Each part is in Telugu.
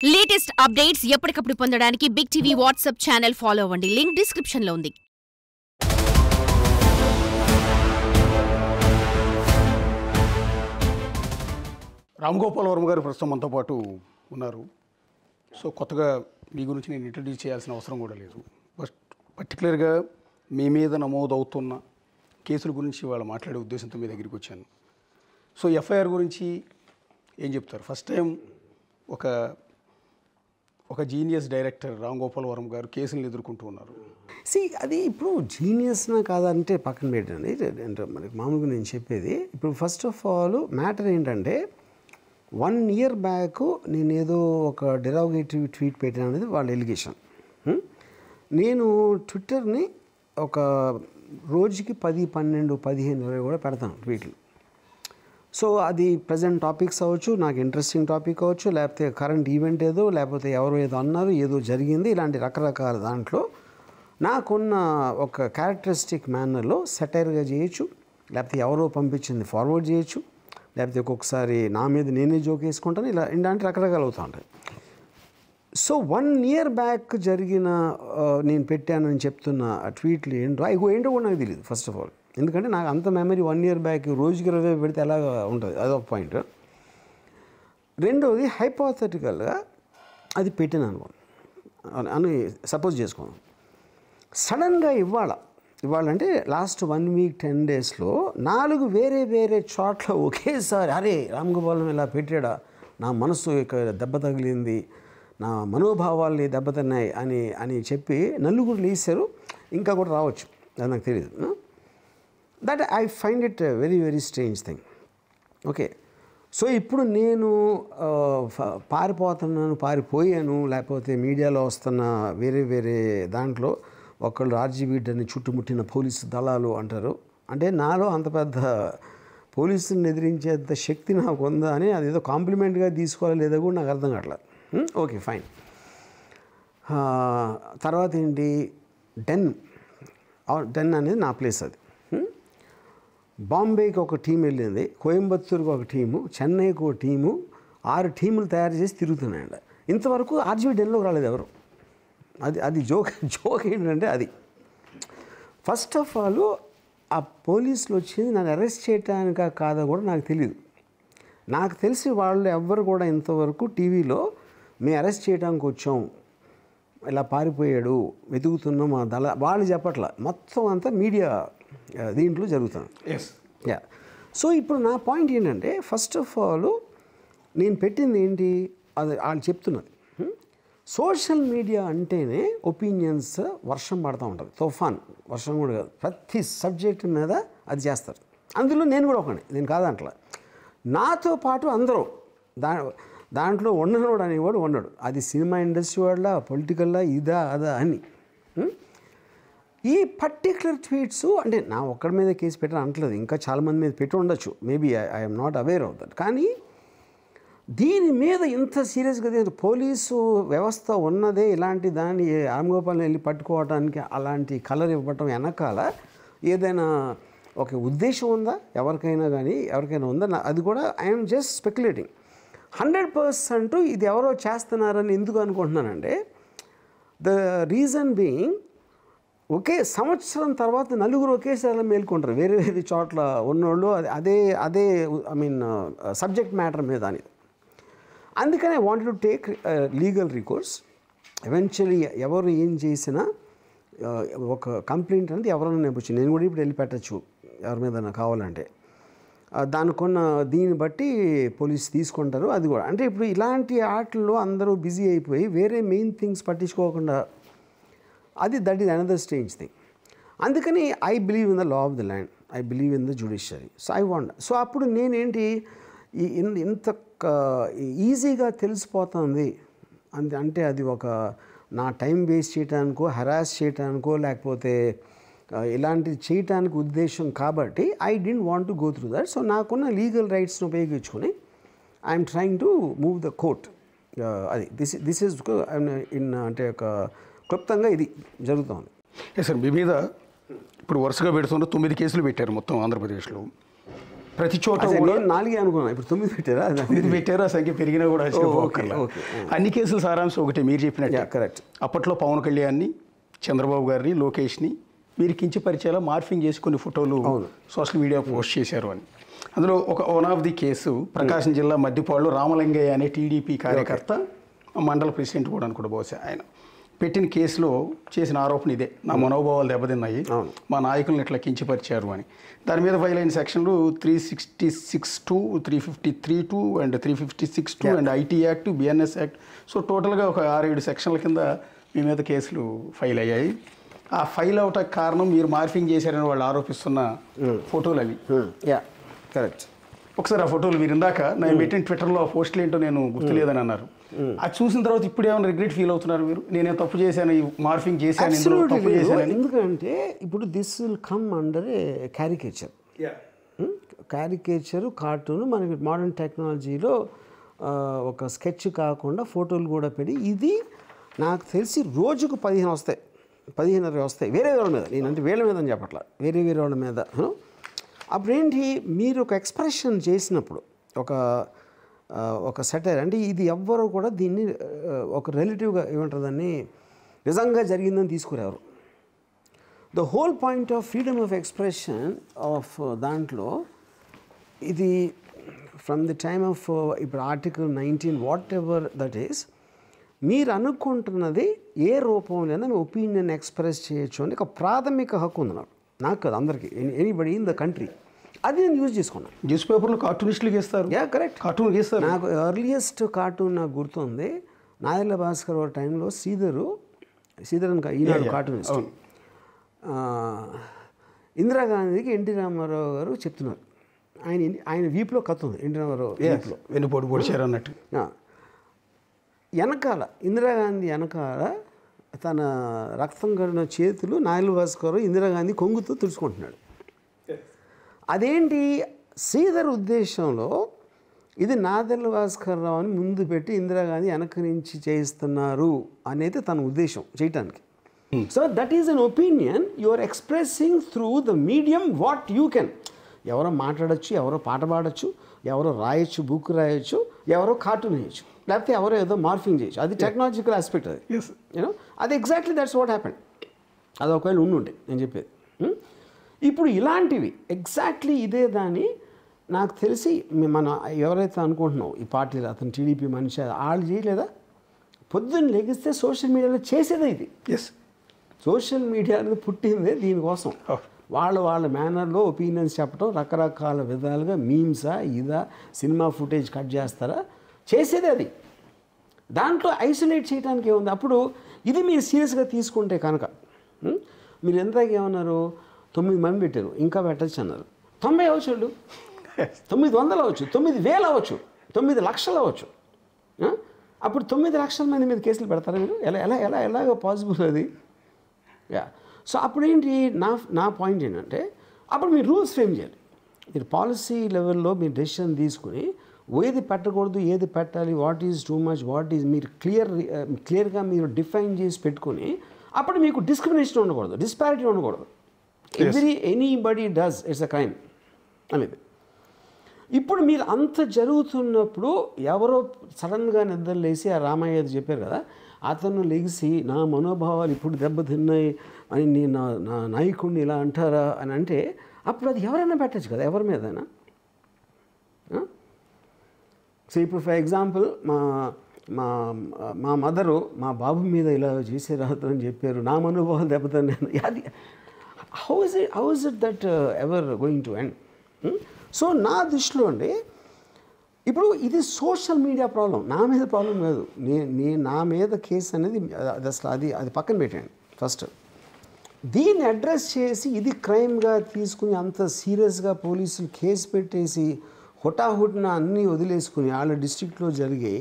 లేటెస్ట్ అప్డేట్స్ ఎప్పటికప్పుడు పొందడానికి big TV WhatsApp channel follow అవ్వండి. లింక్ డిస్క్రిప్షన్ లో ఉంది. రామ్ గోపాల్ వర్మ గారు ప్రస్తుతం మనతో పాటు ఉన్నారు. సో కొత్తగా మీ గురించి నేను ఇంట్రడ్యూస్ చేయాల్సిన అవసరం కూడా లేదు. బట్ పర్టికులర్గా మీ మీద నమోదవుతున్న కేసుల గురించి వాళ్ళు మాట్లాడే ఉద్దేశంతో మీ దగ్గరికి వచ్చాను. సో ఎఫ్ఐఆర్ గురించి ఏం చెప్తారు? ఫస్ట్ టైం ఒక జీనియస్ డైరెక్టర్ రామ్ గోపాల్ వర్మ గారు కేసులను ఎదుర్కొంటూ ఉన్నారు. అది ఇప్పుడు జీనియస్నా కాదంటే పక్కన పెట్టండి. అంటే మనకి మామూలుగా నేను చెప్పేది ఇప్పుడు ఫస్ట్ ఆఫ్ ఆల్ మ్యాటర్ ఏంటంటే 1 year బ్యాక్ నేను ఏదో ఒక డెరాగేటివ్ ట్వీట్ పెట్టాను అనేది వాళ్ళ ఎలిగేషన్. నేను ట్విట్టర్ని ఒక రోజుకి 10, 12, 15, 20 కూడా పెడతాను ట్వీట్లు. సో అది ప్రజెంట్ టాపిక్స్ అవ్వచ్చు, నాకు ఇంట్రెస్టింగ్ టాపిక్ అవ్వచ్చు, లేకపోతే కరెంట్ ఈవెంట్ ఏదో, లేకపోతే ఎవరో ఏదో అన్నారు, ఏదో జరిగింది, ఇలాంటి రకరకాల దాంట్లో నాకున్న ఒక క్యారెక్టరిస్టిక్ మేనర్లో సెటైర్గా చేయొచ్చు, లేకపోతే ఎవరో పంపించింది ఫార్వర్డ్ చేయొచ్చు, లేకపోతే ఒక్కొక్కసారి నా మీద నేనే జోక్ వేసుకుంటాను. ఇలాంటి రకరకాలు అవుతూ ఉంటాయి. సో 1 year బ్యాక్ జరిగిన నేను పెట్టానని చెప్తున్న ట్వీట్లు ఏంటో కూడా నాకు తెలియదు ఫస్ట్ ఆఫ్ ఆల్. ఎందుకంటే నాకు అంత మెమరీ 1 year బ్యాక్ రోజుకి 20 పెడితే ఎలా ఉంటుంది, అదొక పాయింట్. రెండవది హైపోథెటికల్గా అది పెట్టినాను అని సపోజ్ చేసుకున్నాను. సడన్గా ఇవాళ అంటే లాస్ట్ 1 week 10 daysలో 4 వేరే చోట్ల ఒకేసారి అరే రామ్ గోపాలం ఇలా పెట్టాడా, నా మనసు దెబ్బ తగిలింది, నా మనోభావాల్ని దెబ్బతిన్నాయి అని చెప్పి నలుగురు లేసారు. ఇంకా కూడా రావచ్చు, అది నాకు తెలియదు. That I find it very very strange thing. Okay, so ఇప్పుడు నేను పారిపోయాను, లేకపోతే మీడియాలో వస్తున్న వేరే దాంట్లో ఒకళ్ళు ఆర్జీబీడ్ని చుట్టుముట్టిన పోలీసు దళాలు అంటారు. అంటే నాలో అంత పెద్ద పోలీసుని ఎదిరించేంత శక్తి నాకు ఉందా అని అదేదో కాంప్లిమెంట్గా తీసుకోవాలి లేదా కూడా నాకు అర్థం కావట్లేదు. Okay fine. తర్వాత ఏంటి, డెన్ అనేది నా ప్లేస్. అది బాంబేకి ఒక టీం వెళ్ళింది, కోయంబత్తూరుకి ఒక టీము, చెన్నైకి ఒక టీము, 6 టీములు తయారు చేసి తిరుగుతున్నాయండి. ఇంతవరకు ఆర్జీబీ డెన్లోకి రాలేదు ఎవరు. అది జోక్ ఏంటంటే అది ఫస్ట్ ఆఫ్ ఆల్ ఆ పోలీసులు వచ్చింది నన్ను అరెస్ట్ చేయటానికా కాదా కూడా నాకు తెలియదు. నాకు తెలిసి వాళ్ళు ఎవ్వరు కూడా ఇంతవరకు టీవీలో మేము అరెస్ట్ చేయడానికి వచ్చాం, ఇలా పారిపోయాడు, వెతుకుతున్నాం మా దళ వాళ్ళు చెప్పట్లా. మొత్తం అంతా మీడియా దీంట్లో జరుగుతుంది. యా. సో ఇప్పుడు నా పాయింట్ ఏంటంటే ఫస్ట్ ఆఫ్ ఆల్ నేను పెట్టింది ఏంటి, అది వాళ్ళు చెప్తున్నది. సోషల్ మీడియా అంటేనే ఒపీనియన్స్ వర్షం పడుతూ ఉంటుంది, తుఫాన్ వర్షం కూడా కాదు, ప్రతి సబ్జెక్ట్ మీద అది చేస్తారు. అందులో నేను కూడా ఒకని, నేను కాదంటలా. నాతో పాటు అందరూ దాంట్లో ఉండనోడు అనేవాడు ఉన్నాడు. అది సినిమా ఇండస్ట్రీ వాళ్ళ, పొలిటికల్లా, ఇదా అదా అని. ఈ పర్టిక్యులర్ ట్వీట్స్ అంటే నా ఒక్కడి మీద కేసు పెట్టని అంటలేదు, ఇంకా చాలామంది మీద పెట్టి ఉండొచ్చు, maybe I'm not aware of that. కానీ దీని మీద ఇంత సీరియస్గా పోలీసు వ్యవస్థ ఉన్నదే ఇలాంటి దాన్ని రామ్ గోపాల్ని వెళ్ళి పట్టుకోవడానికి అలాంటి కలర్ ఇవ్వటం వెనకాల ఏదైనా ఒక ఉద్దేశం ఉందా ఎవరికైనా ఉందా? అది కూడా ఐఎమ్ జస్ట్ స్పెక్యులేటింగ్. 100% ఇది ఎవరో చేస్తున్నారని ఎందుకు అనుకుంటున్నానంటే ద రీజన్ బీయింగ్ ఒకే సంవత్సరం తర్వాత నలుగురు ఒకేసారి మేల్కొంటారు వేరే చోట్ల ఉన్నోళ్ళు, అదే ఐ మీన్ సబ్జెక్ట్ మ్యాటర్ మీద అని. అందుకని I wanted to take legal recourse. Eventually ఎవరు ఏం చేసినా ఒక కంప్లైంట్ అనేది ఎవరైనా నేర్పచ్చు. నేను కూడా ఇప్పుడు వెళ్ళి పెట్టచ్చు ఎవరి మీద కావాలంటే. దానికున్న దీన్ని బట్టి పోలీసు తీసుకుంటారు. అది కూడా అంటే ఇప్పుడు ఇలాంటి ఆటల్లో అందరూ బిజీ అయిపోయి వేరే మెయిన్ థింగ్స్ పట్టించుకోకుండా that is another strange thing. అందుకని I believe in the law of the land, I believe in the judiciary. So I want. So అప్పుడు నేనేంటి ఇంత ఈజీగా తెలిసిపోతుంది అంటే అది ఒక నా టైం వేస్ట్ చేయడానికో, హెరాస్ చేయడానికో, లేకపోతే ఇలాంటిది చేయటానికి ఉద్దేశం కాబట్టి I don't want to go through that. So నాకున్న లీగల్ రైట్స్ని ఉపయోగించుకొని I'm trying to move the court. అది దిస్ ఈజ్ ఇన్ అంటే ఒక క్లుప్తంగా ఇది జరుగుతుంది. సార్ మీ మీద ఇప్పుడు వరుసగా పెడుతున్న 9 కేసులు పెట్టారు మొత్తం ఆంధ్రప్రదేశ్లో. ప్రతి చోట అసలు కూడా నేను 4 అనుకున్నాను, ఇప్పుడు 9 పెట్టారా? ఇది పెట్టారు, ఆ సంఖ్య పెరిగినా కూడా ఆశ్చర్యపోకర్లేదు. అన్ని కేసులు సారాంశం ఒకటే మీరు చెప్పినట్టు. కరెక్ట్. అప్పట్లో పవన్ కళ్యాణ్ని, చంద్రబాబు గారిని, లోకేష్ని వీరి కించపరిచేలా మార్ఫింగ్ చేసి కొన్ని ఫోటోలు సోషల్ మీడియా పోస్ట్ చేశారు అని. అందులో వన్ ఆఫ్ ది కేసు ప్రకాశం జిల్లా మద్దిపాడులో రామలింగయ్య అనే టీడీపీ కార్యకర్త, మండల ప్రెసిడెంట్ కూడా అనుకుంటా బహుశా, ఆయన పెట్టిన కేసులో చేసిన ఆరోపణ ఇదే, నా మనోభావాలు దెబ్బతిన్నాయి, మా నాయకులను ఇట్లా కించపరిచారు అని. దాని మీద ఫైల్ అయిన సెక్షన్లు 366(2), 353(2) and 356(2) and IT act, BNS act. So టోటల్గా ఒక 6-7 సెక్షన్ల కింద మీ మీద కేసులు ఫైల్ అయ్యాయి. ఆ ఫైల్ అవటానికి కారణం మీరు మార్ఫింగ్ చేశారని వాళ్ళు ఆరోపిస్తున్న ఫోటోలు అవి. కరెక్ట్. ఒకసారి ఆ ఫోటోలు మీరు ఇందాక నేను పెట్టిన ట్విట్టర్లో ఆ పోస్టులు ఏంటో నేను గుర్తులేదని అన్నారు. అది చూసిన తర్వాత ఇప్పుడు ఏమైనా రిగ్రెట్ ఫీల్ అవుతున్నారు మీరు? నేనే తప్పు చేశాను, ఈ మార్ఫింగ్ చేశాను, ఇందులో తప్పు చేశాను. ఎందుకంటే ఇప్పుడు this will come under a caricature. Caricature, cartoon మనకి మోడర్న్ టెక్నాలజీలో ఒక స్కెచ్ కాకుండా ఫోటోలు కూడా పెట్టి, ఇది నాకు తెలిసి రోజుకు 15 వస్తాయి, 15 వస్తాయి వేరే వాళ్ళ మీద. నేనంటే వీళ్ళ మీద అని చెప్పట్లా, వేరే వాళ్ళ మీద. అప్పుడేంటి, మీరు ఒక ఎక్స్ప్రెషన్ చేసినప్పుడు ఒక సెటైర్ అంటే ఇది ఎవ్వరూ కూడా దీన్ని ఒక రిలేటివ్గా ఏమంటుందని నిజంగా జరిగిందని తీసుకురారు. The whole point of freedom of expression of దాంట్లో ఇది ఫ్రమ్ ది టైమ్ ఆఫ్ ఇప్పుడు article 19 whatever that is, మీరు అనుకుంటున్నది ఏ రూపంలోనే మీ ఒపీనియన్ ఎక్స్ప్రెస్ చేయొచ్చు అని ఒక ప్రాథమిక హక్కు ఉంది నాకు కదా, అందరికీ, ఎనీబడి ఇన్ ద కంట్రీ. అది నేను యూజ్ చేసుకున్నాను. న్యూస్ పేపర్లో కార్టూనిస్టులు గీస్తారు. కరెక్ట్, కార్టూన్ గీస్తారు. నాకు ఎర్లియస్ట్ కార్టూన్ నాకు గుర్తుంది, నాదెళ్ల భాస్కర్ ఒక టైంలో శ్రీధర్ అని ఈనాడు కార్టూనిస్ట్, ఇందిరాగాంధీకి ఎన్టీ రామారావు గారు చెప్తున్నారు, ఆయన వీపులో కథ ఉంది, ఎన్టీ రామారావు వీపులో వెన్నుపోటు పొడిచారు అన్నట్టు. వెనకాల ఇందిరాగాంధీ వెనకాల తన రక్తం కడిన చేతులు నాయలు భాస్కర్ ఇందిరాగాంధీ కొంగుతో తుడుచుకుంటున్నాడు. అదేంటి, శ్రీధర్ ఉద్దేశంలో ఇది నాదెళ్ల భాస్కర్ రావు అని ముందు పెట్టి ఇందిరాగాంధీ వెనక నుంచి చేయిస్తున్నారు అనేది తన ఉద్దేశం చేయటానికి. So that is an opinion you are expressing through the medium what you can. ఎవరో మాట్లాడచ్చు, ఎవరో పాట పాడచ్చు, ఎవరో రాయొచ్చు, బుక్ రాయొచ్చు, ఎవరో కార్టూన్ వేయచ్చు, లేకపోతే ఎవరో ఏదో మార్ఫింగ్ చేయొచ్చు. అది టెక్నాలజికల్ ఆస్పెక్ట్. అది యూనో అది ఎగ్జాక్ట్లీ దట్స్ వాట్ హ్యాపెండ్. అది ఒకవేళ ఉండుంటే నేను చెప్పేది. ఇప్పుడు ఇలాంటివి ఎగ్జాక్ట్లీ ఇదే దాన్ని నాకు తెలిసి మనం ఎవరైతే అనుకుంటున్నాం ఈ పార్టీలో అతను టీడీపీ మనిషి వాళ్ళు చేయలేదా? పొద్దున్న లెగిస్తే సోషల్ మీడియాలో చేసేదే ఇది. సోషల్ మీడియా అనేది పుట్టిందే దీనికోసం. వాళ్ళ మేనర్లో ఒపీనియన్స్ చెప్పడం, రకరకాల విధాలుగా మీమ్సా ఇదా సినిమా ఫుటేజ్ కట్ చేస్తారా, చేసేదే అది. దాంట్లో ఐసోలేట్ చేయడానికి ఏముంది? అప్పుడు ఇది మీరు సీరియస్గా తీసుకుంటే కనుక మీరు ఎంతగా ఏమన్నారు, 9 మంది పెట్టారు, ఇంకా పెట్టచ్చు అన్నారు. 90 అవచ్చు, 900 అవచ్చు, 9000 అవ్వచ్చు, 9 లక్షలు అవ్వచ్చు. అప్పుడు 9 లక్షల మంది మీద కేసులు పెడతారా మీరు? ఎలాగ పాసిబుల్ అది? సో అప్పుడేంటి, నా పాయింట్ ఏంటంటే, అప్పుడు మీరు రూల్స్ ఫ్రేమ్ చేయాలి. మీరు పాలసీ లెవెల్లో మీరు డెసిషన్ తీసుకుని ఏది పెట్టకూడదు, ఏది పెట్టాలి, what is too much, what is మీరు క్లియర్గా మీరు డిఫైన్ చేసి పెట్టుకుని, అప్పుడు మీకు డిస్క్రిమినేషన్ ఉండకూడదు, డిస్పారిటీ ఉండకూడదు. Anybody does, it's a crime అనేది. ఇప్పుడు మీరు అంత జరుగుతున్నప్పుడు ఎవరో సడన్గా నిద్రలేసి ఆ రామయ్య చెప్పారు కదా, అతను లెగిసి నా మనోభావాలు ఇప్పుడు దెబ్బతిన్నాయి అని నా నాయకుడిని ఇలా అంటారా అని అంటే, అప్పుడు అది ఎవరైనా పెట్టచ్చు కదా, ఎవరి మీదైనా. సో ఇప్పుడు ఫర్ ఎగ్జాంపుల్ మా మదరు మా బాబు మీద ఇలా చేసే రాదు అని చెప్పారు, నా మనోభావాలు దెబ్బతిన్నాను. అది how is it that ever going to end? So నా దృష్టిలో అండి, ఇప్పుడు ఇది సోషల్ మీడియా ప్రాబ్లం, నా మీద ప్రాబ్లం కాదు. నా మీద కేసు అనేది అసలు అది పక్కన పెట్టండి. ఫస్ట్ దీన్ని అడ్రస్ చేసి ఇది క్రైమ్గా తీసుకుని అంత సీరియస్గా పోలీసులు కేసు పెట్టేసి హుటాహుటిన అన్నీ వదిలేసుకుని వాళ్ళ డిస్ట్రిక్ట్లో జరిగి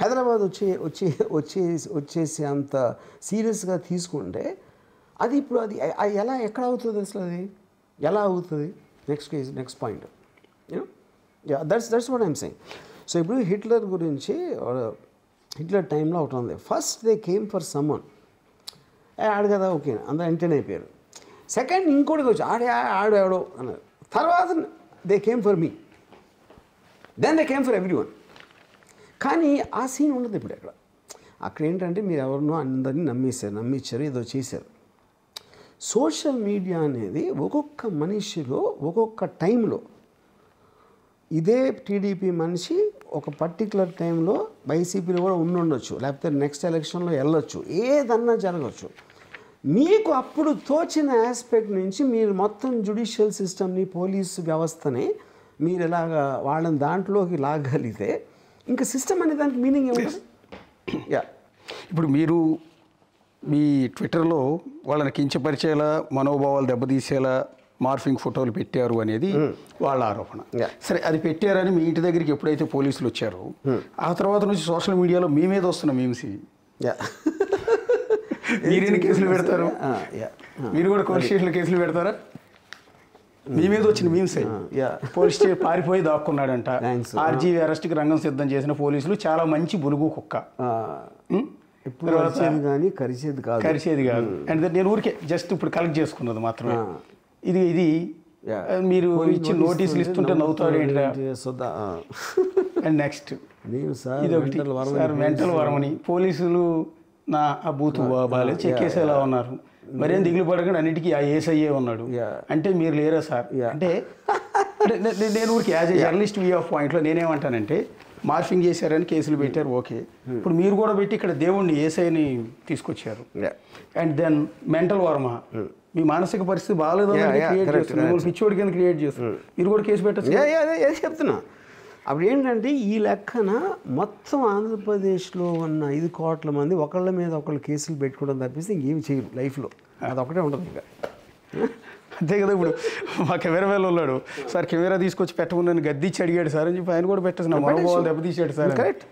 హైదరాబాద్ వచ్చేసి అంత సీరియస్గా తీసుకుంటే అది ఇప్పుడు అది ఎక్కడ అవుతుంది అసలు? అది ఎలా అవుతుంది? Next point that's what I'm saying. So ఇప్పుడు హిట్లర్ గురించి, హిట్లర్ టైంలో ఒకటి ఉంది, first they came for someone, ఆడు కదా ఓకే అందరూ ఎంటర్టైన్ అయిపోయారు. సెకండ్ ఇంకోటికి వచ్చి ఆడాడో అన్నారు. తర్వాత they came for me, then they came for everyone. కానీ ఆ సీన్ ఉండదు ఇప్పుడు అక్కడ ఏంటంటే మీరు ఎవరినో అందరినీ నమ్మించారు, ఏదో చేశారు. సోషల్ మీడియా అనేది ఒక్కొక్క మనిషిలో ఒక్కొక్క టైంలో, ఇదే టీడీపీ మనిషి ఒక పర్టికులర్ టైంలో వైసీపీలో కూడా ఉండొచ్చు, లేకపోతే నెక్స్ట్ ఎలక్షన్లో వెళ్ళొచ్చు, ఏదన్నా జరగవచ్చు. మీకు అప్పుడు తోచిన ఆస్పెక్ట్ నుంచి మీరు మొత్తం జ్యుడిషియల్ సిస్టమ్ని, పోలీసు వ్యవస్థని మీరు ఇలాగా వాళ్ళని దాంట్లోకి లాగలిగితే ఇంకా సిస్టమ్ అనే దానికి మీనింగ్ ఏముంటుంది? యా, ఇప్పుడు మీరు మీ ట్విట్టర్లో వాళ్ళని కించపరిచేలా, మనోభావాలు దెబ్బతీసేలా మార్ఫింగ్ ఫోటోలు పెట్టారు అనేది వాళ్ళ ఆరోపణ. సరే, అది పెట్టారని మీ ఇంటి దగ్గరికి ఎప్పుడైతే పోలీసులు వచ్చారో ఆ తర్వాత నుంచి సోషల్ మీడియాలో మీ మీద వస్తున్న మీమ్స్, మీరేని కేసులు పెడతారు? మీరు కూడా పోలీస్ స్టేషన్లో కేసులు పెడతారా? మీ మీద వచ్చిన మీమ్స్ పోలీస్ స్టేషన్ పారిపోయి దాక్కున్నాడంట, ఆర్జీవీ అరెస్ట్కి రంగం సిద్ధం చేసిన పోలీసులు, చాలా మంచి బులుగు కుక్క, కానీ కరిచేది కాదు. అండ్ నేను ఊరికే జస్ట్ ఇప్పుడు కలెక్ట్ చేసుకున్నది మాత్రమే. ఇది మీరు ఇచ్చిన నోటీసులు ఇస్తుంటే నవ్వుతాడు ఏంటి? అండ్ నెక్స్ట్ ఇది ఒకటి, సార్ మెంటల్ వరమని పోలీసులు నా ఆ బూత్ బాగాలేదు చెక్కేసేలా ఉన్నారు, మరేం దిగులు పడకుండా అన్నిటికీ ఆ ఏసయ్యే ఉన్నాడు అంటే మీరు లేరా సార్? అంటే నేను ఊరికి as a journalist view of పాయింట్లో నేనేమంటానంటే, మార్ఫింగ్ చేశారని కేసులు పెట్టారు, ఓకే. ఇప్పుడు మీరు కూడా పెట్టి ఇక్కడ దేవుణ్ణి ఏసైని తీసుకొచ్చారు. అండ్ దెన్ మెంటల్ వర్మ, మీ మానసిక పరిస్థితి బాగాలేదు పిచ్చోడి కింద క్రియేట్ చేస్తారు, మీరు కూడా కేసు పెట్టచ్చు. చెప్తున్నా. అప్పుడు ఏంటంటే ఈ లెక్కన మొత్తం ఆంధ్రప్రదేశ్లో ఉన్న 5 కోట్ల మంది ఒకళ్ళ మీద ఒకళ్ళు కేసులు పెట్టుకోవడం తప్పిస్తే ఇంకేమి చేయరు లైఫ్లో, అదొకటే ఉంటుంది ఇంకా. అంతే కదా. ఇప్పుడు మా కెమెరా వేలు ఉన్నాడు సార్, కెమెరా తీసుకొచ్చి పెట్టమని గద్దిచ్చి అడిగాడు సార్ అని చెప్పి ఆయన కూడా పెట్టచ్చు, నా మనోభావాలు దెబ్బతీసాడు సార్. కరెక్ట్,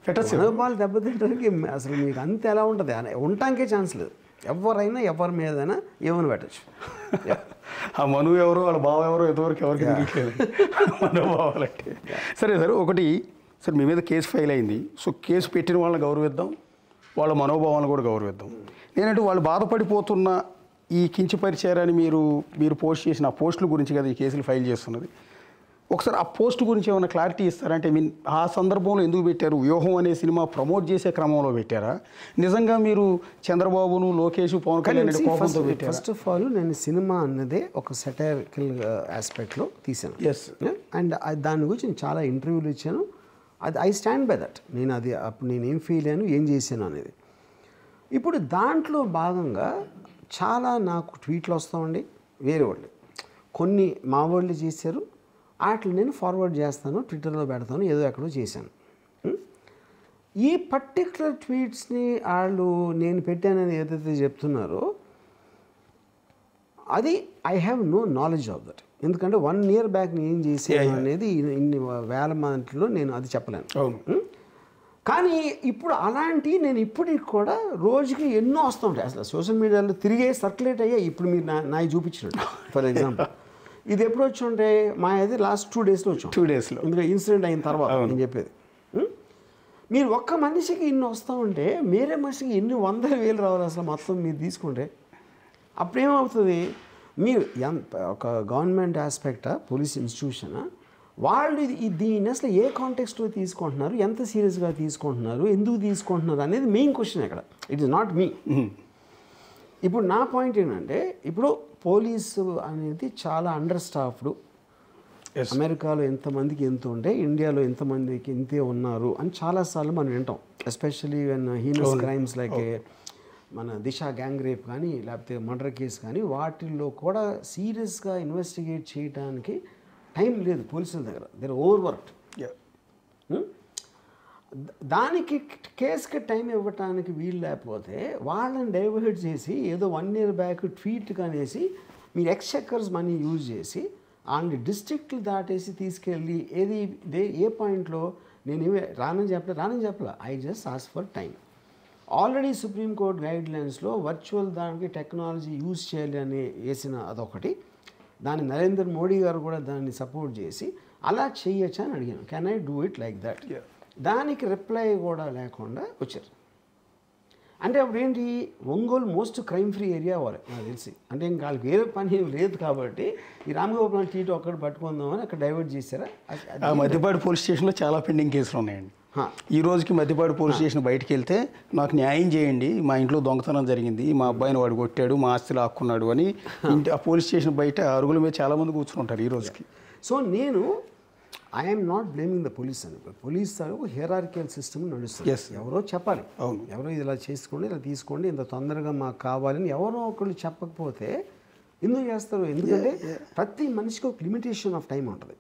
పెట్టచ్చు. మనోభావాలు దెబ్బతింటానికి అసలు మీకు అంత ఎలా ఉంటుంది, ఉండటానికే ఛాన్స్ లేదు. ఎవరైనా ఎవరి మీదైనా ఏమని పెట్టచ్చు. ఆ మనువు ఎవరో వాళ్ళ బావ ఎవరో ఎంతవరకు ఎవరికి తెలియట్లేదు మనోభావాలంటే. సరే సార్, ఒకటి సార్ మీ మీద కేసు ఫైల్ అయింది, సో కేసు పెట్టిన వాళ్ళని గౌరవిద్దాం, వాళ్ళ మనోభావాలను కూడా గౌరవిద్దాం. నేనంటే వాళ్ళు బాధపడిపోతున్న ఈ కించపరిచారని మీరు పోస్ట్ చేసిన ఆ పోస్టుల గురించి కదా ఈ కేసులు ఫైల్ చేస్తున్నది. ఒకసారి ఆ పోస్ట్ గురించి ఏమైనా క్లారిటీ ఇస్తారంటే, ఆ సందర్భంలో ఎందుకు పెట్టారు? వ్యూహం అనే సినిమా ప్రమోట్ చేసే క్రమంలో పెట్టారా? నిజంగా మీరు చంద్రబాబును, లోకేష్, పవన్ కళ్యాణ్ కోపంతో పెట్టారా? ఫస్ట్ ఆఫ్ ఆల్ నేను సినిమా అన్నదే ఒక సెటైరికల్ ఆస్పెక్ట్లో తీసాను. ఎస్. అండ్ దాని గురించి నేను చాలా ఇంటర్వ్యూలు ఇచ్చాను. అది ఐ స్టాండ్ బై దట్. నేను అది అప్పుడు నేను ఏం ఫీల్ అయ్యాను, ఏం చేశాను అనేది. ఇప్పుడు దాంట్లో భాగంగా చాలా నాకు ట్వీట్లు వస్తామండి, వేరే వాళ్ళు కొన్ని మా వాళ్ళు చేశారు, వాటిని నేను ఫార్వర్డ్ చేస్తాను, ట్విట్టర్లో పెడతాను, ఏదో ఎక్కడో చేశాను. ఈ పర్టిక్యులర్ ట్వీట్స్ని వాళ్ళు నేను పెట్టానని ఏదైతే చెప్తున్నారో అది I have no knowledge of that. ఎందుకంటే 1 year బ్యాక్ నేను ఏం చేశాను అనేది ఇన్ని వేల మందిలో నేను అది చెప్పలేను. కానీ ఇప్పుడు అలాంటి నేను ఇప్పటికి కూడా రోజుకి ఎన్నో వస్తుంటాయి. అసలు సోషల్ మీడియాలో తిరిగే సర్క్యులేట్ అయ్యాయి. ఇప్పుడు మీరు నా చూపించినట్టు ఫర్ ఎగ్జాంపుల్ ఇది ఎప్పుడు వచ్చి ఉంటే మా అయితే లాస్ట్ 2 daysలో వచ్చాం. 2 daysలో ఇందులో ఇన్సిడెంట్ అయిన తర్వాత నేను చెప్పేది. మీరు ఒక్క మనిషికి ఇన్ని వస్తూ ఉంటే వేరే మనిషికి ఎన్ని 100,000 రావాలి అసలు మొత్తం మీరు తీసుకుంటే. అప్పుడేమవుతుంది, మీరు ఒక గవర్నమెంట్ ఆస్పెక్టా, పోలీస్ ఇన్స్టిట్యూషనా, వాళ్ళు దీన్ని అసలు ఏ కాంటెక్స్ట్లో తీసుకుంటున్నారు, ఎంత సీరియస్గా తీసుకుంటున్నారు, ఎందుకు తీసుకుంటున్నారు అనేది మెయిన్ క్వశ్చన్ ఇక్కడ. It is not me. ఇప్పుడు నా పాయింట్ ఏంటంటే, ఇప్పుడు పోలీసు అనేది చాలా అండర్ స్టాఫ్డ్. అమెరికాలో ఎంతమందికి ఎంత ఉంటే ఇండియాలో ఎంతమందికి ఇంతే ఉన్నారు అని చాలాసార్లు మనం వింటాం. Especially when heinous crimes like మన దిశ గ్యాంగ్ రేప్ కానీ లేకపోతే మర్డర్ కేసు కానీ వాటిల్లో కూడా సీరియస్గా ఇన్వెస్టిగేట్ చేయడానికి టైం లేదు పోలీసుల దగ్గర. They're overworked. దానికి కేసుకి టైం ఇవ్వటానికి వీలు లేకపోతే వాళ్ళని డైవర్ట్ చేసి ఏదో 1 year బ్యాక్ ట్వీట్ కనేసి మీరు ఎక్స్చెక్కర్స్ మనీ యూజ్ చేసి వాళ్ళని డిస్ట్రిక్ట్లు దాటేసి తీసుకెళ్ళి ఏ పాయింట్లో నేనేమి రానని చెప్పలే. I just ask for time. Already supreme court గైడ్లైన్స్లో వర్చువల్ దానికి టెక్నాలజీ యూజ్ చేయాలి అని వేసిన అదొకటి. దాన్ని నరేంద్ర మోడీ గారు కూడా దాన్ని సపోర్ట్ చేసి అలా చేయొచ్చా అని అడిగాను. Can I do it like that? దానికి రిప్లై కూడా లేకుండా వచ్చారు. అంటే అప్పుడు ఏంటి, Ongole most crime free area అవ్వాలి నాకు తెలిసి. అంటే ఇంకా వాళ్ళకి వేరే పని లేదు కాబట్టి ఈ రామగోపాలం టీటీ ఒక్కటి పట్టుకుందామని అక్కడ డైవర్ట్ చేశారా. ఆ మధ్యపాడు పోలీస్ స్టేషన్లో చాలా పెండింగ్ కేసులు ఉన్నాయండి. ఈ రోజుకి మధ్యపాడు పోలీస్ స్టేషన్ బయటకు వెళ్తే నాకు న్యాయం చేయండి, మా ఇంట్లో దొంగతనం జరిగింది, మా అబ్బాయిని వాడు కొట్టాడు, మా ఆస్తిలో ఆక్కున్నాడు అని ఆ పోలీస్ స్టేషన్ బయట అరుగుల మీద చాలామంది కూర్చుని ఉంటారు ఈ రోజుకి. సో నేను I'm not blaming the police అని. పోలీస్ ఒక హియరార్కికల్ సిస్టమ్ నడుస్తుంది. ఎవరో చెప్పాలి, అవును ఎవరో ఇది ఇలా చేసుకోండి, ఇలా తీసుకోండి, ఇంత తొందరగా మాకు కావాలని ఎవరో ఒకళ్ళు చెప్పకపోతే ఎందుకు చేస్తారు? ఎందుకంటే ప్రతి మనిషికి ఒక లిమిటేషన్ ఆఫ్ టైం ఉంటుంది,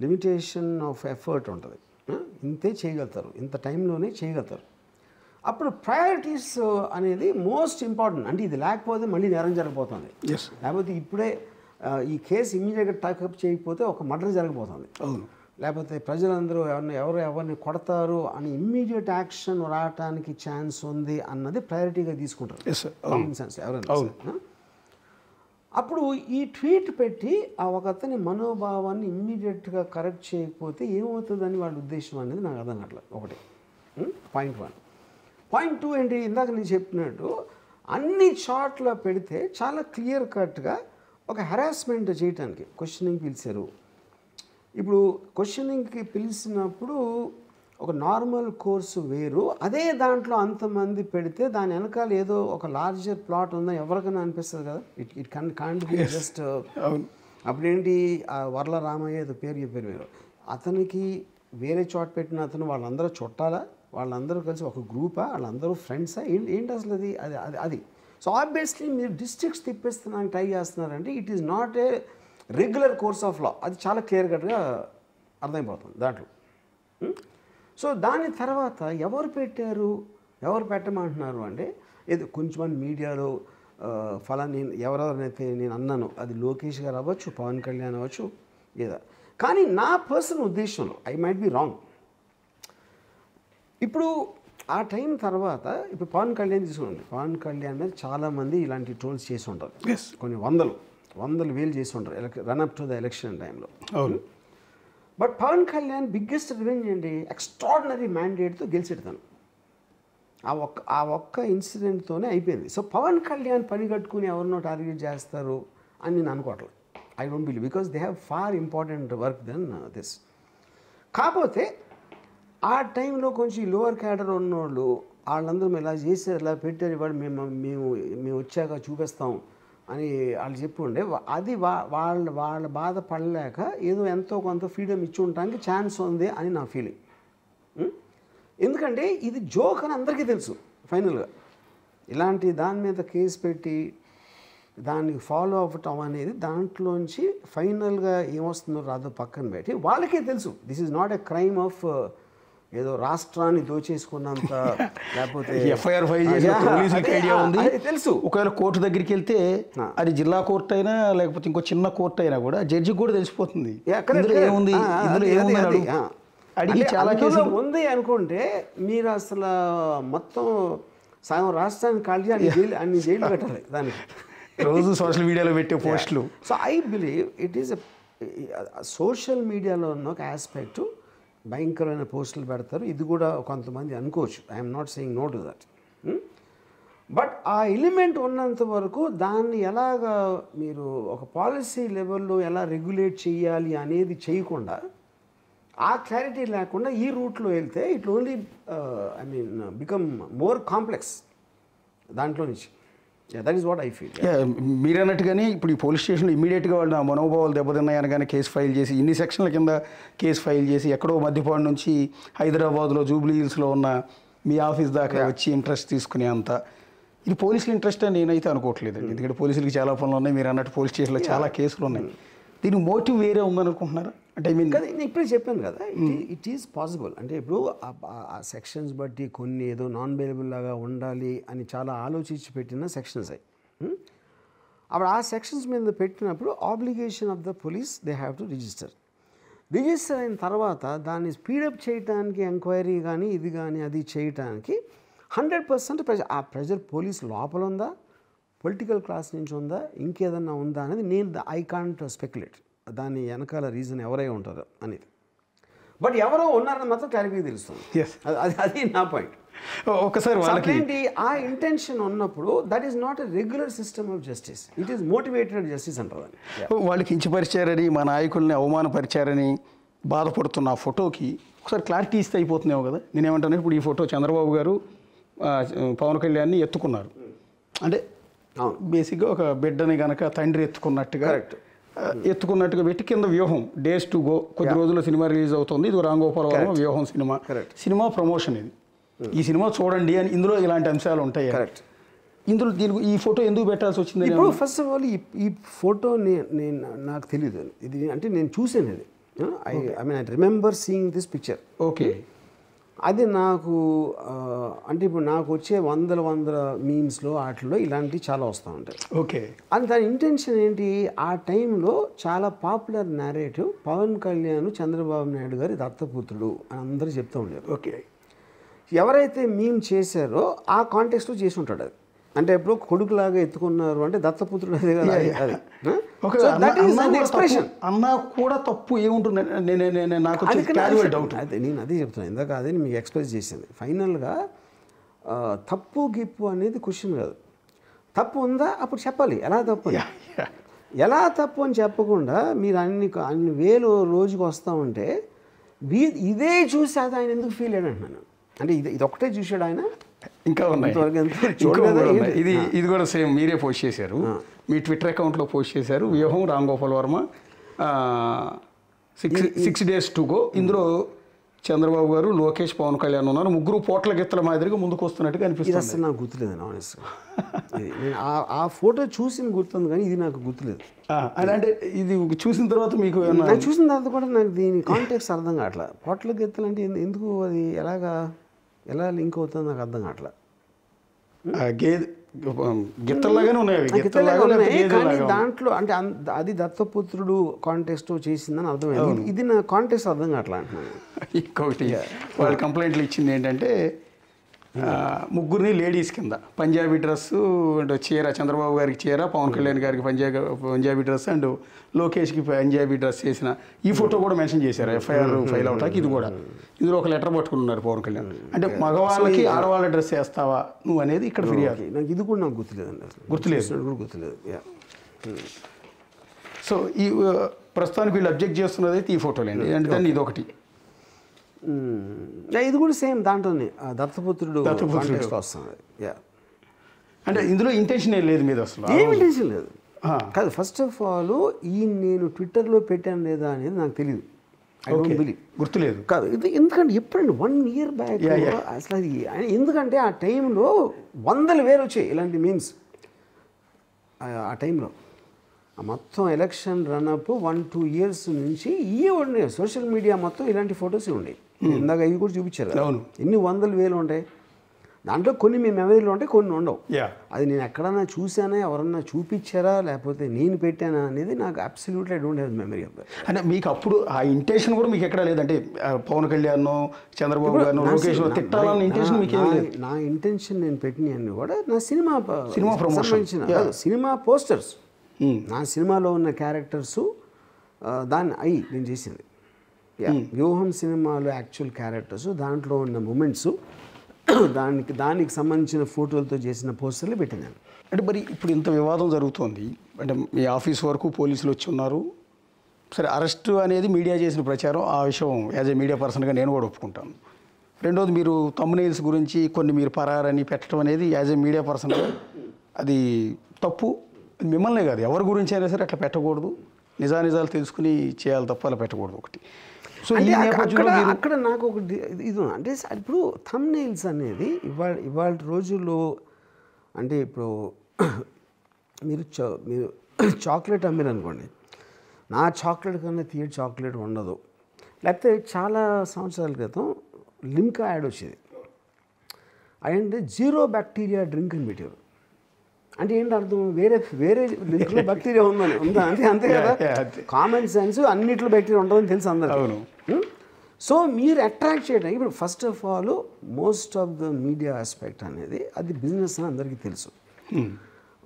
లిమిటేషన్ ఆఫ్ ఎఫర్ట్ ఉంటుంది. ఇంతే చేయగలుగుతారు, ఇంత టైంలోనే చేయగలుగుతారు. అప్పుడు ప్రయారిటీస్ అనేది మోస్ట్ ఇంపార్టెంట్. అంటే ఇది లేకపోతే మళ్ళీ నేరం జరిగిపోతుంది, లేకపోతే ఇప్పుడే ఈ కేసు ఇమ్మీడియట్గా టేకప్ చేయకపోతే ఒక మర్డర్ జరిగిపోతుంది, అవును, లేకపోతే ప్రజలందరూ ఎవరిని కొడతారు అని ఇమ్మీడియట్ యాక్షన్ రావడానికి ఛాన్స్ ఉంది అన్నది ప్రయారిటీగా తీసుకుంటారు కామన్ సెన్స్ ఎవరైనా. అప్పుడు ఈ ట్వీట్ పెట్టి ఆ ఒక అతని మనోభావాన్ని ఇమ్మీడియట్గా కరెక్ట్ చేయకపోతే ఏమవుతుందని వాళ్ళ ఉద్దేశం అనేది నాకు అర్థం కావట్లేదు. ఒకటి పాయింట్ 1. పాయింట్ 2 ఏంటి, ఇందాక నేను చెప్పినట్టు అన్ని చోట్ల పెడితే చాలా క్లియర్ కట్గా ఒక హెరాస్మెంట్ చేయడానికి క్వశ్చనింగ్ పిలిచారు. ఇప్పుడు క్వశ్చనింగ్కి పిలిచినప్పుడు ఒక నార్మల్ కోర్సు వేరు, అదే దాంట్లో అంతమంది పెడితే దాని వెనకాల ఏదో ఒక లార్జర్ ప్లాట్ ఉందని ఎవరికైనా అనిపిస్తుంది కదా. It can't be just. అప్పుడేంటి ఆ వర్ల రామయ్య ఏదో పేరు చెప్పారు మీరు, అతనికి వేరే చోట పెట్టిన అతను వాళ్ళందరూ చుట్టాలా, వాళ్ళందరూ కలిసి ఒక గ్రూపా, వాళ్ళందరూ ఫ్రెండ్సా, ఏంటి అసలు అది అది అది సో ఆబ్వియస్లీ మీరు డిస్ట్రిక్ట్స్ తిప్పేస్తున్నానికి ట్రై చేస్తున్నారంటే it is not a regular course of law, అది చాలా క్లియర్ కట్గా అర్థమైపోతుంది దాంట్లో. సో దాని తర్వాత ఎవరు పెట్టారు, ఎవరు పెట్టమంటున్నారు అంటే ఏదో కొంచెమంది మీడియాలో ఫలాన్ని ఎవరెవరైతే నేను అన్నాను, అది లోకేష్ గారు అవ్వచ్చు, పవన్ కళ్యాణ్ అవ్వచ్చు, ఏదో. కానీ నా పర్సనల్ ఉద్దేశంలో ఐ మైట్ బి రాంగ్. ఇప్పుడు ఆ టైం తర్వాత ఇప్పుడు పవన్ కళ్యాణ్ తీసుకోండి, పవన్ కళ్యాణ్ మీద చాలామంది ఇలాంటి ట్రోల్స్ చేసి ఉంటారు, కొన్ని వందలు వేలు చేసి ఉంటారు రన్అప్ టు ద ఎలక్షన్ టైంలో. But Pawan Kalyan biggest revenge ఏంటి, ఎక్స్ట్రాడినరీ మ్యాండేట్తో గెలిచెడతాను. ఆ ఒక్క ఇన్సిడెంట్తోనే అయిపోయింది. సో పవన్ కళ్యాణ్ పని కట్టుకుని ఎవరినో టార్గెట్ చేస్తారు అని నేను అనుకోవట్లేదు. I don't believe, because they have far important work than this. కాకపోతే ఆ టైంలో కొంచెం లోవర్ క్యాడర్ ఉన్నోళ్ళు వాళ్ళందరూ ఇలా చేశారు, ఇలా పెట్టారు, ఇవాడు మేము వచ్చాక చూపిస్తాం అని వాళ్ళు చెప్పి ఉండే, అది వాళ్ళ బాధ పడలేక ఏదో ఎంతో కొంత ఫ్రీడమ్ ఇచ్చి ఉండడానికి ఛాన్స్ ఉంది అని నా ఫీలింగ్. ఎందుకంటే ఇది జోక్ అని అందరికీ తెలుసు. ఫైనల్గా ఇలాంటి దాని మీద కేసు పెట్టి దాన్ని ఫాలో అవ్వటం అనేది దాంట్లోంచి ఫైనల్గా ఏమొస్తుందో రాదో పక్కన పెట్టి వాళ్ళకే తెలుసు this is not a crime of ఏదో రాష్ట్రాన్ని దోచేసుకున్నంత, లేకపోతే ఎఫ్ఐఆర్ ఫైల్ చేసిన పోలీసులకి ఐడియా ఉంది తెలుసు. ఒకవేళ కోర్టు దగ్గరికి వెళ్తే అది జిల్లా కోర్టు అయినా లేకపోతే ఇంకో చిన్న కోర్టు అయినా కూడా జడ్జికి కూడా తెలిసిపోతుంది ఏముంది అడిగి చాలా కేసులు ఉంది అనుకుంటే మీరు అసలు మొత్తం సగం రాష్ట్రానికి కాల్చి అన్ని జైలు పెట్టాలి దానికి రోజు సోషల్ మీడియాలో పెట్టే పోస్టులు. So I believe it is social మీడియాలో ఉన్న ఒక ఆస్పెక్ట్, భయంకరమైన పోస్టులు పెడతారు, ఇది కూడా కొంతమంది అనుకోవచ్చు. I'm not saying no to that. But ఆ ఎలిమెంట్ ఉన్నంత వరకు దాన్ని ఎలాగా మీరు ఒక పాలసీ లెవెల్లో ఎలా రెగ్యులేట్ చేయాలి అనేది చేయకుండా, ఆ క్లారిటీ లేకుండా ఈ రూట్లో వెళ్తే it only become more complex దాంట్లో నుంచి. That is what I feel. మీరు అన్నట్టుగానే ఇప్పుడు ఈ పోలీస్ స్టేషన్లో ఇమీడియట్గా వాళ్ళు నా మనోభావాలు దెబ్బతిన్నాయనగానే కేసు ఫైల్ చేసి ఇన్ని సెక్షన్ల కింద కేసు ఫైల్ చేసి ఎక్కడో మధ్యపాడు నుంచి హైదరాబాద్లో జూబ్లీ హిల్స్లో ఉన్న మీ ఆఫీస్ దాకా వచ్చి ఇంట్రెస్ట్ తీసుకునే అంత ఇది పోలీసుల ఇంట్రెస్ట్ అని నేనైతే అనుకోవట్లేదండి. ఎందుకంటే పోలీసులకి చాలా పనులు ఉన్నాయి, మీరు అన్నట్టు పోలీస్ స్టేషన్లో చాలా కేసులు ఉన్నాయి. దీనికి మోటివ్ వేరే ఉందనుకుంటున్నారా? అంటే నేను ఇప్పుడే చెప్పాను కదా, ఇట్ ఈజ్ పాసిబుల్. అంటే ఇప్పుడు ఆ సెక్షన్స్ బట్టి కొన్ని ఏదో నాన్ బెయిలబుల్ లాగా ఉండాలి అని చాలా ఆలోచించి పెట్టిన సెక్షన్స్ అయ్యి అప్పుడు ఆ సెక్షన్స్ మీద పెట్టినప్పుడు obligation of the police they have to register అయిన తర్వాత దాన్ని స్పీడప్ చేయడానికి ఎంక్వైరీ కానీ ఇది కానీ అది చేయడానికి 100% ప్రెజర్. ఆ ప్రెజర్ పోలీస్ లోపల ఉందా, పొలిటికల్ క్లాస్ నుంచి ఉందా, ఇంకేదన్నా ఉందా అనేది నేను ఐ కాంట్ స్పెక్యులేట్ దాని వెనకాల రీజన్ ఎవరై ఉంటారో అనేది. బట్ ఎవరో ఉన్నారని మాత్రం క్లారిటీ తెలుస్తుంది. అది నా పాయింట్. ఒకసారి వాళ్ళకి ఏంటి ఆ ఇంటెన్షన్ ఉన్నప్పుడు that is not a regular system of justice, it is motivated justice అంటారు. వాళ్ళు కించపరిచారని మా నాయకుల్ని అవమానపరిచారని బాధపడుతున్న ఆ ఫోటోకి ఒకసారి క్లారిటీ ఇస్తే అయిపోతున్నావు కదా. నేనేమంటాను, ఇప్పుడు ఈ ఫోటో చంద్రబాబు గారు పవన్ కళ్యాణ్ని ఎత్తుకున్నారు అంటే బేసిక్గా ఒక బిడ్డని కనుక తండ్రి ఎత్తుకున్నట్టుగా ఎత్తుకున్నట్టుగా పెట్టి కింద వ్యూహం డేస్ టు గో, కొద్ది రోజుల్లో సినిమా రిలీజ్ అవుతుంది, ఇది రామ్ గోపాల్ వర్మ వ్యూహం సినిమా ప్రమోషన్ ఇది, ఈ సినిమా చూడండి అని ఇందులో ఇలాంటి అంశాలు ఉంటాయి. ఇందులో ఈ ఫోటో ఎందుకు పెట్టాల్సి వచ్చింది? ఇప్పుడు ఫస్ట్ ఆఫ్ ఆల్ ఈ ఫోటో నేను నాకు తెలియదు ఇది, అంటే నేను చూసాను అది, I mean I remember seeing this picture. Okay, అది నాకు అంటే ఇప్పుడు నాకు వచ్చే వందల మీమ్స్లో వాటిలో ఇలాంటివి చాలా వస్తూ ఉంటాయి. ఓకే, అది దాని ఇంటెన్షన్ ఏంటి, ఆ టైంలో చాలా పాపులర్ నేరేటివ్ పవన్ కళ్యాణ్ చంద్రబాబు నాయుడు గారి దత్తపుత్రుడు అని అందరూ చెప్తూ ఉండేది. ఓకే, ఎవరైతే మీమ్ చేశారో ఆ కాంటెక్స్ట్లో చేసి ఉంటాడు అది, అంటే ఎప్పుడు కొడుకులాగా ఎత్తుకున్నారు అంటే దత్తపుత్రుడు అదే కదా అది. ఎక్స్ప్రెషన్ అన్నా కూడా తప్పు ఏముంటుంది నాకు డౌట్. అదే నేను అదే చెప్తున్నాను, ఇందాక అదే మీకు ఎక్స్ప్రెస్ చేసింది. ఫైనల్గా తప్పు గిప్పు అనేది క్వశ్చన్ కాదు, తప్పు ఉందా అప్పుడు చెప్పాలి, ఎలా తప్పు ఎలా తప్పు అని చెప్పకుండా మీరు అన్ని వేలు రోజుకి వస్తూ ఉంటే ఇదే చూసి అది ఆయన ఎందుకు ఫీల్ అయ్యాడు అంటున్నాను. అంటే ఇది ఒకటే చూశాడు ఆయన, ఇంకా ఉన్నాయి. ఇది కూడా సేమ్ మీరే పోస్ట్ చేశారు, మీ ట్విట్టర్ అకౌంట్లో పోస్ట్ చేశారు, వ్యూహం Ram Gopal Varma 6 days to go. ఇందులో చంద్రబాబు గారు, లోకేష్, పవన్ కళ్యాణ్ ఉన్నారు, ముగ్గురు పోట్ల గిత్తల మాదిరిగా ముందుకు వస్తున్నట్టుగా అనిపిస్తుంది. అసలు నాకు గుర్తులేదు ఆనెస్ట్గా, నేను ఆ ఫోటో చూసిన గుర్తుంది కానీ ఇది నాకు గుర్తులేదు. అంటే ఇది చూసిన తర్వాత మీకు చూసిన తర్వాత కూడా నాకు దీని కాంటెక్స్ట్ అర్థం కావట్లా. పోట్ల గిత్తలు అంటే ఎందుకు, అది ఎలా లింక్ అవుతుందో నాకు అర్థం కావట్లా. గిత్తలాగానే ఉన్నాయి కానీ దాంట్లో అంటే అది దత్తపుత్రుడు కాంటెక్స్ట్ చేసిందని అర్థమైంది, ఇది నా కాంటెక్స్ట్ అర్థం కావట్లా అంటున్నాను. ఇంకొకటి వాళ్ళు కంప్లైంట్లు ఇచ్చింది ఏంటంటే ముగ్గురిని లేడీస్ కింద పంజాబీ డ్రెస్సు అండ్ చీర, చంద్రబాబు గారికి చీర, పవన్ కళ్యాణ్ గారికి పంజాబీ డ్రెస్ అండ్ లోకేష్కి పంజాబీ డ్రెస్ చేసిన ఈ ఫోటో కూడా మెన్షన్ చేశారు ఎఫ్ఐఆర్ ఫైల్ అవటానికి. ఇది కూడా ఇందులో ఒక లెటర్ పట్టుకున్నారు పవన్ కళ్యాణ్, అంటే మగవాళ్ళకి ఆడవాళ్ళ డ్రెస్ వేస్తావా నువ్వు అనేది ఇక్కడ ఫిర్యాదు. నాకు ఇది కూడా నాకు గుర్తులేదండి, గుర్తులేదు. సో ఈ ప్రస్తుతానికి వీళ్ళు అబ్జెక్ట్ చేస్తున్నది అయితే ఈ ఫోటోలేండి, అంటే దాన్ని ఇది ఒకటి. ఇది కూడా సేమ్ దాంట్లోనే దత్తపుత్రుడు వస్తుంది. అంటే ఇందులో ఇంటెన్షన్ ఏం లేదు మీద, అసలు ఏం ఇంటెన్షన్ లేదు కాదు. ఫస్ట్ ఆఫ్ ఆల్ నేను ట్విట్టర్లో పెట్టాను లేదా అనేది నాకు తెలియదు, ఐ డోంట్ బిలీవ్, గుర్తులేదు కాదు. ఇది ఎందుకంటే ఎప్పుడండి 1 year బ్యాక్ అసలు అది, ఎందుకంటే ఆ టైంలో 100,000 వచ్చాయి ఇలాంటి మీమ్స్. ఆ టైంలో మొత్తం ఎలక్షన్ రన్అప్ 1-2 years నుంచి ఇవే ఉన్నాయి, సోషల్ మీడియా మొత్తం ఇలాంటి ఫొటోస్ ఉండేవి. ఇందాక ఇవి కూడా చూపించారు, ఎన్ని 100,000 ఉంటాయి. దాంట్లో కొన్ని మీ మెమరీలో ఉంటాయి, కొన్ని ఉండవు. అది నేను ఎక్కడన్నా చూసానా, ఎవరన్నా చూపించారా, లేకపోతే నేను పెట్టానా అనేది నాకు absolutely I don't have memory of that. అంటే మీకు అప్పుడు ఆ ఇంటెన్షన్ కూడా మీకు ఎక్కడ లేదంటే పవన్ కళ్యాణ్, చంద్రబాబు గారు, లోకేష్ తిట్టాలన్న ఇంటెన్షన్ మీకు ఏం లేదు? నా ఇంటెన్షన్ నేను పెట్టినవన్నీ కూడా నా సినిమా సంబంధించిన సినిమా పోస్టర్స్, నా సినిమాలో ఉన్న క్యారెక్టర్సు దాన్ని నేను చేసింది. వ్యూహం సినిమాలో యాక్చువల్ క్యారెక్టర్స్, దాంట్లో ఉన్న మూమెంట్స్, దానికి సంబంధించిన ఫోటోలతో చేసిన పోస్టర్లు పెట్టినాను. అంటే మరి ఇప్పుడు ఇంత వివాదం జరుగుతోంది, అంటే మీ ఆఫీస్ వరకు పోలీసులు వచ్చి ఉన్నారు, సరే అరెస్ట్ అనేది మీడియా చేసిన ప్రచారం, ఆ విషయం యాజ్ ఏ మీడియా పర్సన్గా నేను కూడా ఒప్పుకుంటాను. రెండోది మీరు థంబ్నెయిల్స్ గురించి కొన్ని మీరు పరారని పెట్టడం అనేది యాజ్ ఏ మీడియా పర్సన్గా అది తప్పు. మిమ్మల్నే కాదు ఎవరి గురించి అయినా సరే అట్లా పెట్టకూడదు, నిజాలు తెలుసుకుని చేయాలి తప్ప అలా పెట్టకూడదు. ఒకటి సో అక్కడ నాకు ఒక ఇది అంటే ఇప్పుడు థంబ్నెయిల్స్ అనేది ఇవాళ రోజుల్లో అంటే ఇప్పుడు మీరు చాక్లెట్ అమ్మారు అనుకోండి, నా చాక్లెట్ కన్నా తీయ చాక్లెట్ ఉండదు. లేకపోతే చాలా సంవత్సరాల క్రితం లిమ్కా యాడ్ వచ్చేది, అంటే 0 bacteria డ్రింక్ అని పెట్టారు. అంటే ఏంటి అర్థం, వేరే లింక్లో బ్యాక్టీరియా ఉందా అంతే కదా. కామన్ సెన్స్ అన్నిట్లో బ్యాక్టీరియా ఉంటుందని తెలుసు అందరూ. సో మీరు అట్రాక్ట్ చేయడానికి ఇప్పుడు first of all most of the media aspect అనేది అది బిజినెస్ అని అందరికీ తెలుసు.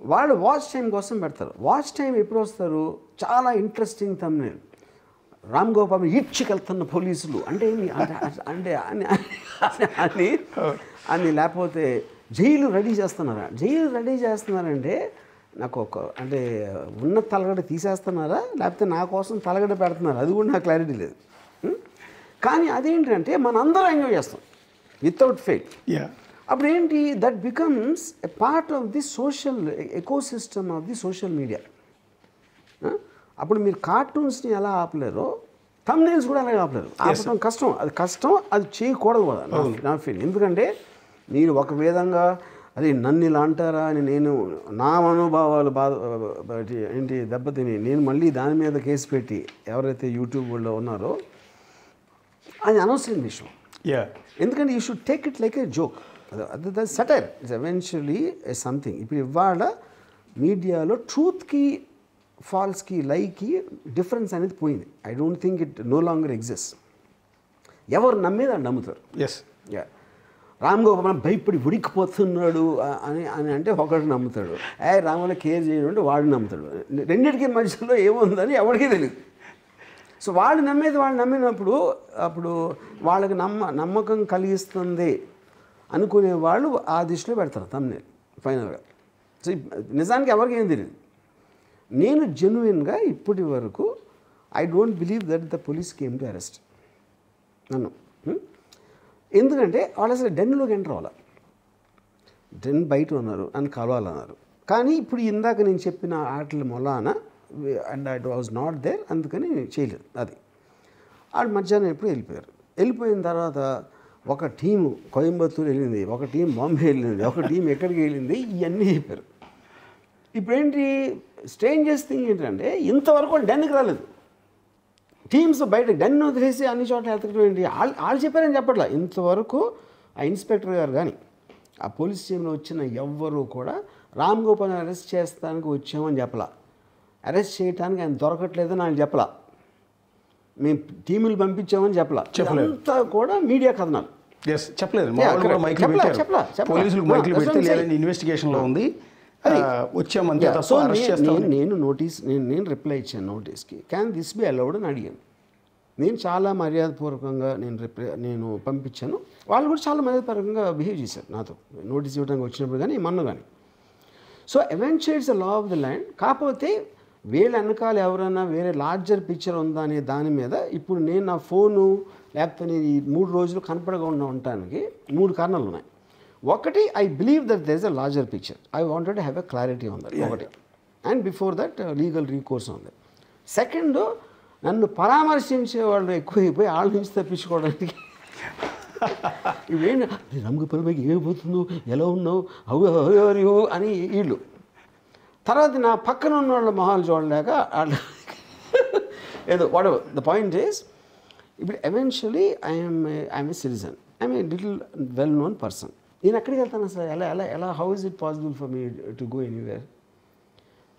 వాళ్ళు వాచ్ టైం కోసం పెడతారు. వాచ్ టైం ఎప్పుడు వస్తారు, చాలా ఇంట్రెస్టింగ్ థంబ్నెయిల్, రామ్ గోపాల్ ఈడ్చుకెళ్తున్న పోలీసులు అంటే అంటే అని లేకపోతే జైలు రెడీ చేస్తున్నారంటే నాకు అంటే ఉన్న తలగడ తీసేస్తున్నారా లేకపోతే నా కోసం తలగడ పెడుతున్నారా అది కూడా నాకు క్లారిటీ లేదు. కానీ అదేంటంటే మనందరం ఎంజాయ్ చేస్తాం వితౌట్ ఫెయిల్. అప్పుడు ఏంటి that becomes a part of the social ecosystem of the social media. అప్పుడు మీరు కార్టూన్స్ని ఎలా ఆపలేరో థంబ్నెయిల్స్ కూడా అలాగే ఆపలేరు. ఆపడం కష్టం, అది చేయకూడదు కూడా నా ఫీల్. ఎందుకంటే మీరు ఒక విధంగా అది నన్ను ఇలా అంటారా అని నేను నా మనోభావాలు ఏంటి దెబ్బతిని నేను మళ్ళీ దాని మీద కేసు పెట్టి ఎవరైతే యూట్యూబ్ వాళ్ళు ఉన్నారో అది అనవసరం విషయం. ఎందుకంటే you should take it like a joke. అది సటైర్ ఇట్స్ ఎవెన్చువలీ సంథింగ్. ఇప్పుడు ఇవాళ మీడియాలో ట్రూత్కి ఫాల్స్కి లైకి డిఫరెన్స్ అనేది పోయింది. I don't think it no longer exist. ఎవరు నమ్మేది అని నమ్ముతారు. రామ్ గోపాల్ భయపడి ఉడికిపోతున్నాడు అని అంటే ఒకటి నమ్ముతాడు, రామలో కేర్ చేయడం అంటే వాడు నమ్ముతాడు. రెండింటికి మధ్యలో ఏముందని ఎవరికీ తెలియదు. సో వాళ్ళు నమ్మినప్పుడు అప్పుడు వాళ్ళకి నమ్మకం కలిగిస్తుంది అనుకునే వాళ్ళు ఆ దిశలో పెడతారు థంబ్నెయిల్ ఫైనల్గా. సో నిజానికి ఎవరికి ఏం తెలియదు. నేను జెన్యున్గా ఇప్పటి వరకు I don't believe that the police came to arrest నన్ను. ఎందుకంటే వాళ్ళు అసలు డెన్లోకి ఎంటర్ అవ్వాలి, డెన్ బయట ఉన్నారు అని కలవాలన్నారు. కానీ ఇప్పుడు ఇందాక నేను చెప్పిన ఆటల మొలాన and I was not there, అందుకని చేయలేదు. అది వాళ్ళు మధ్యాహ్నం ఎప్పుడు వెళ్ళిపోయిన తర్వాత ఒక టీము కోయంబత్తూరు వెళ్ళింది, ఒక టీం బాంబే వెళ్ళింది, ఒక టీం ఎక్కడికి వెళ్ళింది, ఇవన్నీ చెప్పారు. ఇప్పుడేంటి స్ట్రేంజెస్ థింగ్ ఏంటంటే ఇంతవరకు వాళ్ళు డెన్కి రాలేదు. టీమ్స్ బయట డెన్ వదిలేసి అన్ని చోట్ల ఎత్తకడం ఏంటి, వాళ్ళు చెప్పారని చెప్పట్లా. ఇంతవరకు ఆ ఇన్స్పెక్టర్ గారు కానీ ఆ పోలీస్ టీంలో వచ్చిన ఎవ్వరూ కూడా రామ్ గోపాల్ అరెస్ట్ చేస్తానికి వచ్చామని చెప్పలా, అరెస్ట్ చేయడానికి ఆయన దొరకట్లేదని ఆయన చెప్పలా, మేము టీములు పంపించామని చెప్పలా. అంతా కూడా మీడియా కథనాలు చెప్పలేదు. ఇన్వెస్టిగేషన్లో ఉంది వచ్చామంతే. సో నేను రిప్లై ఇచ్చాను నోటీస్కి, క్యాన్ దిస్ బి అలౌడ్ అని అడిగాను. నేను చాలా మర్యాదపూర్వకంగా నేను పంపించాను. వాళ్ళు కూడా చాలా మర్యాదపూర్వకంగా బిహేవ్ చేశారు నాతో నోటీస్ ఇవ్వడానికి వచ్చినప్పుడు కానీ మన్ను కానీ. So eventually it's the law of the land. కాకపోతే వీళ్ళ వెనకాల ఎవరైనా వేరే లార్జర్ పిక్చర్ ఉందా అనే దాని మీద ఇప్పుడు నేను నా ఫోను లేకపోతే నేను ఈ 3 రోజులు కనపడకుండా ఉండటానికి 3 కారణాలు ఉన్నాయి. ఒకటి, I believe that there is a larger picture. I wanted to have a clarity on that ఒకటి, and before that legal recourse ఉంది. సెకండ్, నన్ను పరామర్శించే వాళ్ళు ఎక్కువైపోయి వాళ్ళ నుంచి తప్పించుకోవడానికి ఇవేంటి రంగుపల్లికి ఏమైపోతుందో, ఎలా ఉన్నావు, అవు అని వీళ్ళు. తర్వాత నా పక్కన ఉన్న వాళ్ళ మొహాలు చూడలేక వాళ్ళు ఏదో whatever the point is, ఇప్పుడు eventually I'm a citizen, I'm a little well known person. నేను ఎక్కడికి వెళ్తాను అసలు, ఎలా how is it possible for me to go anywhere?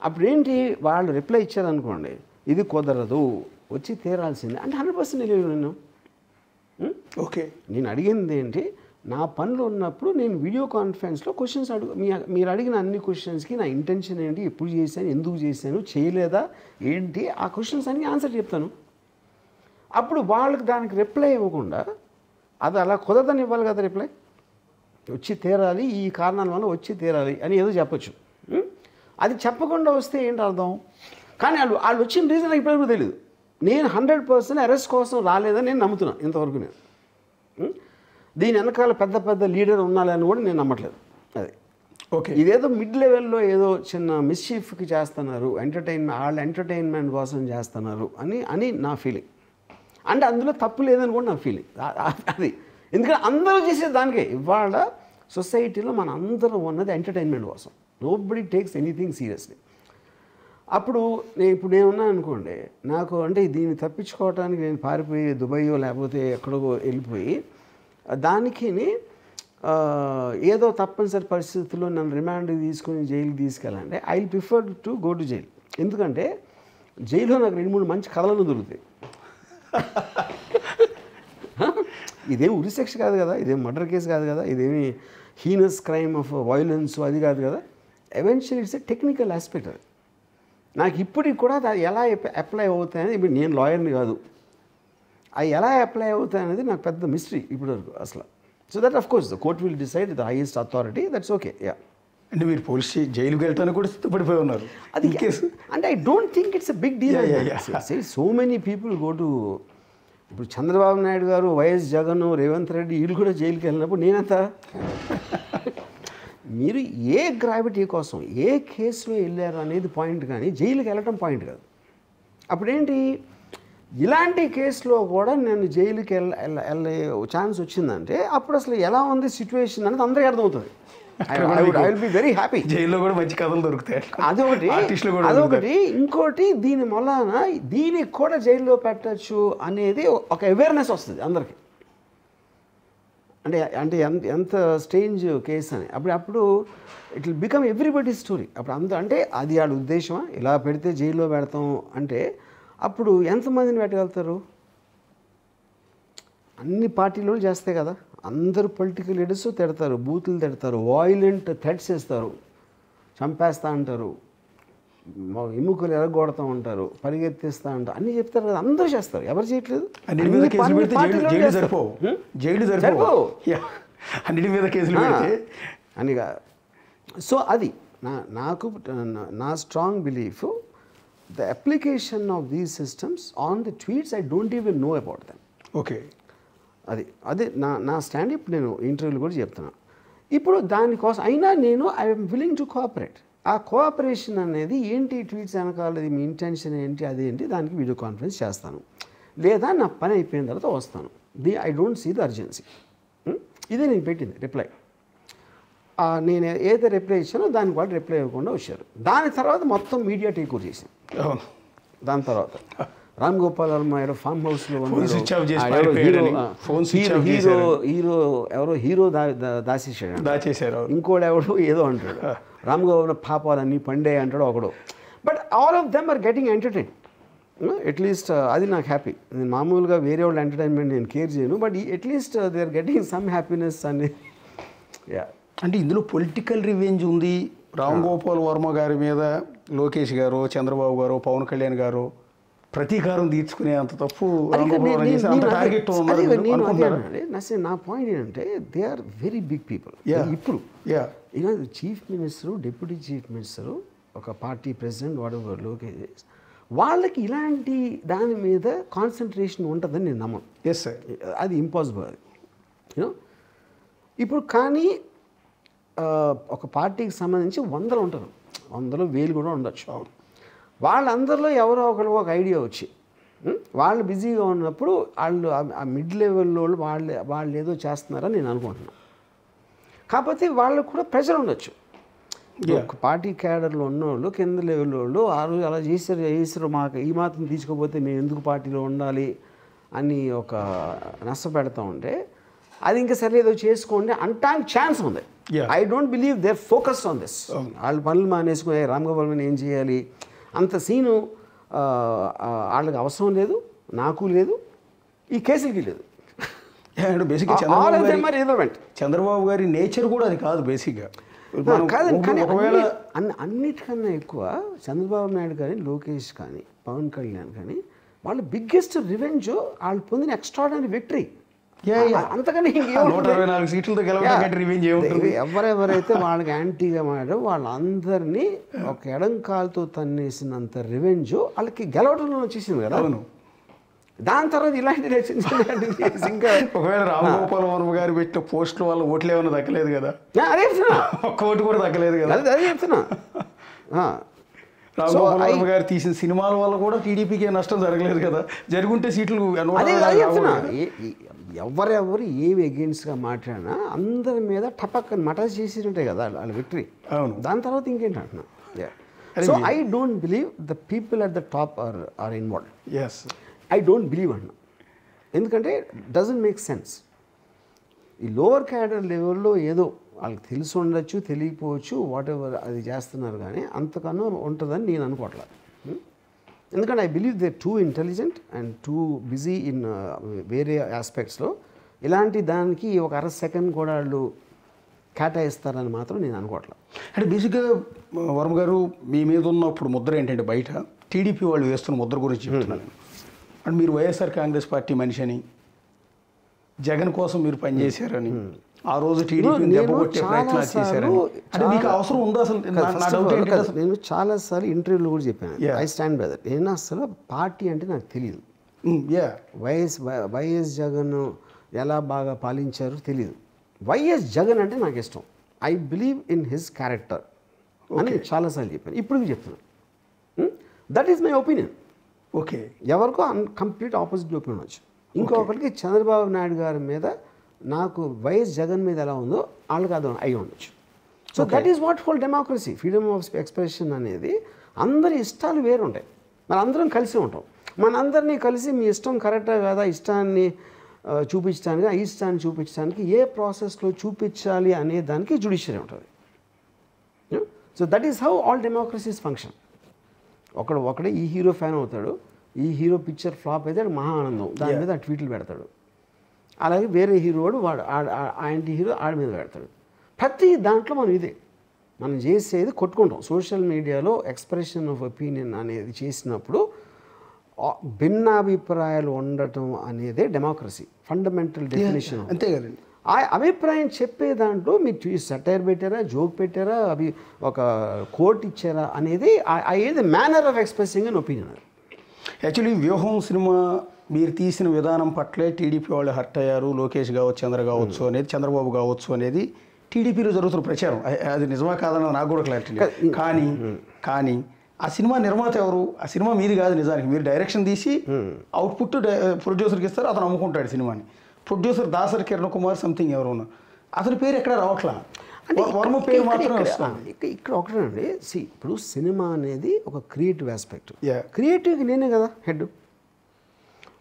అప్పుడేంటి వాళ్ళు రిప్లై ఇచ్చారనుకోండి, ఇది కుదరదు, వచ్చి తీరాల్సిందే అంటే 100% తెలియదు. నేను ఓకే, నేను అడిగింది ఏంటి, నా పనులు ఉన్నప్పుడు నేను వీడియో కాన్ఫరెన్స్లో క్వశ్చన్స్ మీరు అడిగిన అన్ని క్వశ్చన్స్కి నా ఇంటెన్షన్ ఏంటి, ఎప్పుడు చేశాను, ఎందుకు చేశాను, చేయలేదా ఏంటి, ఆ క్వశ్చన్స్ అన్నీ ఆన్సర్ చెప్తాను. అప్పుడు వాళ్ళకి దానికి రిప్లై ఇవ్వకుండా అది అలా కుదరదని ఇవ్వాలి కదా రిప్లై. వచ్చి తీరాలి, ఈ కారణాల వల్ల వచ్చి తీరాలి అని ఏదో చెప్పచ్చు. అది చెప్పకుండా వస్తే ఏంటి అర్థం? కానీ వాళ్ళు వచ్చిన రీజన్ నాకు ఇప్పటివరకు తెలియదు. నేను 100% అరెస్ట్ కోసం రాలేదని నేను నమ్ముతున్నాను ఇంతవరకు. నేను దీని వెనకాల పెద్ద లీడర్ ఉన్నాలని కూడా నేను నమ్మట్లేదు. అది ఓకే, ఇదేదో మిడ్ లెవెల్లో ఏదో చిన్న మిస్చీఫ్కి చేస్తున్నారు, వాళ్ళ ఎంటర్టైన్మెంట్ కోసం చేస్తున్నారు అని నా ఫీలింగ్. అంటే అందులో తప్పు లేదని కూడా నా ఫీలింగ్. అది ఎందుకంటే అందరూ చేసే దానికే. ఇవాళ సొసైటీలో మన అందరం ఉన్నది ఎంటర్టైన్మెంట్ కోసం. Nobody takes anything seriously. అప్పుడు నేనున్నాను అనుకోండి, నాకు అంటే దీన్ని తప్పించుకోవడానికి నేను పారిపోయి దుబాయో లేకపోతే ఎక్కడో వెళ్ళిపోయి దానికి ఏదో తప్పనిసరి పరిస్థితుల్లో నన్ను రిమాండ్కి తీసుకొని జైలుకి తీసుకెళ్ళాలంటే I will prefer to go to jail. ఎందుకంటే జైల్లో నాకు 2-3 మంచి కథలను దొరుకుతాయి. ఇదేం ఉరి శిక్ష కాదు కదా, ఇదేం మర్డర్ కేసు కాదు కదా, ఇదేమి హీనస్ క్రైమ్ ఆఫ్ వైలెన్స్ అది కాదు కదా. Eventually it's a technical aspect. అది నాకు ఇప్పటికి కూడా అది ఎలా అప్లై అవుతాయని, ఇప్పుడు నేను లాయర్ని కాదు, అవి ఎలా అప్లై అవుతాయి అనేది నాకు పెద్ద మిస్టరీ ఇప్పుడు అసలు. So that of course the court will decide the highest authority, that's okay. Yeah, అంటే మీరు పోలీస్ జైలుకి వెళ్తాను కూడా సిద్ధపడిపోయి ఉన్నారు అది కేసు. అంటే I don't think it's a big deal. So many people go to, ఇప్పుడు చంద్రబాబు నాయుడు గారు, వైఎస్ జగన్, రేవంత్ రెడ్డి వీళ్ళు కూడా జైలుకి వెళ్ళినప్పుడు నేనంత మీరు ఏ గ్రావిటీ కోసం ఏ కేసులో వెళ్ళారు అనేది పాయింట్, కానీ జైలుకి వెళ్ళటం పాయింట్ కాదు. అప్పుడేంటి, ఇలాంటి కేసులో కూడా నేను జైలుకి వెళ్ళే ఛాన్స్ వచ్చిందంటే అప్పుడు అసలు ఎలా ఉంది సిచ్యువేషన్ అనేది అందరికీ అర్థమవుతుంది. I will be very happy. జైల్లో కూడా మంచి కథలు దొరుకుతాయి. అదొకటి. ఇంకోటి, దీని వలన దీనికి కూడా జైల్లో పెట్టచ్చు అనేది ఒక అవేర్నెస్ వస్తుంది అందరికీ. అంటే ఎంత స్ట్రేంజ్ కేసు అని అప్పుడు it will become everybody story. అప్పుడు అంటే అది వాళ్ళ ఉద్దేశమా, ఇలా పెడితే జైల్లో పెడతాం అంటే అప్పుడు ఎంతమందిని పెట్టగలుగుతారు? అన్ని పార్టీలు చేస్తే కదా, అందరూ పొలిటికల్ లీడర్స్ తిడతారు, బూతులు తిడతారు, వాయిలెంట్ థ్రెట్స్ వేస్తారు, చంపేస్తా అంటారు, ఎముకలు ఎరగొడతా ఉంటారు, పరిగెత్తిస్తా ఉంటారు, అన్నీ చెప్తారు కదా, అందరూ చేస్తారు. ఎవరు చేయట్లేదు? అనిగా. సో అది నాకు నా strong belief, the application of these systems on the tweets I don't even know about them. Okay, అదే నా స్టాండ్. ఇప్పుడు నేను ఇంటర్వ్యూలు కూడా చెప్తున్నాను. ఇప్పుడు దానికోసం అయినా నేను ఐఎమ్ విల్లింగ్ టు కోఆపరేట్. ఆ కోఆపరేషన్ అనేది ఏంటి, ట్వీట్స్ వెనకాలది మీ ఇంటెన్షన్ ఏంటి, అదేంటి, దానికి వీడియో కాన్ఫరెన్స్ చేస్తాను, లేదా నా పని అయిపోయిన తర్వాత వస్తాను. I don't see the urgency. ఇదే నేను పెట్టింది రిప్లై. నేను ఏదైతే రిప్లై ఇచ్చానో దానికి వాళ్ళు రిప్లై ఇవ్వకుండా వచ్చారు. దాని తర్వాత మొత్తం మీడియా టేక్ ఓవర్ చేశాను. దాని తర్వాత రామ్ గోపాల్ వర్మ ఏదో ఫామ్ హౌస్లో హీరో దాచేసాడు, ఇంకోటి ఎవడు ఏదో అంటాడు, రామ్ గోపాల్ పాపాలన్నీ పండే అంటాడు ఒకడు. But all of them are getting entertain. At least అది నాకు హ్యాపీ. నేను మామూలుగా వేరే వాళ్ళ ఎంటర్టైన్మెంట్ నేను కేర్ చేయను, but at least they are getting some happiness అని. యా, అంటే ఇందులో పొలిటికల్ రివెంజ్ ఉంది. రామ్ గోపాల్ వర్మ గారి మీద లోకేష్ గారు, చంద్రబాబు గారు, పవన్ కళ్యాణ్ గారు ప్రతీకారం తీర్చుకునే అంత తప్పు నా పాయింట్ ఏంటంటే they are very big people. ఇప్పుడు chief minister, deputy chief minister, ఒక పార్టీ ప్రెసిడెంట్, వాడెవర్ లోకేష్, వాళ్ళకి ఇలాంటి దాని మీద కాన్సన్ట్రేషన్ ఉంటుందని నేను నమ్మను. ఎస్ సార్, అది ఇంపాసిబుల్. అది యూనో ఇప్పుడు కానీ ఒక పార్టీకి సంబంధించి 100 ఉంటారు, 100 1000 కూడా ఉండొచ్చు. వాళ్ళందరిలో ఎవరో ఒకరు ఒక ఐడియా వచ్చి వాళ్ళు బిజీగా ఉన్నప్పుడు వాళ్ళు ఆ మిడ్ లెవెల్లో వాళ్ళు ఏదో చేస్తున్నారని నేను అనుకుంటున్నాను. కాకపోతే వాళ్ళకు కూడా ప్రెషర్ ఉండొచ్చు. ఒక పార్టీ క్యాడర్లో ఉన్నోళ్ళు, కింద లెవెల్లో వాళ్ళు ఆ రోజు అలా చేశారు మాకు ఈ మాత్రం తీసుకోకపోతే మేము ఎందుకు పార్టీలో ఉండాలి అని ఒక నష్టపెడతా ఉంటే అది ఇంకా సరే ఏదో చేసుకోండి అంటానికి ఛాన్స్ ఉంది. I don't believe they are focused on this. వాళ్ళు పనులు మానేసుకుని రామ్ గోపాల్ మీద ఏం చేయాలి అంత సీను వాళ్ళకి అవసరం లేదు, నాకు లేదు, ఈ కేసులకి లేదు. బేసిక్గా చంద్రబాబు గారి నేచర్ కూడా అది కాదు బేసిక్గా. కాదండి, కానీ అన్నిటికన్నా ఎక్కువ చంద్రబాబు నాయుడు కానీ, లోకేష్ కానీ, పవన్ కళ్యాణ్ కానీ వాళ్ళ బిగ్గెస్ట్ రివెంజ్ వాళ్ళు పొందిన ఎక్స్ట్రాడినరీ విక్టరీ. అంతకని ఎవరెవరైతే వాళ్ళకి యాంటీగా మాడారో వాళ్ళందరినీ ఒక ఎడంకాలతో తన్నేసినంత రివెంజ్ వాళ్ళకి గెలవడంలో వచ్చేసింది కదా. అవును, దాని తర్వాత ఇలాంటి ఇంకా ఒకవేళ రామ్ గోపాల్ వర్మ గారు పెట్టిన పోస్టుల వల్ల ఓట్లు ఏమైనా దక్కలేదు కదా. అదే చెప్తున్నా, ఒక్క ఓటు కూడా దక్కలేదు కదా. అదే చెప్తున్నా. రామ్ గోపాల్ వర్మ గారు తీసిన సినిమాల వల్ల కూడా టీడీపీకి నష్టం జరగలేదు కదా. జరుగుంటే సీట్లు ఎవరెవరు ఏమి అగెయిన్స్ట్గా మాట్లాడినా అందరి మీద టపక్కని మటస్ చేసినట్టాయి కదా వాళ్ళ విక్టరీ. అవును, దాని తర్వాత ఇంకేంటి అంటున్నా. So I don't believe the people at the top are involved. Yes, I don't believe అన్నా. ఎందుకంటే డజంట్ మేక్ సెన్స్. ఈ లోవర్ క్యాడర్ లెవెల్లో ఏదో వాళ్ళకి తెలిసి ఉండొచ్చు, తెలియకపోవచ్చు, వాట్ ఎవర్ అది చేస్తున్నారు, కానీ అంతకన్నా ఉంటుందని నేను అనుకోవట్లేదు. ఎందుకంటే I believe they too intelligent and too busy in వేరే ఆస్పెక్ట్స్లో. ఇలాంటి దానికి ఒక అర సెకండ్ కూడా వాళ్ళు కేటాయిస్తారని మాత్రం నేను అనుకోవట్లేదు. అంటే బేసిక్గా వర్మ గారు మీ మీద ఉన్నప్పుడు ముద్ర ఏంటంటే బయట టీడీపీ వాళ్ళు వేస్తున్న ముద్ర గురించి చెప్తున్నాను. అంటే మీరు వైఎస్ఆర్ కాంగ్రెస్ పార్టీ మనిషి అని, జగన్ కోసం మీరు పనిచేశారని, ఆ రోజు టీడీపీని దెబ్బకొట్టే ప్రయత్నాలు చేశారని, అంటే మీకు అవసరం ఉందో అసలు? నా డౌట్ ఏంటంటే అసలు నేను చాలాసార్లు ఇంటర్వ్యూలో కూడా చెప్పాను, ఐ స్టాండ్ బై దట్. నేను అసలు పార్టీ అంటే నాకు తెలియదు. వైఎస్ జగన్ ఎలా బాగా పాలించారో తెలియదు. వైఎస్ జగన్ అంటే నాకు ఇష్టం. I believe in his character అని చాలాసార్లు చెప్పాను, ఇప్పుడు చెప్తున్నాను. That is my opinion. Okay, ఎవరికో కంప్లీట్ ఆపోజిట్ ఒపీనియన్ వచ్చు. ఇంకొకరికి చంద్రబాబు నాయుడు గారి మీద నాకు వైఎస్ జగన్ మీద ఎలా ఉందో వాళ్ళకి అది అయి ఉండొచ్చు. So that is what whole democracy. Freedom of expression అనేది అందరి ఇష్టాలు వేరు ఉంటాయి, మన అందరం కలిసి ఉంటాం. మనందరినీ కలిసి మీ ఇష్టం కరెక్టా కాదా, ఇష్టాన్ని చూపించడానికి, ఇష్టాన్ని చూపించడానికి ఏ ప్రాసెస్లో చూపించాలి అనే దానికి జ్యుడిషియరీ ఉంటుంది. So that is how all democracies function. ఒకడే ఈ హీరో ఫ్యాన్ అవుతాడు, ఈ హీరో పిక్చర్ ఫ్లాప్ అయితే మహా ఆనందం, దాని మీద ట్వీట్లు పెడతాడు. అలాగే వేరే హీరో వాడు యాంటీ హీరో ఆడి మీద పెడతాడు. ప్రతి దాంట్లో మనం మనం చేసేది కొట్టుకుంటాం. సోషల్ మీడియాలో ఎక్స్ప్రెషన్ ఆఫ్ ఒపీనియన్ అనేది చేసినప్పుడు భిన్నాభిప్రాయాలు ఉండటం అనేదే డెమోక్రసీ ఫండమెంటల్ డెఫినేషన్. అంతే కదండి. ఆ అభిప్రాయం చెప్పే దాంట్లో మీరు సటైర్ పెట్టారా, జోక్ పెట్టారా, అవి ఒక కోట్ ఇచ్చారా అనేది ఏది manner of expressing an opinion. Actually వ్యూహం సినిమా మీరు తీసిన విధానం పట్లే టీడీపీ వాళ్ళు హర్ట్ అయ్యారు, లోకేష్ కావచ్చు, చంద్ర కావచ్చు అనేది, చంద్రబాబు కావచ్చు అనేది టీడీపీలో జరుగుతున్న ప్రచారం. అది నిజమా కాదన్న నాకు కూడా క్లారిటీ లేదు. కానీ ఆ సినిమా నిర్మాత ఎవరు? ఆ సినిమా మీది కాదు నిజానికి. మీరు డైరెక్షన్ తీసి అవుట్పుట్ ప్రొడ్యూసర్కి ఇస్తారు, అతను అమ్ముకుంటాడు సినిమాని. ప్రొడ్యూసర్ దాసరి కిరణ్ కుమార్ సంథింగ్ ఎవరు ఉన్నారు, అతని పేరు ఎక్కడ రావట్లా, వర్మ పేరు మాత్రమే వస్తుంది. ఇక్కడ ఒకటేనండి, ఇప్పుడు సినిమా అనేది ఒక క్రియేటివ్ ఆస్పెక్ట్. క్రియేటివ్కి నేనే కదా head.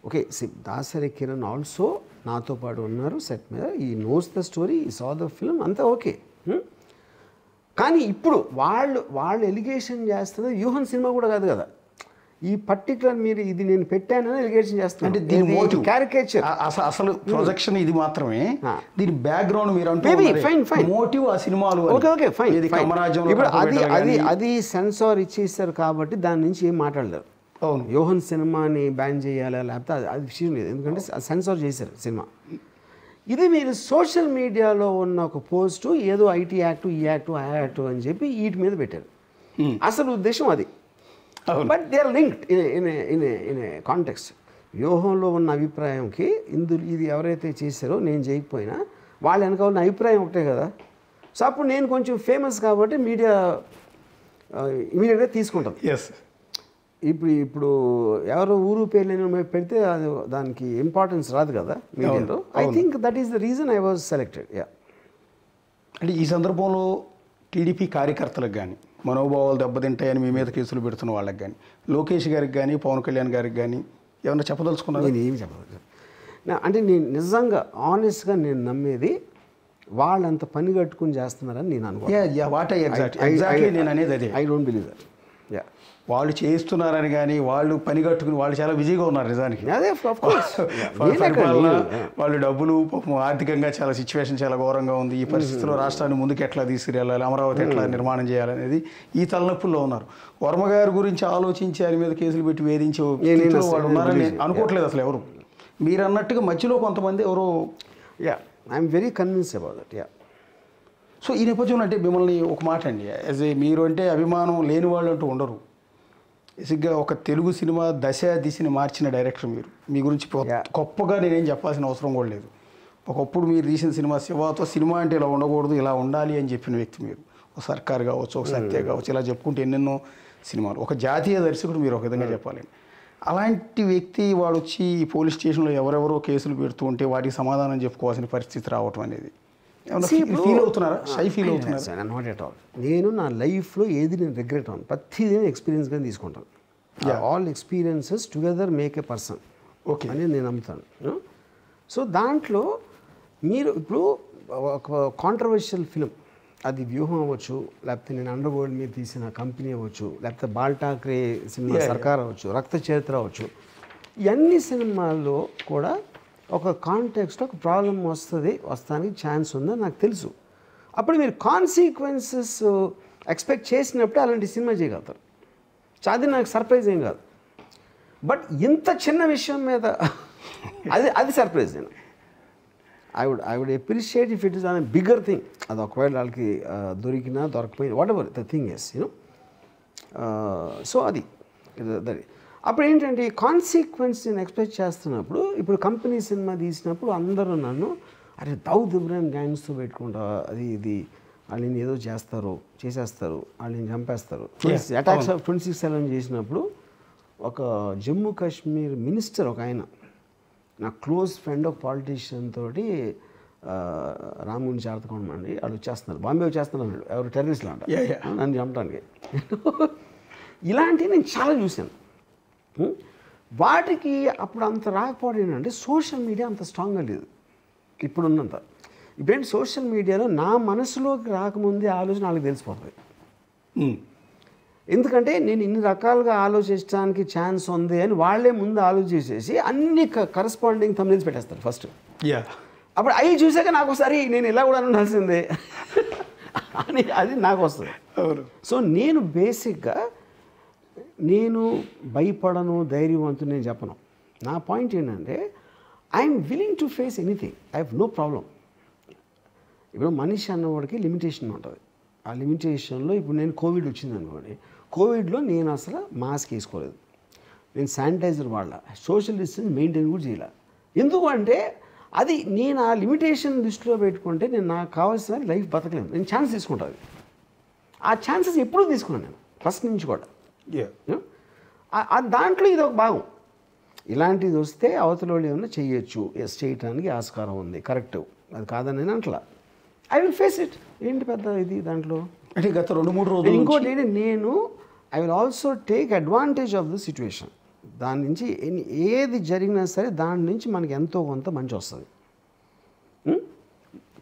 Okay, Dasari Kiran also నాతో పాటు ఉన్నారు సెట్ మీద. ఈ నోస్ ద స్టోరీ, ఈ సా ద ఫిల్మ్, అంతా ఓకే. కానీ ఇప్పుడు వాళ్ళు ఎలిగేషన్ చేస్తున్నది వ్యూహం సినిమా కూడా కాదు కదా. ఈ పర్టికులర్ మీరు ఇది నేను పెట్టానని ఎలిగేషన్ చేస్తాను. అంటే దీని మోటివ్ క్యారికేచర్, అసలు ప్రొజెక్షన్ ఇది మాత్రమే. దీని బ్యాక్గ్రౌండ్ మీరు మోటివ్ ఆ సినిమాలు. Okay fine. ఇప్పుడు అది సెన్సార్ ఇచ్చేస్తారు కాబట్టి దాని నుంచి ఏం మాట్లాడలేరు. అవును, యోహన్ సినిమాని బ్యాన్ చేయాలా లేకపోతే అది విషయం లేదు, ఎందుకంటే సెన్సార్ చేశారు సినిమా. ఇది మీరు సోషల్ మీడియాలో ఉన్న ఒక పోస్టు ఏదో ఐటీ యాక్ట్, ఈ యాక్ట్, ఆ యాక్ట్ అని చెప్పి వీటి మీద పెట్టారు. అసలు ఉద్దేశం అది. But they are linked in a context. వ్యూహంలో ఉన్న అభిప్రాయంకి ఇది ఎవరైతే చేశారో నేను చేయకపోయినా వాళ్ళ వెనక ఉన్న అభిప్రాయం ఒకటే కదా. సో అప్పుడు నేను కొంచెం ఫేమస్ కాబట్టి మీడియా ఇమీడియట్గా తీసుకుంటుంది. ఇప్పుడు ఎవరో ఊరు పేర్లు పెడితే అది దానికి ఇంపార్టెన్స్ రాదు కదా మీడియాలో. I think that is the reason I was selected. అంటే ఈ సందర్భంలో టీడీపీ కార్యకర్తలకు కానీ, మనోభావాలు దెబ్బతింటాయని మీ మీద కేసులు పెడుతున్న వాళ్ళకి కానీ, లోకేష్ గారికి కానీ, పవన్ కళ్యాణ్ గారికి కానీ ఏమన్నా చెప్పదలుచుకున్నారు? నేను ఏమి చెప్పదలుచు అంటే నేను నిజంగా ఆనెస్ట్గా నేను నమ్మేది వాళ్ళంత పని కట్టుకుని చేస్తున్నారని నేను అనుకుంటున్నాను. నేను అనేది అదే. I don't believe that. వాళ్ళు చేస్తున్నారని కానీ, వాళ్ళు పని కట్టుకుని వాళ్ళు చాలా బిజీగా ఉన్నారు నిజానికి. అదే వాళ్ళు డబ్బులు ఆర్థికంగా చాలా సిచ్యువేషన్ చాలా ఘోరంగా ఉంది. ఈ పరిస్థితిలో రాష్ట్రాన్ని ముందుకు ఎట్లా తీసుకురావాలి, అమరావతి ఎట్లా నిర్మాణం చేయాలనేది ఈ తలనొప్పుల్లో ఉన్నారు. వర్మ గారి గురించి ఆలోచించి ఆయన మీద కేసులు పెట్టి వేధించే వాళ్ళు ఉన్నారని అనుకోవట్లేదు అసలు ఎవరు. మీరు అన్నట్టుగా మధ్యలో కొంతమంది ఎవరో. I'm very convince about that. So ఈ నేపథ్యంలో అంటే మిమ్మల్ని ఒక మాట అండి, యాజ్ ఏ మీరు అంటే అభిమానం లేని వాళ్ళు అంటూ ఉండరు. బేసిక్గా ఒక తెలుగు సినిమా దిశని మార్చిన డైరెక్టర్ మీరు. మీ గురించి గొప్పగా నేనేం చెప్పాల్సిన అవసరం కూడా లేదు. ఒకప్పుడు మీరు తీసిన సినిమా శివాతో సినిమా అంటే ఇలా ఉండకూడదు, ఇలా ఉండాలి అని చెప్పిన వ్యక్తి మీరు. ఒక సర్కార్ కావచ్చు, ఒక సత్య కావచ్చు, ఇలా చెప్పుకుంటే ఎన్నెన్నో సినిమాలు. ఒక జాతీయ దర్శకుడు మీరు ఒక విధంగా చెప్పాలండి. అలాంటి వ్యక్తి వాడు వచ్చి పోలీస్ స్టేషన్లో ఎవరెవరో కేసులు పెడుతూ ఉంటే వాటికి సమాధానం చెప్పుకోవాల్సిన పరిస్థితి రావటం అనేది ఫీల్ అవుతున్నారా? షై ఫీల్ అవుతున్నారా? Not at all. నేను నా లైఫ్లో ఏది నేను రిగ్రెట్ అవ్వను, ప్రతిదీ ఎక్స్పీరియన్స్గా తీసుకుంటాను. All experiences together make a person okay అని నేను నమ్ముతాను. సో దాంట్లో మీరు ఇప్పుడు ఒక కాంట్రవర్షియల్ ఫిలిం, అది వ్యూహం అవ్వచ్చు, లేకపోతే నేను అండర్ వరల్డ్ మీద తీసిన కంపెనీ అవ్వచ్చు, లేకపోతే బాల్ ఠాక్రే సినిమా సర్కార్ అవ్వచ్చు, రక్త చరిత్ర అవ్వచ్చు, ఇవన్నీ సినిమాల్లో కూడా ఒక కాంటెక్స్ట్ ఒక ప్రాబ్లం వస్తానికి ఛాన్స్ ఉందని నాకు తెలుసు. అప్పుడు మీరు కాన్సిక్వెన్సెస్ ఎక్స్పెక్ట్ చేసినప్పుడు అలాంటి సినిమా చేయగలుగుతారు. అది నాకు సర్ప్రైజ్ ఏం కాదు. బట్ ఇంత చిన్న విషయం మీద అది సర్ప్రైజ్ నేను. I would appreciate if it is on bigger thing. అది ఒకవేళ వాళ్ళకి దొరికినా దొరకపోయినా whatever the thing is you know. So అది అప్పుడు ఏంటంటే కాన్సిక్వెన్స్ నేను ఎక్స్పెక్ట్ చేస్తున్నప్పుడు, ఇప్పుడు కంపెనీ సినిమా తీసినప్పుడు అందరూ నన్ను అరే దావుద్ ఇబ్రాహిం గ్యాంగ్స్తో పెట్టుకుంటా, అది ఇది వాళ్ళని ఏదో చేసేస్తారు, వాళ్ళని చంపేస్తారు. అటాక్స్ ఆఫ్ 26/7 చేసినప్పుడు ఒక జమ్మూ కాశ్మీర్ మినిస్టర్ ఒక ఆయన నా క్లోజ్ ఫ్రెండ్ ఒక పాలిటీషియన్ తోటి రాముని జాగ్రత్తకోండి వాళ్ళు వచ్చేస్తున్నారు, బాంబే వచ్చేస్తున్నారు అన్నాడు. ఎవరు టెర్రరిస్టులు అంట నన్ను చంపడానికి. ఇలాంటివి నేను చాలా చూశాను. వాటికి అప్పుడు అంత రాకపోవడం ఏంటంటే సోషల్ మీడియా అంత స్ట్రాంగ్గా లేదు ఇప్పుడున్నంత. ఇప్పుడేంటి సోషల్ మీడియాలో నా మనసులోకి రాకముందే ఆలోచన వాళ్ళకి తెలిసిపోతుంది. ఎందుకంటే నేను ఇన్ని రకాలుగా ఆలోచించడానికి ఛాన్స్ ఉంది అని వాళ్ళే ముందు ఆలోచించేసి అన్ని కరస్పాండింగ్ థంబ్నెయిల్స్ పెట్టేస్తారు ఫస్ట్. అప్పుడు అవి చూసాక నాకు ఒకసారి నేను ఇలా కూడా ఉండాల్సిందే అని అది నాకు వస్తుంది. సో నేను బేసిక్గా నేను భయపడను, ధైర్యవంతుని నేను చెప్పను. నా పాయింట్ ఏంటంటే I'm willing to face anything, I have no problem. ఇప్పుడు మనిషి అన్నవాడికి లిమిటేషన్ ఉంటుంది. ఆ లిమిటేషన్లో ఇప్పుడు నేను కోవిడ్ వచ్చింది అనుకోండి, కోవిడ్లో నేను అసలు మాస్క్ వేసుకోలేదు, నేను శానిటైజర్ వాడలా, సోషల్ డిస్టెన్స్ మెయింటైన్ కూడా చేయాల. ఎందుకు అంటే అది నేను ఆ లిమిటేషన్ దృష్టిలో పెట్టుకుంటే నేను నాకు కావాల్సిన లైఫ్ బతకలేను. నేను ఛాన్స్ తీసుకుంటాను. ఆ ఛాన్సెస్ ఎప్పుడూ తీసుకున్నాను నేను ఫస్ట్ నుంచి కూడా. దాంట్లో ఇది ఒక భాగం. ఇలాంటిది వస్తే అవతల వాళ్ళు ఏమన్నా చేయొచ్చు, చేయటానికి ఆస్కారం ఉంది, కరెక్ట్, అది కాదని నేను అంటలా. I will face it. ఏంటి పెద్ద ఇది దాంట్లో అంటే గత 2-3 రోజులు ఇంకోటి ఏంటి, నేను I will also take advantage of the situation. దాని నుంచి ఏది జరిగినా సరే దాని నుంచి మనకి ఎంతో కొంత మంచి వస్తుంది.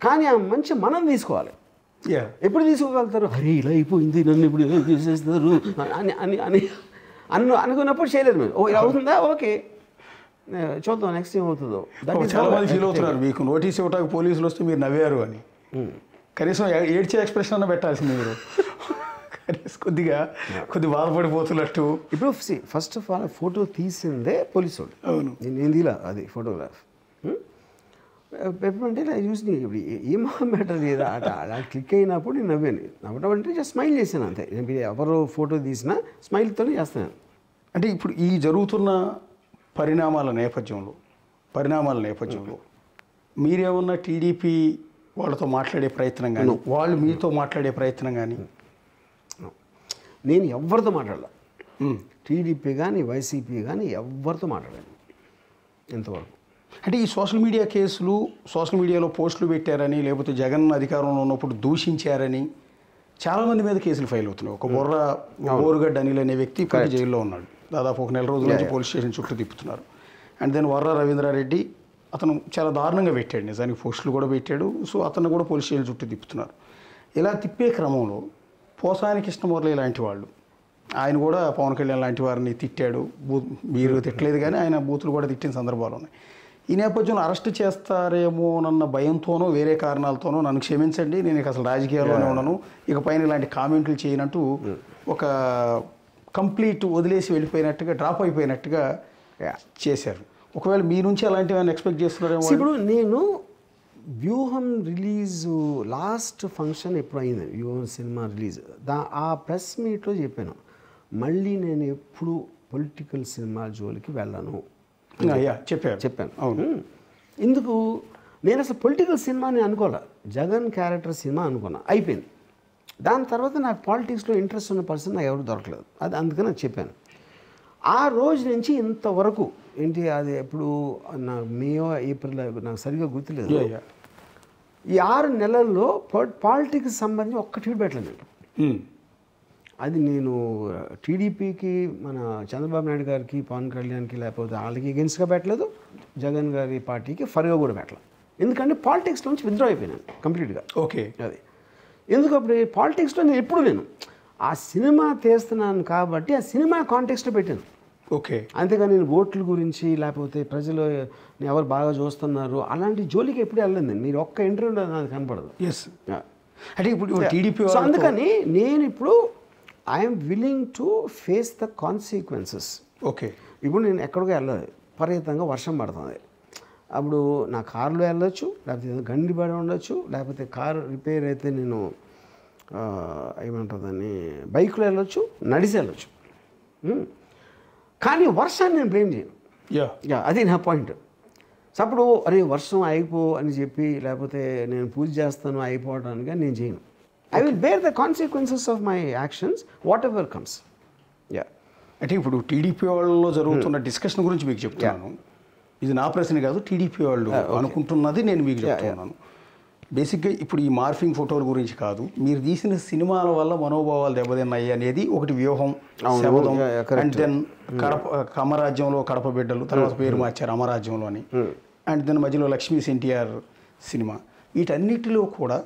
కానీ ఆ మంచి మనం తీసుకోవాలి. ఎప్పుడు తీసుకోగలుగుతారు? అరే ఇలా అయిపోయింది, నన్ను ఇప్పుడు ఇలా చేసేస్తారు అని అని అని అనుకున్నప్పుడు చేయలేదు మేము. ఇలా అవుతుందా, ఓకే చూద్దాం నెక్స్ట్ ఏం అవుతుందో. చాలా మంది ఫీల్ అవుతున్నారు మీకు నోటీస్ ఇవ్వటానికి పోలీసులు వస్తే మీరు నవ్వారు అని. కనీసం ఏడ్చే ఎక్స్ప్రెషన్ అన్న పెట్టాల్సింది మీరు. కనీసం కొద్ది బాధపడిపోతున్నట్టు. ఇప్పుడు ఫస్ట్ ఆఫ్ ఆల్ ఫోటో తీసిందే పోలీసు వాళ్ళు. అవును, నేను తీలా అది ఫోటోగ్రాఫ్. ఎప్పుడంటే ఇలా చూసి ఇప్పుడు ఏమో మ్యాటర్ లేదా అలా క్లిక్ అయినప్పుడు నేను నవ్వాను. నవ్వడం అంటే జస్ట్ స్మైల్ చేశాను అంతే. నేను ఎవరో ఫోటో తీసినా స్మైల్తోనే చేస్తాను. అంటే ఇప్పుడు ఈ జరుగుతున్న పరిణామాల నేపథ్యంలో మీరేమన్నా టీడీపీ వాళ్ళతో మాట్లాడే ప్రయత్నం కానీ వాళ్ళు మీతో మాట్లాడే ప్రయత్నం కానీ? నేను ఎవరితో మాట్లాడాల, టీడీపీ కానీ వైసీపీ కానీ ఎవరితో మాట్లాడాను ఎంతవరకు. అంటే ఈ సోషల్ మీడియా కేసులు, సోషల్ మీడియాలో పోస్టులు పెట్టారని, లేకపోతే జగన్ అధికారంలో ఉన్నప్పుడు దూషించారని చాలామంది మీద కేసులు ఫైల్ అవుతున్నాయి. ఒక బోరుగడ్డ అనిల్ అనే వ్యక్తి ఇప్పుడు జైల్లో ఉన్నాడు. దాదాపు 1 నెల రోజుల నుంచి పోలీస్ స్టేషన్ చుట్టూ తిప్పుతున్నారు. అండ్ దెన్ వర్ర రవీంద్రారెడ్డి అతను చాలా దారుణంగా పెట్టాడు, నిజానికి పోస్టులు కూడా పెట్టాడు. సో అతను కూడా పోలీస్ స్టేషన్ చుట్టూ తిప్పుతున్నారు. ఇలా తిప్పే క్రమంలో పోసాని కృష్ణమురళి లాంటి వాళ్ళు, ఆయన కూడా పవన్ కళ్యాణ్ లాంటి వారిని తిట్టాడు. మీరు తిట్టలేదు కానీ ఆయన బూతులు కూడా తిట్టిన సందర్భాలు ఉన్నాయి. ఈ నేపథ్యంలో అరెస్ట్ చేస్తారేమోనన్న భయంతోనో వేరే కారణాలతోనో నన్ను క్షమించండి, నేను ఇక అసలు రాజకీయాల్లోనే ఉన్నాను, ఇక పైన ఇలాంటి కామెంట్లు చేయనంటూ ఒక కంప్లీట్ వదిలేసి వెళ్ళిపోయినట్టుగా, డ్రాప్ అయిపోయినట్టుగా చేశారు. ఒకవేళ మీ నుంచి అలాంటివి ఎక్స్పెక్ట్ చేస్తున్నారేమో. ఇప్పుడు నేను వ్యూహం రిలీజు లాస్ట్ ఫంక్షన్ ఎప్పుడు అయింది, వ్యూహం సినిమా రిలీజ్, ఆ ప్రెస్ మీట్లో చెప్పాను, మళ్ళీ నేను ఎప్పుడు పొలిటికల్ సినిమా జోలికి వెళ్ళను చెప్పాను. అవును. ఎందుకు నేను అసలు పొలిటికల్ సినిమాని అనుకోలే, జగన్ క్యారెక్టర్ సినిమా అనుకున్నా, అయిపోయింది. దాని తర్వాత నాకు పాలిటిక్స్లో ఇంట్రెస్ట్ ఉన్న పర్సన్ నాకు ఎవరు దొరకలేదు. అది అందుకని నాకు చెప్పాను. ఆ రోజు నుంచి ఇంతవరకు ఏంటి అది ఎప్పుడు నాకు మేయో ఏప్రిల్ నాకు సరిగ్గా గుర్తులేదు. ఈ 6 నెలల్లో పాలిటిక్స్ సంబంధించి ఒక్క ట్వీట్ పెట్టలేదు నేను. అది నేను టీడీపీకి, మన చంద్రబాబు నాయుడు గారికి, పవన్ కళ్యాణ్కి, లేకపోతే వాళ్ళకి ఎగెన్స్ట్గా పెట్టలేదు, జగన్ గారి పార్టీకి ఫర్గా కూడా పెట్టలేదు. ఎందుకంటే పాలిటిక్స్ నుంచి విత్డ్రా అయిపోయినాను కంప్లీట్గా. ఓకే, అది ఎందుకు అప్పుడు పాలిటిక్స్లో నేను ఎప్పుడు నేను ఆ సినిమా తీస్తున్నాను కాబట్టి ఆ సినిమా కాంటెక్స్ట్లో పెట్టాను. ఓకే, అంతేగాని నేను ఓట్ల గురించి లేకపోతే ప్రజలు ఎవరు బాగా చూస్తున్నారు అలాంటి జోలికి ఎప్పుడు వెళ్ళలేదు నేను. మీరు ఒక్క ఇంటర్వ్యూలో నాకు కనపడదు. అంటే ఇప్పుడు టీడీపీ, అందుకని నేను ఇప్పుడు I'm willing to face the consequences. Okay, ఇప్పుడు నేను ఎక్కడికో వెళ్ళాలి, విపరీతంగా వర్షం పడుతుంది, అప్పుడు నా కారులో వెళ్ళొచ్చు, లేకపోతే గండిబడి ఉండొచ్చు, లేకపోతే కారు రిపేర్ అయితే నేను ఏమంటుందని బైక్లో వెళ్ళొచ్చు, నడిచి వెళ్ళొచ్చు. కానీ వర్షాన్ని నేను బ్లేమ్ చేయను. అది నా పాయింట్. సో అప్పుడు అరే వర్షం అయిపో అని చెప్పి, లేకపోతే నేను పూజ చేస్తాను అయిపోవడానికి నేను చేయను. I will bear the consequences of my actions whatever comes. అంటే ఇప్పుడు టీడీపీ వాళ్ళలో జరుగుతున్న డిస్కషన్ గురించి మీకు చెప్తున్నాను. ఇది నా ప్రశ్న కాదు, టీడీపీ వాళ్ళు అనుకుంటున్నది నేను మీకు చెప్తున్నాను. బేసిక్గా ఇప్పుడు ఈ మార్ఫింగ్ ఫోటోల గురించి కాదు, మీరు తీసిన సినిమాల వల్ల మనోభావాలు దెబ్బతిన్నాయి అనేది ఒకటి వ్యూహం, శబదం, అండ్ దెన్ కమరాజ్యంలో కడప బిడ్డలు, తర్వాత పేరు మార్చారు అమరాజ్యంలో అని, అండ్ దెన్ మధ్యలో లక్ష్మీ ఎన్టీఆర్ సినిమా. వీటన్నిటిలో కూడా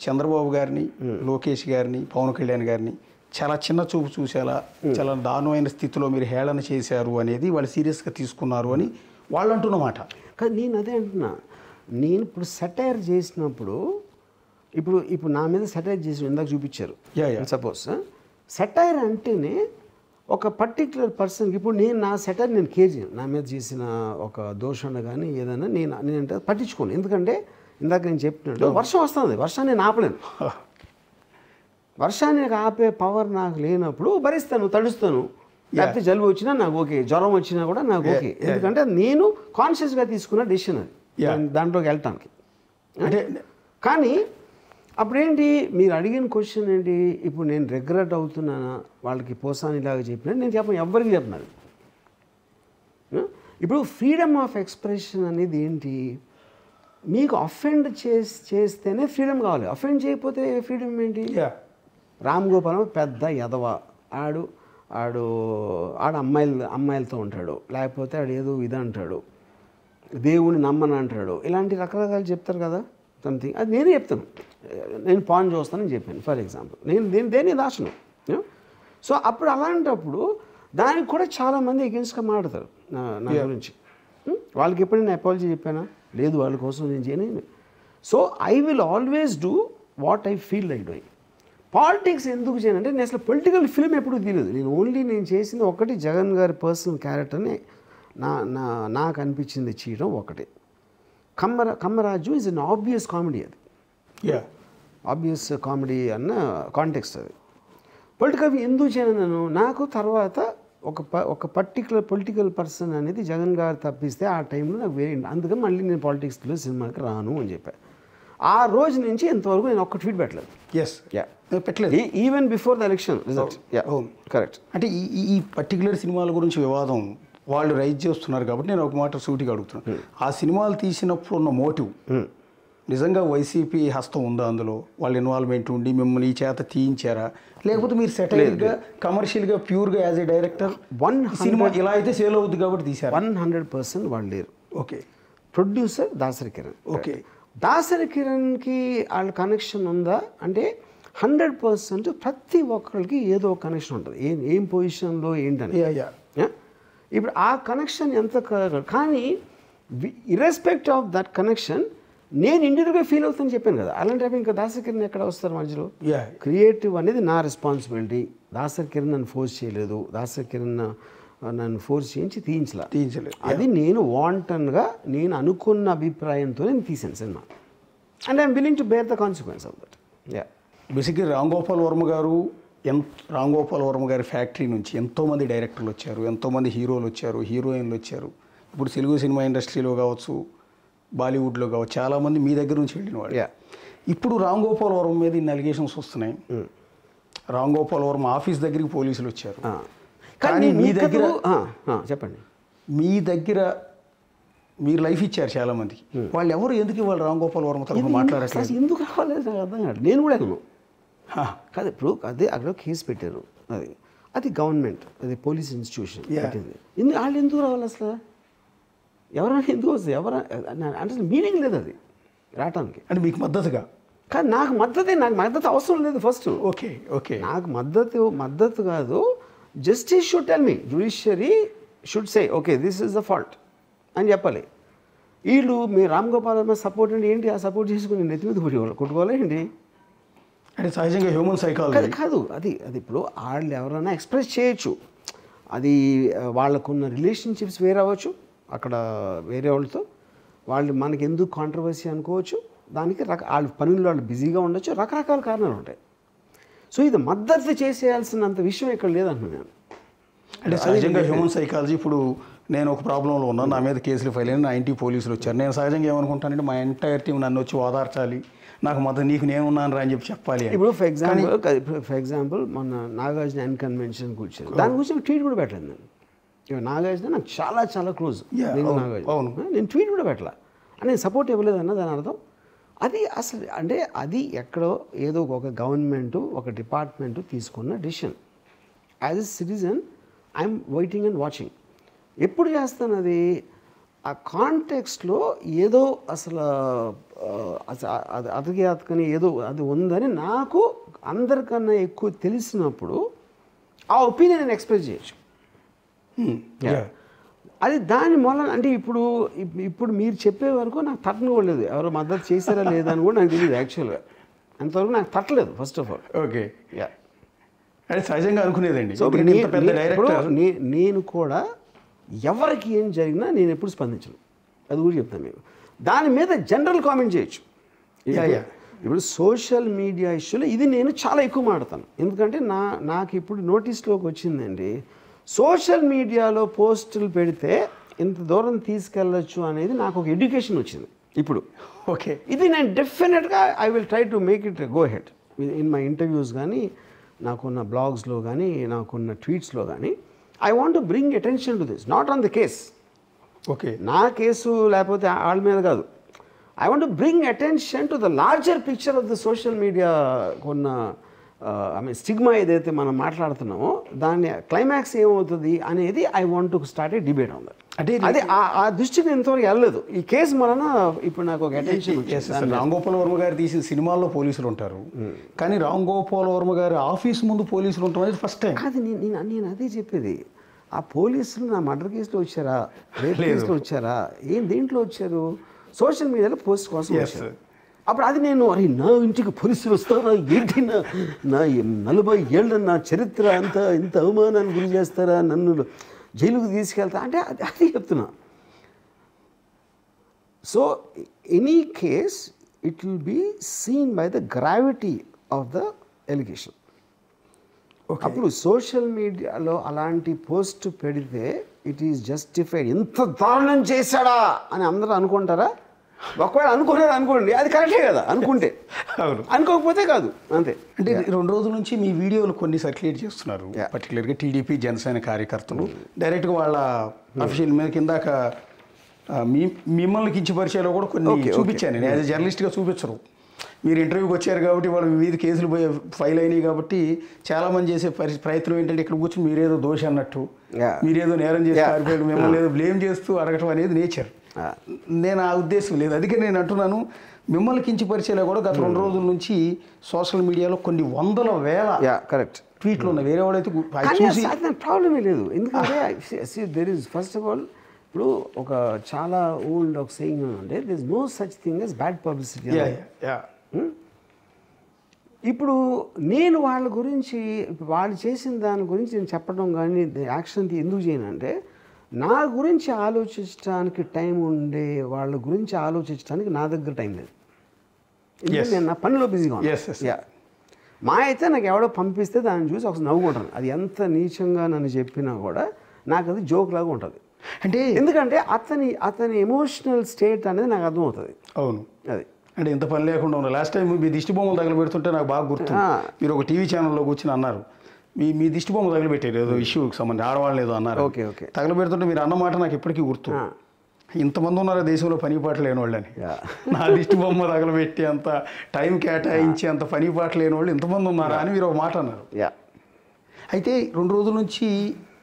చంద్రబాబు గారిని, లోకేష్ గారిని, పవన్ కళ్యాణ్ గారిని చాలా చిన్న చూపు చూసేలా, చాలా దారుణమైన స్థితిలో మీరు హేళన చేశారు అనేది వాళ్ళు సీరియస్గా తీసుకున్నారు అని వాళ్ళు అంటున్నమాట. కానీ నేను అదే అంటున్నా, నేను ఇప్పుడు సెటైర్ చేసినప్పుడు ఇప్పుడు నా మీద సెటైర్ చేసి ఇందాక చూపించారు. సపోజ్ సెటైర్ అంటేనే ఒక పర్టిక్యులర్ పర్సన్కి, ఇప్పుడు నేను నా సెటైర్ నేను కేర్ చేయను, నా మీద చేసిన ఒక దోషణ కానీ ఏదైనా నేనంటే పట్టించుకోను. ఎందుకంటే ఇందాక నేను చెప్పినట్టు వర్షం వస్తుంది, వర్షాన్ని నేను ఆపలేను. వర్షాన్ని ఆపే పవర్ నాకు లేనప్పుడు భరిస్తాను, తడుస్తాను, లేకపోతే జలుబు వచ్చినా నాకు ఓకే, జ్వరం వచ్చినా కూడా నాకు ఓకే. ఎందుకంటే నేను కాన్షియస్గా తీసుకున్న డెసిషన్ అది దాంట్లోకి వెళ్ళటానికి. అంటే కానీ అప్పుడేంటి మీరు అడిగిన క్వశ్చన్ ఏంటి, ఇప్పుడు నేను రిగ్రెట్ అవుతున్నానా వాళ్ళకి పోసానిలాగా చెప్పినా నేను చెప్పను, ఎవ్వరికి చెప్పినాను. ఇప్పుడు ఫ్రీడమ్ ఆఫ్ ఎక్స్ప్రెషన్ అనేది ఏంటి, మీకు అఫెండ్ చేస్తేనే ఫ్రీడమ్ కావాలి, అఫెండ్ చేయకపోతే ఫ్రీడమ్ ఏంటి? రామ్ గోపాలం పెద్ద ఎదవ, ఆడు అమ్మాయిలతో ఉంటాడు, లేకపోతే ఆడు ఏదో ఇది అంటాడు, దేవుని నమ్మని అంటాడు, ఇలాంటి రకరకాలు చెప్తారు కదా సంథింగ్. అది నేనే చెప్తాను, నేను పాన్ చూస్తానని చెప్పాను ఫర్ ఎగ్జాంపుల్, నేను దేని దాచను. సో అప్పుడు అలాంటప్పుడు దానికి కూడా చాలామంది ఎగెన్స్ట్గా మాట్లాడతారు నా గురించి. వాళ్ళకి ఎప్పుడు నేను అపాలజీ చెప్పానా? లేదు, వాళ్ళ కోసం నేను చేయను. So I will always do what I feel like doing. Politics ఎందుకు చేయనంటే నేను అసలు పొలిటికల్ ఫిల్మ్ ఎప్పుడు తీయలేదు. నేను చేసింది ఒకటి, జగన్ గారి పర్సనల్ క్యారెక్టర్ని నాకు అనిపించింది చేయడం ఒకటి. Kammaraju is an obvious comedy, అది ఆబ్వియస్ కామెడీ అన్న కాంటెక్స్ట్ అది. పొలిటికల్ ఎందుకు చేయను, నాకు తర్వాత ఒక పర్టికులర్ పొలిటికల్ పర్సన్ అనేది జగన్ గారు తప్పిస్తే ఆ టైంలో నాకు వేరే, అందుకని మళ్ళీ నేను పాలిటిక్స్లో సినిమాకి రాను అని చెప్పాను. ఆ రోజు నుంచి ఇంతవరకు నేను ఒక్క ట్వీట్ పెట్టలేదు, even before the election result. Correct. అంటే ఈ పర్టికులర్ సినిమాల గురించి వివాదం వాళ్ళు రైజ్ చేస్తున్నారు కాబట్టి నేను ఒక మాట సూటిగా అడుగుతున్నాను. ఆ సినిమాలు తీసినప్పుడు ఉన్న మోటివ్ నిజంగా వైసీపీ హస్తం ఉందా అందులో? వాళ్ళ ఇన్వాల్వ్మెంట్ ఉండి మిమ్మల్ని ఈ చేత తీయించారా, లేకపోతే మీరు సెటిల్గా కమర్షియల్గా ప్యూర్గా యాజ్ ఏ డైరెక్టర్ సినిమా ఇలా అయితే సేల్ అవుద్ది కాబట్టి తీశారు? 100% వాళ్ళు లేరు. Okay. Producer Dasari Kiran. Okay. Dasari కిరణ్కి వాళ్ళ కనెక్షన్ ఉందా అంటే 100% ప్రతి ఒక్కరికి ఏదో ఒక కనెక్షన్ ఉంటుంది, ఏం పొజిషన్లో ఏంటని. ఇప్పుడు ఆ కనెక్షన్ ఎంత, కానీ ఇర్రెస్పెక్ట్ ఆఫ్ దట్ కనెక్షన్ నేను ఇండివిజువల్గా ఫీల్ అవుతానని చెప్పాను కదా. అలాంటి ఇంకా దాసరి కిరణ్ ఎక్కడ వస్తారు మధ్యలో? క్రియేటివ్ అనేది నా రెస్పాన్సిబిలిటీ. దాసరి కిరణ్ నన్ను ఫోర్స్ చేయలేదు, దాసరి కిరణ్ నన్ను ఫోర్స్ తీయించలేదు. అది నేను వాంటన్గా నేను అనుకున్న అభిప్రాయంతో నేను తీసాను సినిమా, and I'm willing to bear the consequence of that. బేసిక్గా రామ్ గోపాల్ వర్మ గారి ఫ్యాక్టరీ నుంచి ఎంతోమంది డైరెక్టర్లు వచ్చారు, ఎంతోమంది హీరోలు వచ్చారు, హీరోయిన్లు వచ్చారు. ఇప్పుడు తెలుగు సినిమా ఇండస్ట్రీలో కావచ్చు, బాలీవుడ్లో కావచ్చు, చాలామంది మీ దగ్గర నుంచి వెళ్ళిన వాళ్ళు. ఇప్పుడు రామ్ గోపాల్ వర్మ మీద ఇన్ని అలిగేషన్స్ వస్తున్నాయి. రామ్ గోపాల్ వర్మ ఆఫీస్ దగ్గరికి పోలీసులు వచ్చారు, కానీ మీ దగ్గర చెప్పండి, మీ దగ్గర మీరు లైఫ్ ఇచ్చారు చాలా మందికి. వాళ్ళు ఎవరు ఎందుకు వాళ్ళు రామ్ గోపాల్ వర్మ తరఫున మాట్లాడట్లేదు? ఎందుకు రావాలేదు నాకు అర్థం కాదు. నేను కూడా కాదు, ఇప్పుడు అదే అక్కడ కేసు పెట్టారు, అది గవర్నమెంట్, అది పోలీస్ ఇన్స్టిట్యూషన్ పెట్టింది. వాళ్ళు ఎందుకు రావాలి అసలు? ఎవరైనా ఎందుకు వస్తుంది? అంటే మీనింగ్ లేదు అది రావటానికి. అంటే మీకు మద్దతుగా? కానీ నాకు మద్దతు అవసరం లేదు ఫస్ట్. ఓకే. నాకు మద్దతు కాదు, justice should tell me, judiciary should say okay this is the fault అని చెప్పాలి. వీళ్ళు మీ రామ్ గోపాల్ వర్మ సపోర్ట్ అంటే ఏంటి? ఆ సపోర్ట్ చేసుకుని నెత్తి మీద కొట్టుకోవాలి ఏంటి? అంటే సహజంగా హ్యూమన్ సైకాలజీ కాదు, అది ఇప్పుడు వాళ్ళు ఎవరైనా ఎక్స్ప్రెస్ చేయొచ్చు. అది వాళ్ళకున్న రిలేషన్షిప్స్ వేరే అవ్వచ్చు, అక్కడ వేరే వాళ్ళతో వాళ్ళు మనకి ఎందుకు కాంట్రవర్సీ అనుకోవచ్చు, దానికి వాళ్ళ పనుల్లో వాళ్ళు బిజీగా ఉండొచ్చు, రకరకాల కారణాలు ఉంటాయి. సో ఇది మద్దతు చేసేయాల్సినంత విషయం ఇక్కడ లేదంటున్నాను నేను. అంటే సహజంగా హ్యూమన్ సైకాలజీ, ఇప్పుడు నేను ఒక ప్రాబ్లంలో ఉన్నాను, నా మీద కేసులు ఫైల్ అయిన 90 పోలీసులు వచ్చారు. నేను సహజంగా ఏమనుకుంటానంటే మా ఎంటైర్ టీం నన్ను వచ్చి ఓదార్చాలి, నాకు మద్దతు నీకు నేనున్నాను రా అని చెప్పాలి. ఇప్పుడు ఫర్ ఎగ్జాంపుల్ మొన్న నాగార్జున ఎన్ కన్వెన్షన్ కూర్చొని దాని గురించి ట్వీట్ కూడా పెట్టలేదు నేను. నాగార్జున నాకు చాలా చాలా క్లోజ్. నేను ట్వీట్ కూడా పెట్టాల అని నేను సపోర్ట్ ఇవ్వలేదన్న దాని అర్థం. అది అసలు అంటే అది ఎక్కడో ఏదో ఒక గవర్నమెంటు ఒక డిపార్ట్మెంటు తీసుకున్న decision. As a citizen I'm waiting and watching. ఎప్పుడు చేస్తాను అది ఆ కాంటెక్స్ట్లో ఏదో అసలు అతకని ఏదో అది ఉందని నాకు అందరికన్నా ఎక్కువ తెలిసినప్పుడు ఆ ఒపీనియన్ నేను ఎక్స్ప్రెస్ చేయొచ్చు. అది దాని మూలన అంటే ఇప్పుడు మీరు చెప్పే వరకు నాకు తట్టను కూడా లేదు, ఎవరో మద్దతు చేశారా లేదా అని కూడా నాకు తెలియదు. యాక్చువల్గా అంతవరకు నాకు తట్టలేదు ఫస్ట్ ఆఫ్ ఆల్. ఓకే, అది సహజంగా అనుకునేదండి. సో నేను కూడా ఎవరికి ఏం జరిగినా నేను ఎప్పుడు స్పందించను, అది కూడా చెప్తాను మీకు. దాని మీద జనరల్ కామెంట్ చేయొచ్చు. ఇప్పుడు సోషల్ మీడియా ఇష్యూలో ఇది నేను చాలా ఎక్కువ మాట్లాడతాను. ఎందుకంటే నాకు ఇప్పుడు నోటీస్లోకి వచ్చిందండి, సోషల్ మీడియాలో పోస్టులు పెడితే ఇంత దూరం తీసుకెళ్ళచ్చు అనేది నాకు ఒక ఎడ్యుకేషన్ వచ్చింది ఇప్పుడు. ఓకే, ఇది నేను డెఫినెట్గా I will try to make it go head in my interviews కానీ, నాకున్న బ్లాగ్స్లో కానీ, నాకున్న ట్వీట్స్లో కానీ. I want to bring attention to this, not on the case. Okay, నా కేసు లేకపోతే వాళ్ళ మీద కాదు. I want to bring attention to the larger picture of the social media. కొన్న స్టిగ్మా ఏదైతే మనం మాట్లాడుతున్నామో దాన్ని క్లైమాక్స్ ఏమవుతుంది అనేది I want to start A debate on that. అంటే అది ఆ దృష్టికి నేను ఇంతవరకు వెళ్ళలేదు. ఈ కేసు వలన ఇప్పుడు నాకు ఒక అటెన్షన్. రామ్ గోపాల్ వర్మ గారు తీసిన సినిమాల్లో పోలీసులు ఉంటారు, కానీ రామ్ గోపాల్ వర్మ గారి ఆఫీస్ ముందు పోలీసులు ఉంటారు అనేది ఫస్ట్ టైం. అది నేను అదే చెప్పేది. ఆ పోలీసులు నా మర్డర్ కేసులో వచ్చారా, రేప్ కేసులో వచ్చారా, ఏం దేంట్లో వచ్చారు? సోషల్ మీడియాలో పోస్ట్ కోసం వచ్చారు. అప్పుడు అది నేను అరే నా ఇంటికి పోలీసులు వస్తారా ఏంటి, నా 40 ఏళ్ళ నా చరిత్ర అంతా ఇంత అవమానాన్ని గురి చేస్తారా, నన్ను జైలుకు తీసుకెళ్తా అంటే అది చెప్తున్నా. So any case it will be seen by the gravity of the allegation. అప్పుడు సోషల్ మీడియాలో అలాంటి పోస్ట్ పెడితే ఇట్ ఈస్ జస్టిఫైడ్. ఇంత దారుణం చేశాడా అని అందరూ అనుకుంటారా? ఒకవేళ అనుకున్నారు అనుకోండి, అది కరెక్టే కదా అనుకుంటే. అవును, అనుకోకపోతే కాదు, అంతే. అంటే 2 రోజుల నుంచి మీ వీడియోలు కొన్ని సర్క్యులేట్ చేస్తున్నారు, పర్టికులర్గా టీడీపీ జనసేన కార్యకర్తలు డైరెక్ట్గా వాళ్ళ అఫీషియల్ మీద కిందాక మిమ్మల్ని కించపరిచేలో కూడా కొన్ని చూపించాను నేను. యాజ్ ఎ జర్నలిస్ట్గా చూపించరు, మీరు ఇంటర్వ్యూకి వచ్చారు కాబట్టి వాళ్ళు మీద కేసులు ఫైల్ అయినాయి కాబట్టి చాలామంది చేసే ప్రయత్నం ఏంటంటే ఇక్కడ కూర్చొని మీరేదో దోషి అన్నట్టు, మీరేదో నేరం చేసి పారిపోయాడు, మిమ్మల్ని ఏదో బ్లేమ్ చేస్తూ అడగటం అనేది నేచర్. నేను ఆ ఉద్దేశం లేదు. అందుకే నేను అంటున్నాను, మిమ్మల్ని కించపరిచేలా కూడా గత 2 రోజుల నుంచి సోషల్ మీడియాలో కొన్ని 100,000 కరెక్ట్ ట్వీట్లు ఉన్నాయి. వేరే వాళ్ళైతే ప్రాబ్లమే లేదు. ఎందుకంటే there is first of all ఇప్పుడు ఒక చాలా ఓల్డ్ ఒక సేయింగ్ అంటే there is no such thing as bad publicity. ఇప్పుడు నేను వాళ్ళ గురించి వాళ్ళు చేసిన దాని గురించి నేను చెప్పడం కానీ యాక్షన్ ఎందుకు చేయనంటే, నా గురించి ఆలోచించడానికి టైం ఉండే వాళ్ళ గురించి ఆలోచించడానికి నా దగ్గర టైం లేదు. ఎందుకంటే నేను నా పనిలో బిజీగా ఉన్నాను. మా అయితే నాకు ఎవడో పంపిస్తే దాన్ని చూసి ఒకసారి నవ్వుకుంటాను. అది ఎంత నీచంగా నన్ను చెప్పినా కూడా నాకు అది జోక్ లాగా ఉంటుంది. అంటే ఎందుకంటే అతని ఎమోషనల్ స్టేట్ అనేది నాకు అర్థమవుతుంది. అవును, అది అంటే ఇంత పని లేకుండా ఉన్నా. లాస్ట్ టైం మీ దిష్టి బొమ్మలు తగలబెడుతుంటే నాకు బాగా గుర్తు. మీరు ఒక టీవీ ఛానల్లో కూర్చొని అన్నారు, మీ దిష్టి బొమ్మ తగలబెట్టారు ఏదో ఇష్యూకి సంబంధించి, ఆడవాళ్ళు ఏదో అన్నారు. ఓకే ఓకే తగలబెడుతుంటే మీరు అన్నమాట నాకు ఇప్పటికీ గుర్తు. ఇంతమంది ఉన్నారు దేశంలో పని పాట లేని వాళ్ళని, నా దిష్టి బొమ్మ తగలబెట్టి అంత టైం కేటాయించి అంత పని పాట లేని వాళ్ళు ఇంతమంది ఉన్నారా అని మీరు ఒక మాట అన్నారు. అయితే 2 రోజుల నుంచి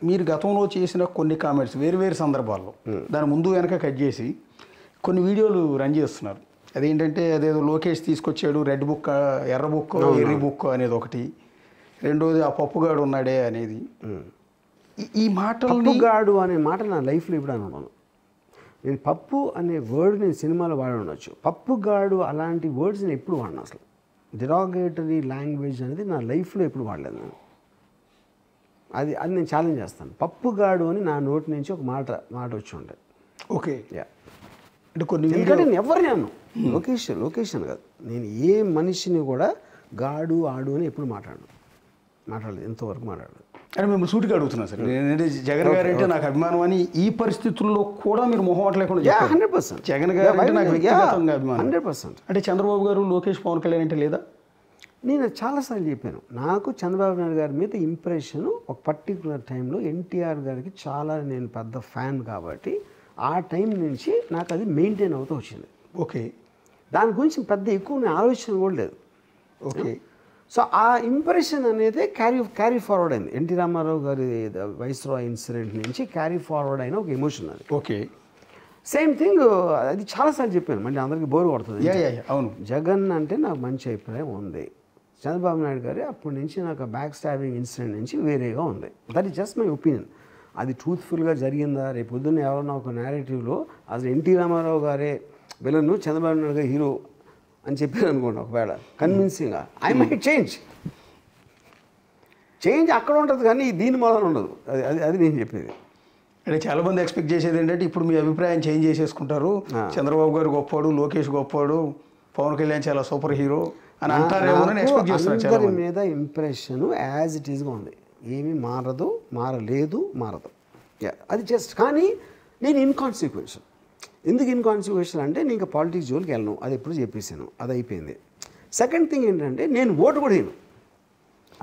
మీరు గతంలో చేసిన కొన్ని కామెంట్స్ వేరు సందర్భాల్లో దాని ముందు వెనక కట్ చేసి కొన్ని వీడియోలు రన్ చేస్తున్నారు. అదేంటంటే అదేదో లోకేష్ తీసుకొచ్చాడు, రెడ్ బుక్, ఎర్ర బుక్, ఎర్రి బుక్ అనేది ఒకటి, రెండోది ఆ పప్పుగాడు ఉన్నాడే అనేది. ఈ పప్పుగాడు అనే మాట నా లైఫ్లో ఇప్పుడు అనుకున్నాను. నేను పప్పు అనే వర్డ్ నేను సినిమాలో వాడి ఉండొచ్చు, పప్పుగాడు అలాంటి వర్డ్స్ నేను ఎప్పుడు వాడినా. అసలు డిరాగేటరీ లాంగ్వేజ్ అనేది నా లైఫ్లో ఎప్పుడు వాడలేదు నేను. అది అది నేను ఛాలెంజ్ చేస్తాను. పప్పుగాడు అని నా నోటి నుంచి ఒక మాట వచ్చి ఉంటుంది. ఓకే. యా, అంటే కొన్ని ఎందుకంటే నేను ఎవరిని అన్నాను, లొకేషన్ కాదు, నేను ఏ మనిషిని కూడా గాడు ఆడు అని ఎప్పుడు మాట్లాడలేదు, ఎంతవరకు మాట్లాడలేదు. అంటే మిమ్మల్ని సూటిగా అడుగుతున్నాను సార్, నేనంటే జగన్ గారు అంటే నాకు అభిమానం అని ఈ పరిస్థితుల్లో కూడా మీరు మొహమాట లేకుండా చెప్పారు. 100%. జగన్ గారు అంటే నాకు వ్యక్తిగతంగా అభిమానం. 100%. అంటే చంద్రబాబు గారు, లోకేష్, పవన్ కళ్యాణ్ అంటే లేదా? నేను చాలాసార్లు చెప్పాను, నాకు చంద్రబాబు నాయుడు గారి మీద ఇంప్రెషన్ ఒక పర్టికులర్ టైంలో ఎన్టీఆర్ గారికి చాలా నేను పెద్ద ఫ్యాన్ కాబట్టి ఆ టైం నుంచి నాకు అది మెయింటైన్ అవుతూ వచ్చింది. ఓకే. దాని గురించి పెద్ద ఎక్కువ నేను ఆలోచన కూడా లేదు. ఓకే. సో ఆ ఇంప్రెషన్ అనేది క్యారీ ఫార్వర్డ్ అయింది. ఎన్టీ రామారావు గారి వైస్రాయ్ ఇన్సిడెంట్ నుంచి క్యారీ ఫార్వర్డ్ అయిన ఒక ఎమోషన్ అది. ఓకే. సేమ్ థింగ్ అది చాలాసార్లు చెప్పాను, మళ్ళీ అందరికీ బోర్ కొడుతుంది. అవును. జగన్ అంటే నాకు మంచి అభిప్రాయం ఉంది, చంద్రబాబు నాయుడు గారి అప్పటి నుంచి నాకు బ్యాక్ స్టాబింగ్ ఇన్సిడెంట్ నుంచి వేరేగా ఉంది. That is just my opinion. అది ట్రూత్ఫుల్గా జరిగిందా, రేపు పొద్దున్న ఎవరన్నా ఒక నేరేటివ్లో అసలు ఎన్టీ రామారావు గారే విలన్, చంద్రబాబు నాయుడు గారు హీరో అని చెప్పారు అనుకోండి, ఒకవేళ కన్విన్సింగ్గా ఐ మైట్ చేంజ్ అక్కడ ఉంటుంది కానీ దీని మూలన ఉండదు. అది నేను చెప్పేది. అంటే చాలామంది ఎక్స్పెక్ట్ చేసేది ఏంటంటే ఇప్పుడు మీ అభిప్రాయం చేంజ్ చేసేసుకుంటారు, చంద్రబాబు గారు గొప్పవాడు, లోకేష్ గొప్పవాడు, పవన్ కళ్యాణ్ చాలా సూపర్ హీరో అని అంటారేమో అని ఎక్స్పెక్ట్ చేస్తున్నారు. అందరి మీద ఇంప్రెషన్ యాజ్ ఇట్ ఈస్గా ఉంది, ఏమీ మారలేదు. అది జస్ట్ కానీ నేను ఇన్కాన్సిక్వెన్షియల్. ఎందుకు ఇన్కాన్సిక్వెన్షియల్ అంటే నేను ఇంకా పాలిటిక్స్ జోలికి వెళ్ళను, అది ఎప్పుడు చెప్పేసాను, అది అయిపోయింది. సెకండ్ థింగ్ ఏంటంటే నేను ఓటు కూడా వేయను.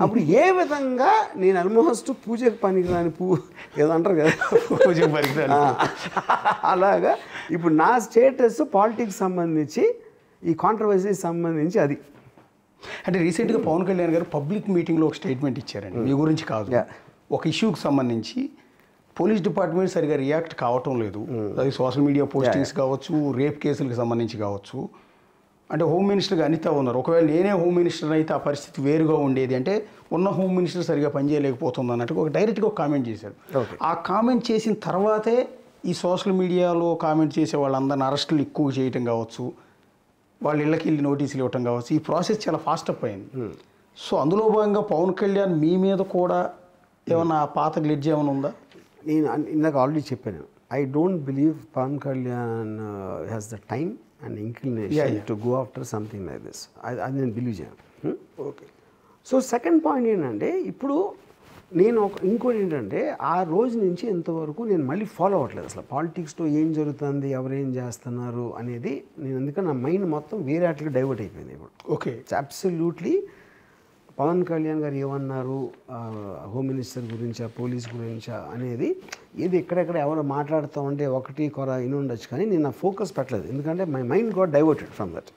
అప్పుడు ఏ విధంగా నేను ఆల్మోస్ట్ పూజకు పనికిరాని ఏదో అంటారు కదా, పూజకు పనికిరాని అలాగా ఇప్పుడు నా స్టేటస్ పాలిటిక్స్ సంబంధించి ఈ కాంట్రవర్సీకి సంబంధించి అది. అంటే రీసెంట్గా పవన్ కళ్యాణ్ గారు పబ్లిక్ మీటింగ్లో ఒక స్టేట్మెంట్ ఇచ్చారండి, మీ గురించి కాదు, ఒక ఇష్యూకి సంబంధించి పోలీస్ డిపార్ట్మెంట్ సరిగా రియాక్ట్ కావటం లేదు. అది సోషల్ మీడియా పోస్టింగ్స్ కావచ్చు, రేప్ కేసులకు సంబంధించి కావచ్చు. అంటే హోమ్ మినిస్టర్గా అనిత ఉన్నారు, ఒకవేళ నేనే హోమ్ మినిస్టర్ అయితే ఆ పరిస్థితి వేరుగా ఉండేది, అంటే ఉన్న హోమ్ మినిస్టర్ సరిగా పనిచేయలేకపోతుంది అన్నట్టు ఒక డైరెక్ట్గా ఒక కామెంట్ చేశారు. ఆ కామెంట్ చేసిన తర్వాతే ఈ సోషల్ మీడియాలో కామెంట్ చేసే వాళ్ళందరిని అరెస్టులు ఎక్కువ చేయటం కావచ్చు, వాళ్ళ ఇళ్ళకి వెళ్ళి నోటీసులు ఇవ్వటం కావచ్చు, ఈ ప్రాసెస్ చాలా ఫాస్ట్ అప్ అయింది. సో అందులో భాగంగా పవన్ కళ్యాణ్ మీ మీద కూడా ఏమన్నా పాత గ్లిడ్జ్ ఏమైనా ఉందా? నేను ఇందాక ఆల్రెడీ చెప్పాను, I don't believe Pawan Kalyan has the time and inclination to go after something like this. అది నేను బిలీవ్ చేయను. ఓకే. సో సెకండ్ పాయింట్ ఏంటంటే ఇప్పుడు నేను ఇంకోటి ఏంటంటే ఆ రోజు నుంచి ఇంతవరకు నేను మళ్ళీ ఫాలో అవ్వట్లేదు అసలు పాలిటిక్స్లో ఏం జరుగుతుంది, ఎవరేం చేస్తున్నారు అనేది. నేను ఎందుకంటే నా మైండ్ మొత్తం వేరే వాటికి డైవర్ట్ అయిపోయింది ఇప్పుడు. ఓకే. అబ్సల్యూట్లీ పవన్ కళ్యాణ్ గారు ఏమన్నారు హోమ్ మినిస్టర్ గురించా, పోలీస్ గురించా అనేది ఏది ఎక్కడెక్కడ ఎవరు మాట్లాడుతూ ఉంటే ఒకటి కొర ఇని ఉండొచ్చు, కానీ నేను నా ఫోకస్ పెట్టలేదు, ఎందుకంటే my mind got diverted from that.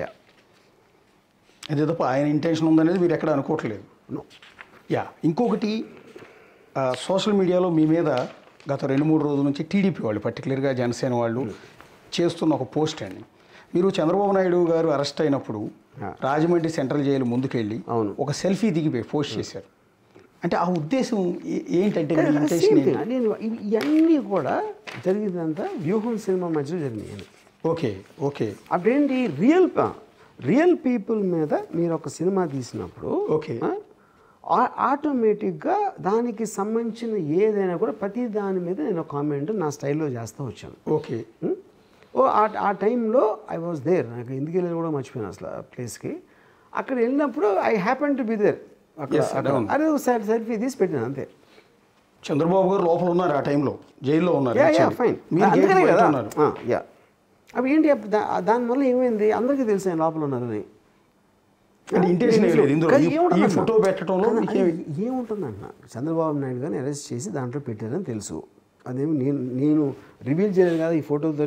Yeah, అదే తప్ప ఆయన ఇంటెన్షన్ ఉందనేది మీరు ఎక్కడ అనుకోవట్లేదు. నో. యా, ఇంకొకటి సోషల్ మీడియాలో మీ మీద గత 2-3 రోజుల నుంచి టీడీపీ వాళ్ళు, పర్టికులర్గా జనసేన వాళ్ళు చేస్తున్న ఒక పోస్ట్ అండి. మీరు చంద్రబాబు నాయుడు గారు అరెస్ట్ అయినప్పుడు రాజమండ్రి సెంట్రల్ జైలు ముందుకెళ్ళి ఒక సెల్ఫీ దిగిపోయి పోస్ట్ చేశారు. అంటే ఆ ఉద్దేశం ఏంటంటే నేను ఇవన్నీ కూడా జరిగిందంతా వ్యూహం సినిమా మధ్యలో జరిగినాయి. ఓకే. ఓకే. అప్పుడేంటి రియల్ పీపుల్ మీద మీరు ఒక సినిమా తీసినప్పుడు ఓకే ఆటోమేటిక్గా దానికి సంబంధించిన ఏదైనా కూడా ప్రతి దాని మీద నేను కామెంట్ నా స్టైల్లో చేస్తూ వచ్చాను. ఓకే. ఆ టైంలో ఐ వాజ్ దేర్, నాకు ఎందుకు వెళ్ళిన కూడా మర్చిపోయాను అసలు ఆ ప్లేస్కి. అక్కడ వెళ్ళినప్పుడు I happen to be there. అదే సెల్ఫీ తీసి పెట్టాను అంతే. చంద్రబాబు గారు లోపల ఉన్నారు ఆ టైంలో, జైల్లో ఉన్నారు. ఫైన్. యా, అవి ఏంటి దానివల్ల ఏమైంది అందరికీ తెలుసు ఆయన లోపల ఉన్నారని. ఫోటో పెట్టడంలో ఏముంటుందంట, చంద్రబాబు నాయుడు గారిని అరెస్ట్ చేసి దాంట్లో పెట్టారని తెలుసు. అదేమి నేను రివీల్ చేయలేదు కదా ఈ ఫోటోతో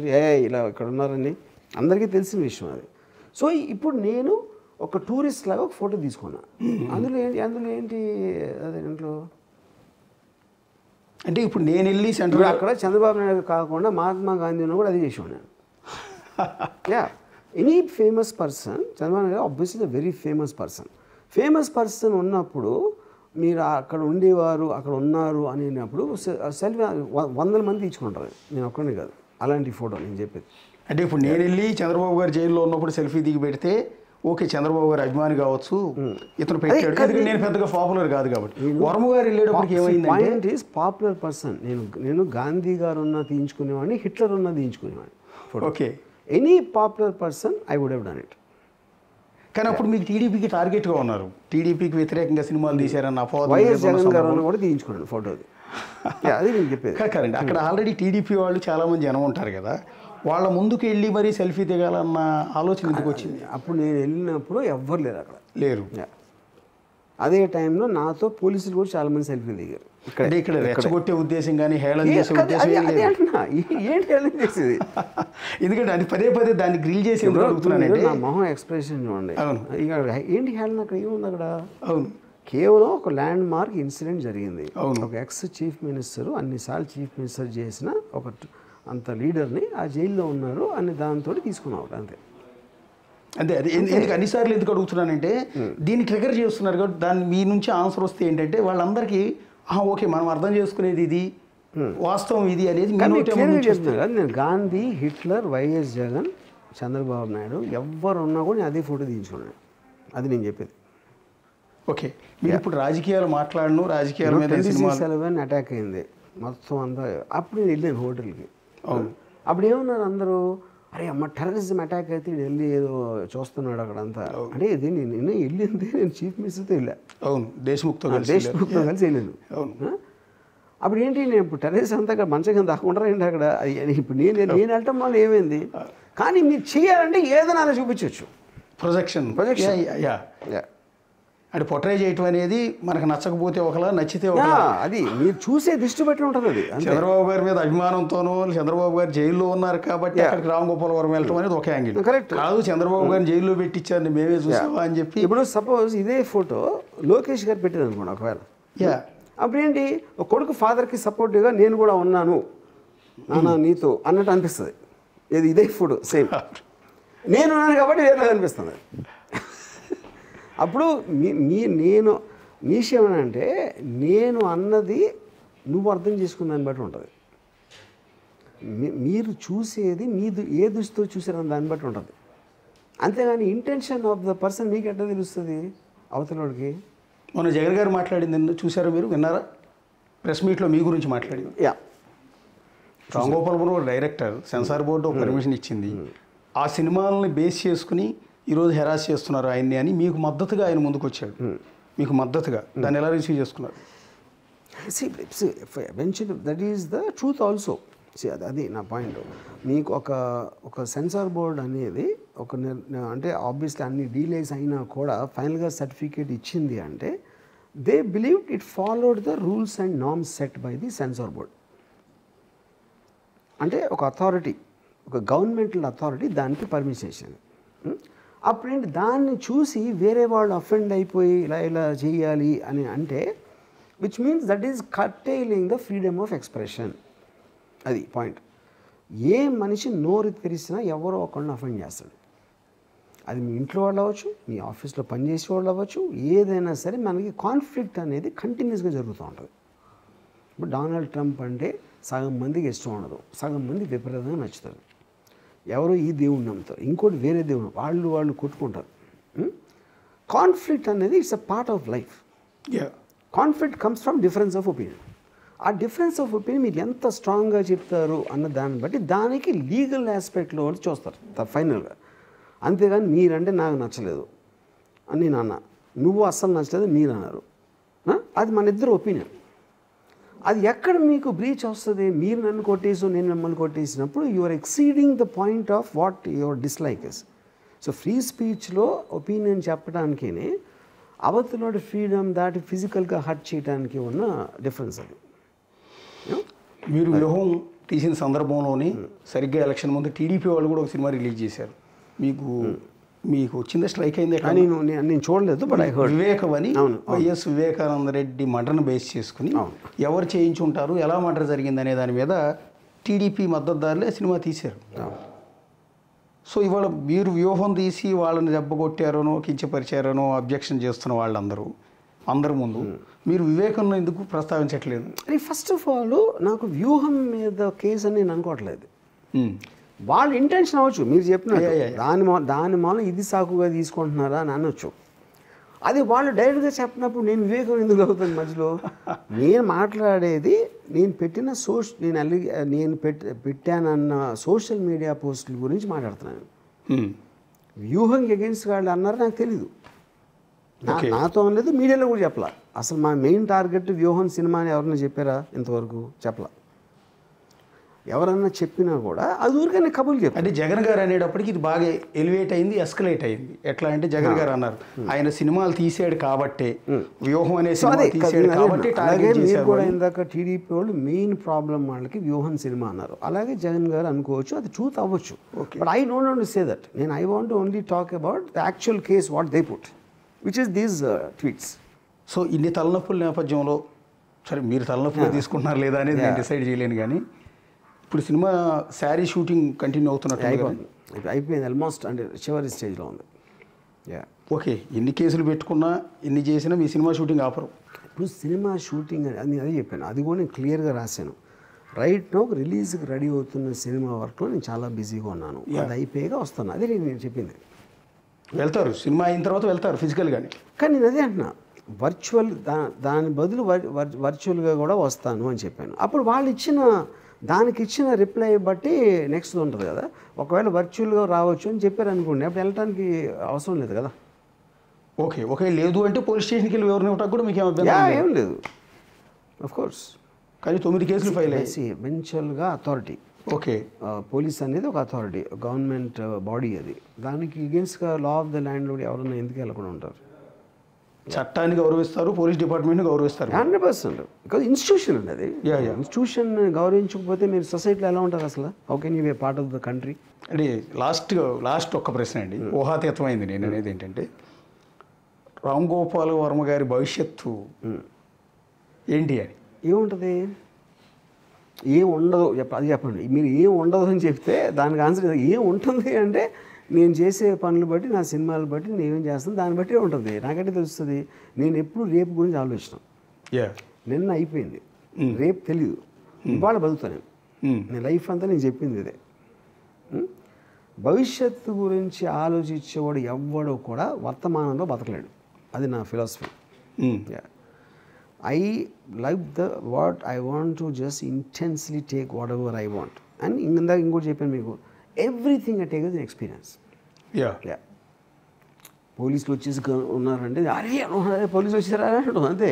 ఇలా ఇక్కడ ఉన్నారని, అందరికీ తెలిసిన విషయం అది. సో ఇప్పుడు నేను ఒక టూరిస్ట్ లాగా ఒక ఫోటో తీసుకున్నా. అందులో ఏంటి అదే ఇంట్లో అంటే ఇప్పుడు నేను వెళ్ళి సెంటర్ అక్కడ చంద్రబాబు నాయుడు కాకుండా మహాత్మా గాంధీ ఉన్నా కూడా అది చేసాను నేను. Yeah, any famous person, Chandrababu Naidu obviously very famous person ఉన్నప్పుడు మీరు అక్కడ ఉండేవారు అక్కడ ఉన్నారు అనేటప్పుడు సెల్ఫీ 100 మంది తీసుకుంటారు, నేను ఒక్కడే కాదు అలాంటి ఫోటో నేను చెప్పేది. అంటే ఇప్పుడు నేను వెళ్ళి చంద్రబాబు గారు జైల్లో ఉన్నప్పుడు సెల్ఫీ దిగి పెడితే ఓకే చంద్రబాబు గారు అభిమాని కావచ్చు, ఇతను పెట్టాడు, ఎందుకంటే నేను పెద్దగా పాపులర్ కాదు కాబట్టి. వర్మ గారు వెళ్ళేటప్పటికి ఏమైందంటే పాయింట్ ఈస్ పాపులర్ పర్సన్. నేను గాంధీ గారు ఉన్న తీయించుకునేవాడిని, హిట్లర్ ఉన్న తీయించుకునేవాడిని. Okay, any popular person I would have done it. కానీ అప్పుడు మీకు టీడీపీకి టార్గెట్గా ఉన్నారు, టీడీపీకి వ్యతిరేకంగా సినిమాలు తీశారన్న వైఎస్ జగన్ గారు కూడా తీయించుకున్నాను ఫోటోది. అది నేను చెప్పేది కరెంట్. అక్కడ ఆల్రెడీ టీడీపీ వాళ్ళు చాలామంది జనం ఉంటారు కదా, వాళ్ళ ముందుకు వెళ్ళి మరీ సెల్ఫీ దిగాలన్న ఆలోచన ఎందుకు వచ్చింది? అప్పుడు నేను వెళ్ళినప్పుడు ఎవ్వరు లేరు అక్కడ, లేరు. అదే టైంలో నాతో పోలీసులు కూడా చాలామంది సెల్ఫీ దిగారు. ఇక్కడ రెచ్చగొట్టే ఉద్దేశం కానీ హేళన చేసే ఉద్దేశం ఏంటి హేళన చేసేది? ఎందుకంటే అది పదే పదే దాన్ని గ్రిల్ చేసి నా మొహం ఎక్స్ప్రెషన్ చూడండి. ఇక ఏంటి హేళన? అక్కడ ఏముంది అక్కడ? అవును, కేవలం ఒక ల్యాండ్ మార్క్ ఇన్సిడెంట్ జరిగింది. అవును, ఒక ఎక్స్ చీఫ్ మినిస్టర్ అన్నిసార్లు చీఫ్ మినిస్టర్ చేసిన ఒక అంత లీడర్ని ఆ జైల్లో ఉన్నారు అని దాంతో తీసుకున్నావు అంతే. అంతే. అది ఎందుకు అన్నిసార్లు ఎందుకు అడుగుతున్నానంటే దీన్ని ట్రిగర్ చేస్తున్నారు కాబట్టి దాన్ని మీ నుంచి ఆన్సర్ వస్తే ఏంటంటే వాళ్ళందరికీ ఓకే మనం అర్థం చేసుకునేది ఇది, వాస్తవం ఇది అనేది చేస్తున్నారు. నేను గాంధీ, హిట్లర్, వైఎస్ జగన్, చంద్రబాబు నాయుడు ఎవరున్నా కూడా నేను అదే ఫోటో తీయించుకున్నాను. అది నేను చెప్పేది. ఓకే, మీరు ఇప్పుడు రాజకీయాలు మాట్లాడను, రాజకీయాల మీద 26/11 అటాక్ అయింది మొత్తం అంతా. అప్పుడు నేను వెళ్ళాను హోటల్కి. అవును, అప్పుడు ఏమన్నారు అందరూ, అరే అమ్మ టెర్రరిజం అటాక్ అయితే వెళ్ళి ఏదో చూస్తున్నాడు అక్కడంతా. అంటే ఇది నేను వెళ్ళింది నేను చీఫ్ మినిస్టర్తో వెళ్ళా. అవును, దేశ్ముఖ్తో కలిసి వెళ్ళాను. అప్పుడు ఏంటి, నేను ఇప్పుడు టెర్రరిస్ట్ అంతా అక్కడ మంచం కింద దాక్కుంటారా ఏంటి అక్కడ? ఇప్పుడు నేను వెళ్ళటం వల్ల ఏమైంది? కానీ మీరు చేయాలంటే ఏదైనా చూపించవచ్చు. ప్రొజెక్షన్ అంటే పొట్రే చేయటం అనేది మనకు నచ్చకపోతే ఒకలా, నచ్చితే ఒకలా, అది మీరు చూసే దృష్టి బట్టి ఉంటుంది. అది చంద్రబాబు గారి మీద అభిమానంతోనూ చంద్రబాబు గారు జైల్లో ఉన్నారు కాబట్టి అక్కడికి రామ్ గోపాల్ వర్మ వెళ్ళటం అనేది ఒక యాంగిల్. కరెక్ట్ కాదు, చంద్రబాబు గారిని జైల్లో పెట్టించారని మేమే చూసావా అని చెప్పి. ఇప్పుడు సపోజ్ ఇదే ఫోటో లోకేష్ గారు పెట్టారు అనుకోండి ఒకవేళ, అప్పుడు ఏంటి, ఒక కొడుకు ఫాదర్కి సపోర్టివ్గా నేను కూడా ఉన్నాను నాన్న నీతో అన్నట్టు అనిపిస్తుంది. ఇదే ఫోటో సేమ్ నేను ఉన్నాను కాబట్టి వేరే అనిపిస్తుంది. అప్పుడు నేను నీ విషయం ఏమంటే నేను అన్నది నువ్వు అర్థం చేసుకున్న దాన్ని బట్టి ఉంటుంది. మీరు చూసేది ఏ దృష్టితో చూసారని దాన్ని బట్టి ఉంటుంది. అంతేగాని ఇంటెన్షన్ ఆఫ్ ద పర్సన్ మీకు ఎట్లా తెలుస్తుంది అవతలవాడికి? మొన్న జగన్ గారు మాట్లాడింది చూసారా, మీరు విన్నారా? ప్రెస్ మీట్లో మీ గురించి మాట్లాడింది. Ram Gopal Varma director, censor board permission ఇచ్చింది, ఆ సినిమాలని బేస్ చేసుకుని ఈరోజు హెరాస్ చేస్తున్నారు ఆయన్ని అని మీకు మద్దతుగా ఆయన ముందుకు వచ్చాడు. మీకు మద్దతుగా దాన్ని ఎలా రిసీవ్ చేసుకున్నారు? Eventually that is the truth also. అది నా పాయింట్. మీకు ఒక సెన్సార్ బోర్డ్ అనేది అంటే ఆబ్వియస్లీ అన్ని డీలేస్ అయినా కూడా ఫైనల్గా సర్టిఫికేట్ ఇచ్చింది అంటే they believe it followed the rules and norms set by the censor board. అంటే ఒక అథారిటీ, ఒక గవర్నమెంటల్ అథారిటీ దానికి పర్మిషన్ ఇచ్చింది. అప్పుడేంటి దాన్ని చూసి వేరే వాళ్ళు అఫెండ్ అయిపోయి ఇలా చేయాలి అని అంటే which means that is కర్టైలింగ్ the freedom of expression. అది పాయింట్. ఏ మనిషి నోరు తెరిసినా ఎవరో ఒకళ్ళని అఫెండ్ చేస్తాడు. అది మీ ఇంట్లో వాళ్ళు అవ్వచ్చు, మీ ఆఫీస్లో పనిచేసే వాళ్ళు అవ్వచ్చు, ఏదైనా సరే మనకి కాన్ఫ్లిక్ట్ అనేది కంటిన్యూస్గా జరుగుతూ ఉంటుంది. ఇప్పుడు డొనాల్డ్ ట్రంప్ అంటే సగం మందికి ఇష్టం ఉండదు, సగం మంది విపరీతంగా నచ్చుతారు. ఎవరో ఈ దేవుడిని నమ్ముతారు, ఇంకోటి వేరే దేవుడు, వాళ్ళు కొట్టుకుంటారు. కాన్ఫ్లిక్ట్ అనేది it's a part of life. Conflict comes from difference of opinion. ఆ డిఫరెన్స్ ఆఫ్ ఒపీనియన్ మీరు ఎంత స్ట్రాంగ్గా చెప్తారు అన్న దాన్ని బట్టి దానికి లీగల్ ఆస్పెక్ట్లో చూస్తారు ఫైనల్గా. అంతేగాని మీరంటే నాకు నచ్చలేదు అని నాన్న, నువ్వు అస్సలు నచ్చలేదు మీరు అన్నారు, అది మన ఇద్దరు ఒపీనియన్. అది ఎక్కడ మీకు బ్రీచ్ వస్తుంది? మీరు నన్ను కొట్టేసి నేను మిమ్మల్ని కొట్టేసినప్పుడు you are exceeding the point of what your dislike is. So free స్పీచ్లో ఒపీనియన్ చెప్పడానికే అవతలోడి ఫ్రీడమ్ దాటి ఫిజికల్గా హర్ట్ చేయడానికి ఉన్న డిఫరెన్స్ అది. మీరు వ్యూహం తీసిన సందర్భంలోని సరిగ్గా ఎలక్షన్ ముందు టీడీపీ వాళ్ళు కూడా ఒక సినిమా రిలీజ్ చేశారు. మీకు వచ్చిందే స్ట్రైక్ అయిందే కానీ నేను చూడలేదు, బట్ ఐ హర్డ్. వివేకం అని వైఎస్ వివేకానంద రెడ్డి మర్డర్ను బేస్ చేసుకుని ఎవరు చేయించుంటారు, ఎలా మర్డర్ జరిగింది అనే దాని మీద టీడీపీ మద్దతుదారులే సినిమా తీశారు. సో ఇవాళ మీరు వ్యూహం తీసి వాళ్ళని దెబ్బకొట్టారనో కించపరిచారనో అబ్జెక్షన్ చేస్తున్న వాళ్ళందరూ అందరి ముందు మీరు వివేకంలో ఎందుకు ప్రస్తావించట్లేదు? ఫస్ట్ ఆఫ్ ఆల్ నాకు వ్యూహం మీద కేసు అని నేను అనుకోవట్లేదు. వాళ్ళ ఇంటెన్షన్ అవ్వచ్చు మీరు చెప్పినట్టు దాని మూలం ఇది సాకుగా తీసుకుంటున్నారా అని అనొచ్చు. అది వాళ్ళు డైరెక్ట్గా చెప్పినప్పుడు నేను వివేకం ఎందుకు అవుతాను మధ్యలో? నేను మాట్లాడేది నేను పెట్టిన నేను పెట్టానన్న సోషల్ మీడియా పోస్టుల గురించి మాట్లాడుతున్నాను. వ్యూహంకి అగెన్స్ట్ వాళ్ళు అన్నారు నాకు తెలీదు, నాతో అనలేదు, మీడియాలో కూడా చెప్పలా. అసలు మా మెయిన్ టార్గెట్ వ్యూహం సినిమా అని ఎవరన్నా చెప్పారా? ఇంతవరకు చెప్పలా. ఎవరన్నా చెప్పినా కూడా అది ఊరికనే కబుర్లు చెప్పారు. అంటే జగన్ గారు అనేటప్పటికి ఇది బాగా ఎలివేట్ అయింది, ఎస్కలేట్ అయింది. ఎట్లా అంటే జగన్ గారు అన్నారు ఆయన సినిమాలు తీసాడు కాబట్టి వ్యూహం అనే సినిమా తీసాడు కాబట్టి టార్గెట్ చేశారు. మీరు కూడా ఇందాక టీడీపీ వాళ్ళు మెయిన్ ప్రాబ్లం వాళ్ళకి వ్యూహం సినిమా అన్నారు. అలాగే జగన్ గారు అనుకోవచ్చు, అది ట్రూత్ అవ్వచ్చు. But I don't want to say that. నేను I want only talk about the actual case what they put which is these tweets. So ఇన్ని తలనొప్పుల నేపథ్యంలో సరే మీరు తలనొప్పులు తీసుకుంటున్నారు లేదా అనేది నేను డిసైడ్ చేయలేను, కానీ ఇప్పుడు సినిమా శారీ షూటింగ్ కంటిన్యూ అవుతున్నట్టు అయిపోయింది ఆల్మోస్ట్, అంటే చివరి స్టేజ్లో ఉంది. ఓకే, ఎన్ని కేసులు పెట్టుకున్నా ఎన్ని చేసినా మీ సినిమా షూటింగ్ ఆపరు. ఇప్పుడు సినిమా షూటింగ్ అని అదే చెప్పాను, అది కూడా నేను క్లియర్గా రాశాను. రైట్ నో రిలీజ్కి రెడీ అవుతున్న సినిమా వర్క్లో నేను చాలా బిజీగా ఉన్నాను, అది అయిపోయాక వస్తాను. అదే నేను చెప్పింది. వెళ్తారు సినిమా అయిన తర్వాత వెళ్తారు ఫిజికల్గానే, కానీ నేను అదే అంటున్నా వర్చువల్ దాని బదులు వర్చువల్గా కూడా వస్తాను అని చెప్పాను. అప్పుడు వాళ్ళు దానికి ఇచ్చిన రిప్లై బట్టి నెక్స్ట్ ఉంటుంది కదా. ఒకవేళ వర్చువల్గా రావచ్చు అని చెప్పారు అనుకోండి, అప్పుడు వెళ్ళడానికి అవసరం లేదు కదా. ఓకే లేదు అంటే పోలీస్ స్టేషన్కి వెళ్ళి ఎవరిని ఇవ్వటానికి కూడా మీకు ఏం లేదు ఆఫ్ కోర్స్. కానీ 9 కేసులు ఫైల్ అయ్యాయి. ఎవెన్చువల్గా అథారిటీ, ఓకే, పోలీస్ అనేది ఒక అథారిటీ, గవర్నమెంట్ బాడీ, అది దానికి అగేన్స్ట్గా లా ఆఫ్ ద ల్యాండ్ కూడా ఎవరైనా ఎందుకు వెళ్ళకుండా ఉంటారు? చట్టాన్ని గౌరవిస్తారు, పోలీస్ డిపార్ట్మెంట్ని గౌరవిస్తారు 100%. బికాజ్ ఇన్స్టిట్యూషన్ అండి అది. ఇన్స్టిట్యూషన్ గౌరవించకపోతే మీరు సొసైటీలో ఎలా ఉంటారు అసలు? How can you be part of the country? అంటే లాస్ట్ ఒక్క ప్రశ్న అండి, ఊహాతీతమైంది. నేను అనేది ఏంటంటే రామ్ గోపాల్ వర్మ గారి భవిష్యత్తు ఏంటి అని. ఏముంటుంది? ఏం ఉండదు అది చెప్పండి. మీరు ఏం ఉండదు అని చెప్తే దానికి ఆన్సర్ ఏం ఉంటుంది అంటే నేను చేసే పనులు బట్టి, నా సినిమాలు బట్టి, నేను ఏం చేస్తాను దాన్ని బట్టి ఉంటుంది. నాకంటే తెలుస్తుంది. నేను ఎప్పుడు రేపు గురించి ఆలోచన, నిన్న అయిపోయింది, రేపు తెలీదు, ఇవాళ బతుకుతాను నేను లైఫ్ అంతా. నేను చెప్పింది ఇదే, భవిష్యత్తు గురించి ఆలోచించేవాడు ఎవ్వడో కూడా వర్తమానంలో బతకలేడు. అది నా philosophy. I like what I want to just intensely take what ever I want. And ఇంకోటి చెప్పాను మీకు, everything I take as an experience. పోలీసులు వచ్చేసి ఉన్నారంటే అరే పోలీసులు వచ్చారా అంతే.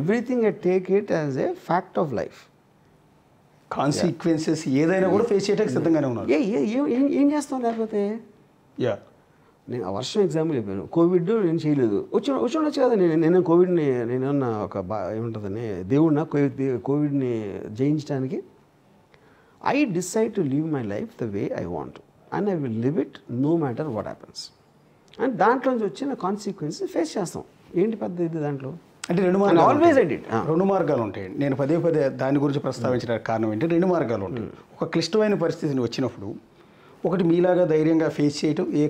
Everything I take it as a fact of life. Consequences ఏదైనా కూడా ఫేస్ చేయడానికి సిద్ధంగానే ఉన్నారు. ఏం చేస్తాం లేకపోతే? నేను ఆ వర్షం ఎగ్జాంపుల్ చెప్పాను. కోవిడ్ నేను చేయలేదు, వచ్చి కదా. నేను కోవిడ్ని నేనేమన్నా ఒక ఏముంటుందని దేవుడినా కోవిడ్ని జయించడానికి. I decide to live my life the way I want to, and I will live it no matter what happens. And దాంట్లోంచి వచ్చిన కాన్సిక్వెన్సెస్ ఫేస్ చేస్తాం. ఏంటి పెద్ద ఇది దాంట్లో? అంటే రెండు మార్గాలు ఆల్వేస్ ఐ డిడ్. రెండు మార్గాలు ఉంటాయి. నేను పదే దాని గురించి ప్రస్తావించడానికి కారణం ఏంటి, రెండు మార్గాలు ఉంటాయి. ఒక క్లిష్టమైన పరిస్థితిని వచ్చినప్పుడు ఒకటి మీలాగా ధైర్యంగా ఫేస్ చేయటం, ఏ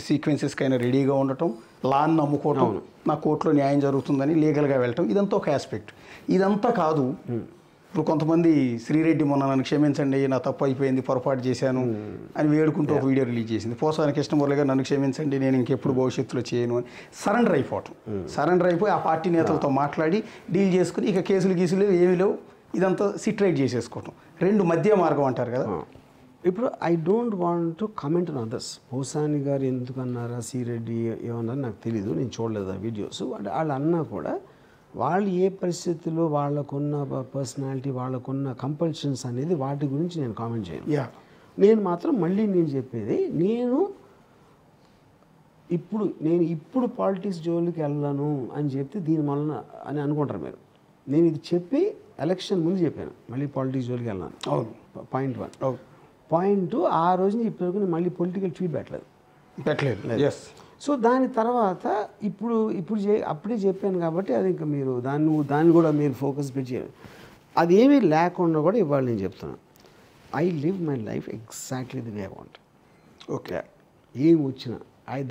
సీక్వెన్సెస్కైనా రెడీగా ఉండటం, లాని నమ్ముకోవటం, నా కోర్టులో న్యాయం జరుగుతుందని లీగల్గా వెళ్ళటం, ఇదంతా ఒక ఆస్పెక్ట్. ఇదంతా కాదు. ఇప్పుడు కొంతమంది శ్రీరెడ్డి మొన్న నన్ను క్షమించండి, నా తప్పు అయిపోయింది, పొరపాటు చేశాను అని వేడుకుంటూ ఒక వీడియో రిలీజ్ చేసింది. పోసాని కృష్ణమురళి గారు నన్ను క్షమించండి, నేను ఇంకెప్పుడు భవిష్యత్తులో చేయను అని సరెండర్ అయిపోవటం. సరెండర్ అయిపోయి ఆ పార్టీ నేతలతో మాట్లాడి డీల్ చేసుకుని ఇక కేసులు ఏమీ లేవు, ఇదంతా సిట్రైట్ చేసేసుకోవటం. రెండు మధ్య మార్గం అంటారు కదా. ఇప్పుడు I don't want to comment on others. Posani గారు ఎందుకు అన్నారా, శ్రీరెడ్డి ఏమన్నారో నాకు తెలీదు, నేను చూడలేదు ఆ వీడియోస్. అంటే వాళ్ళు అన్నా కూడా వాళ్ళు ఏ పరిస్థితుల్లో వాళ్ళకున్న పర్సనాలిటీ, వాళ్ళకున్న కంపల్షన్స్ అనేది వాటి గురించి నేను కామెంట్ చేయను. నేను మాత్రం మళ్ళీ నేను చెప్పేది, నేను ఇప్పుడు పాలిటిక్స్ జోలికి వెళ్ళను అని చెప్తే దీని వలన అని అనుకుంటారు మీరు. నేను ఇది చెప్పి ఎలక్షన్ ముందు చెప్పాను మళ్ళీ పాలిటిక్స్ జోలికి వెళ్ళాను. అవును, పాయింట్ 1. పాయింట్ 2, ఆ రోజు ఇప్పటివరకు నేను మళ్ళీ పొలిటికల్ ట్వీట్ పెట్టలేదు. సో దాని తర్వాత అప్పుడే చెప్పాను కాబట్టి అది ఇంకా మీరు దాన్ని కూడా మీరు ఫోకస్ పెట్టి అది ఏమీ లేకుండా కూడా ఇవాళ నేను చెప్తున్నాను. I live my life exactly the way I want. Okay, ఏం వచ్చినా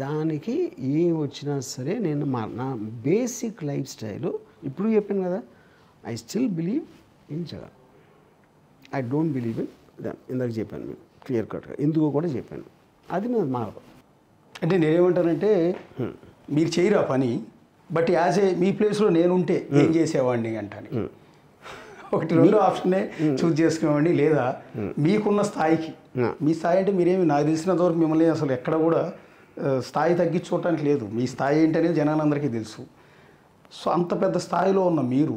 దానికి ఏం వచ్చినా సరే నేను నా బేసిక్ లైఫ్ స్టైలు ఇప్పుడు చెప్పాను కదా. I still believe in Jagan, I don't believe in them. ఇందాక చెప్పాను మీకు క్లియర్ కట్గా ఎందుకో కూడా చెప్పాను. అది నేను మారదు. అంటే నేనేమంటానంటే మీరు చేయరు ఆ పని, బట్ యాజ్ ఏ మీ ప్లేస్లో నేనుంటే ఏం చేసేవాడిని అంటాను. ఒకటి రెండో ఆప్షన్నే చూస్ చేసుకునేవాడిని. లేదా మీకున్న స్థాయికి, మీ స్థాయి అంటే మీరేమి నాకు తెలిసినంత వరకు మిమ్మల్ని అసలు ఎక్కడ కూడా స్థాయి తగ్గించుకోవటానికి లేదు. మీ స్థాయి ఏంటనేది జనాలందరికీ తెలుసు. సో అంత పెద్ద స్థాయిలో ఉన్న మీరు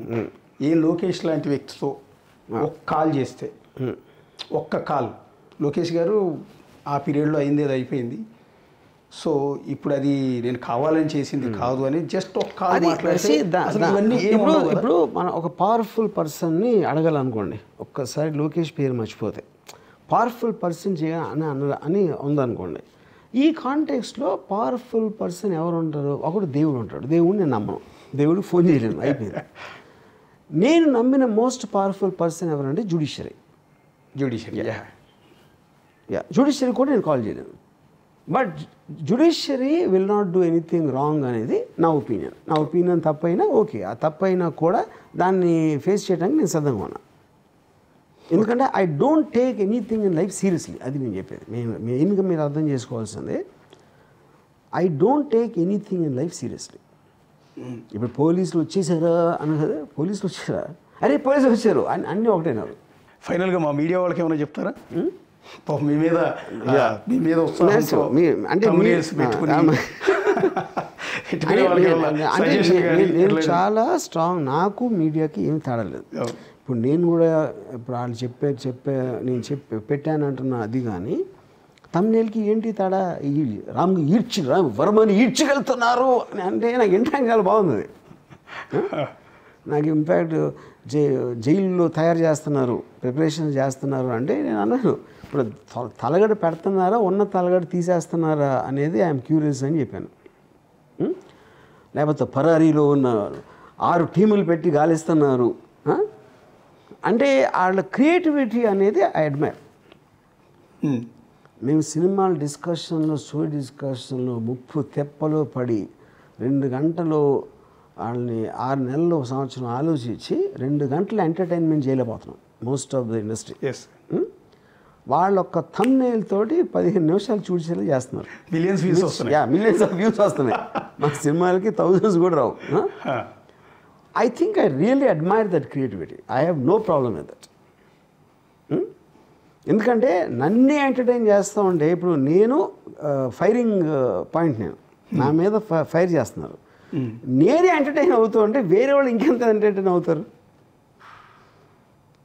ఏ లోకేష్ లాంటి వ్యక్తితో ఒక్క కాల్ చేస్తే, ఒక్క కాల్ లోకేష్ గారు ఆ పీరియడ్లో అయింది అది అయిపోయింది, సో ఇప్పుడు అది నేను కావాలని చేసింది కాదు అని జస్ట్ ఒక కాల్ మాట్లాడితే ఇప్పుడు మనం ఒక పవర్ఫుల్ పర్సన్ని అడగాలనుకోండి, ఒక్కసారి లోకేష్ పేరు మర్చిపోతే పవర్ఫుల్ పర్సన్ అని ఉందనుకోండి. ఈ కాంటెక్స్లో పవర్ఫుల్ పర్సన్ ఎవరు ఉంటారు? ఒకడు దేవుడు ఉంటాడు. దేవుడు నేను నమ్మను, దేవుడు ఫోన్ చేయలేను, అయిపోయింది. నేను నమ్మిన మోస్ట్ పవర్ఫుల్ పర్సన్ ఎవరంటే జ్యుడిషియరీ కూడా నేను కాల్ చేయలేను. But judiciary will not do anything wrong అనేది నా ఒపీనియన్ తప్పైనా ఓకే, ఆ తప్పైనా కూడా దాన్ని ఫేస్ చేయడానికి నేను సిద్ధంగా ఉన్నా. ఎందుకంటే I don't take anything in life seriously. అది నేను చెప్పేది మెయిన్గా మీరు అర్థం చేసుకోవాల్సిందే. I don't take anything in life seriously. ఇప్పుడు పోలీసులు వచ్చేసారా అని కదా, పోలీసులు వచ్చారా, అరే పోలీసులు వచ్చారు అని అన్నీ ఒకటేనారు. ఫైనల్గా మా మీడియా వాళ్ళకి ఏమైనా చెప్తారా? మీ మీద నేను చాలా స్ట్రాంగ్, నాకు మీడియాకి ఏమి తేడా లేదు. ఇప్పుడు నేను కూడా ఇప్పుడు వాళ్ళు నేను పెట్టానంటున్నా అది, కానీ తమ్నేల్కి ఏంటి తేడా? వర్మని ఈడ్చికెళ్తున్నారు అని అంటే నాకు వినడానికి చాలా బాగుంది. నాకు ఇంపాక్ట్ జైల్లో తయారు చేస్తున్నారు, ప్రిపరేషన్ చేస్తున్నారు అంటే నేను అన్నాను, ఇప్పుడు తలగడ పెడుతున్నారా, ఉన్న తలగడ తీసేస్తున్నారా అనేది ఐఎమ్ క్యూరియస్ అని చెప్పాను. లేకపోతే పరారీలో ఉన్న 6 టీములు పెట్టి గాలిస్తున్నారు అంటే వాళ్ళ క్రియేటివిటీ అనేది ఐ అడ్మైర్. మేము సినిమాల స్టోరీ డిస్కషన్లో ముప్పు తెప్పలో పడి 2 గంటలు వాళ్ళని 6 నెలలు సంవత్సరం ఆలోచించి 2 గంటలు ఎంటర్టైన్మెంట్ చేయలేకపోతున్నాం మోస్ట్ ఆఫ్ ద ఇండస్ట్రీ. వాళ్ళ ఒక్క థంబ్నెయిల్ తోటి 15 నిమిషాలు చూసేలా చేస్తున్నారు. మిలియన్స్ ఆఫ్ వ్యూస్ వస్తున్నాయి. మా సినిమాలకి థౌజండ్స్ కూడా రావు. I think I really admire that creativity. I have no problem with that. ఎందుకంటే నన్నే ఎంటర్టైన్ చేస్తూ ఉంటే, ఇప్పుడు నేను ఫైరింగ్ పాయింట్, నేను నా మీద ఫైర్ చేస్తున్నారు, నేనే ఎంటర్టైన్ అవుతూ ఉంటే వేరే వాళ్ళు ఇంకెంత ఎంటర్టైన్ అవుతారు?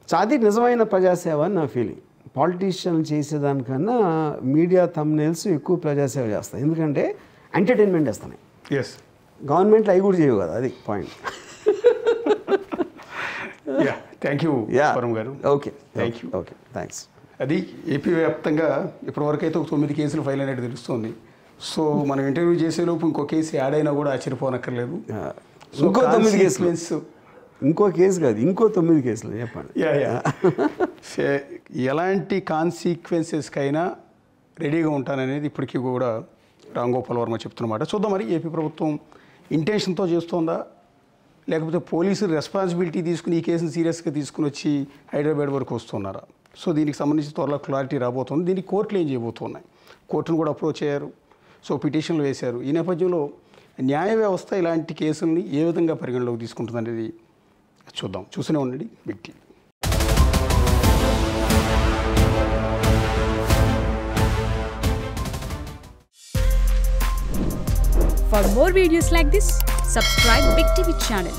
అది నిజమైన ప్రజాసేవ అని నా ఫీలింగ్. పాలిటీషియన్లు చేసేదానికన్నా మీడియా థంబ్నెయిల్స్ ఎక్కువ ప్రజాసేవ చేస్తాయి, ఎందుకంటే ఎంటర్టైన్మెంట్ చేస్తున్నాయి. గవర్నమెంట్లో అవి కూడా చేయవు కదా, అది పాయింట్. థ్యాంక్ యూ వరం గారు. Okay, thanks. అది ఏపీ వ్యాప్తంగా ఇప్పటివరకు అయితే 9 కేసులు ఫైల్ అయినట్టు తెలుస్తుంది. సో మనం ఇంటర్వ్యూ చేసేలోపు ఇంకో కేసు యాడ్ అయినా కూడా ఆశ్చర్యపోనక్కర్లేదు. ఇంకో 9 కేసులు, ఇంకో కేసు కాదు, ఇంకో 9 కేసులు చెప్పండి. ఎలాంటి కాన్సిక్వెన్సెస్కైనా రెడీగా ఉంటాననేది ఇప్పటికీ కూడా రామ్ గోపాల్ వర్మ చెప్తున్నమాట. చూద్దాం మరి ఏపీ ప్రభుత్వం ఇంటెన్షన్తో చేస్తోందా, లేకపోతే పోలీసులు రెస్పాన్సిబిలిటీ తీసుకుని ఈ కేసును సీరియస్గా తీసుకుని వచ్చి హైదరాబాద్ వరకు వస్తున్నారా? సో దీనికి సంబంధించి త్వరలో క్లారిటీ రాబోతుంది. దీనికి కోర్టులు ఏం చేయబోతున్నాయి, కోర్టును కూడా అప్రోచ్ అయ్యారు, సో పిటిషన్లు వేశారు. ఈ నేపథ్యంలో న్యాయ వ్యవస్థ ఇలాంటి కేసుల్ని ఏ విధంగా పరిగణలోకి తీసుకుంటుంది అనేది చూద్దాం. చూస్తూనే ఉండండి big TV. For more videos like this, subscribe Big TV channel.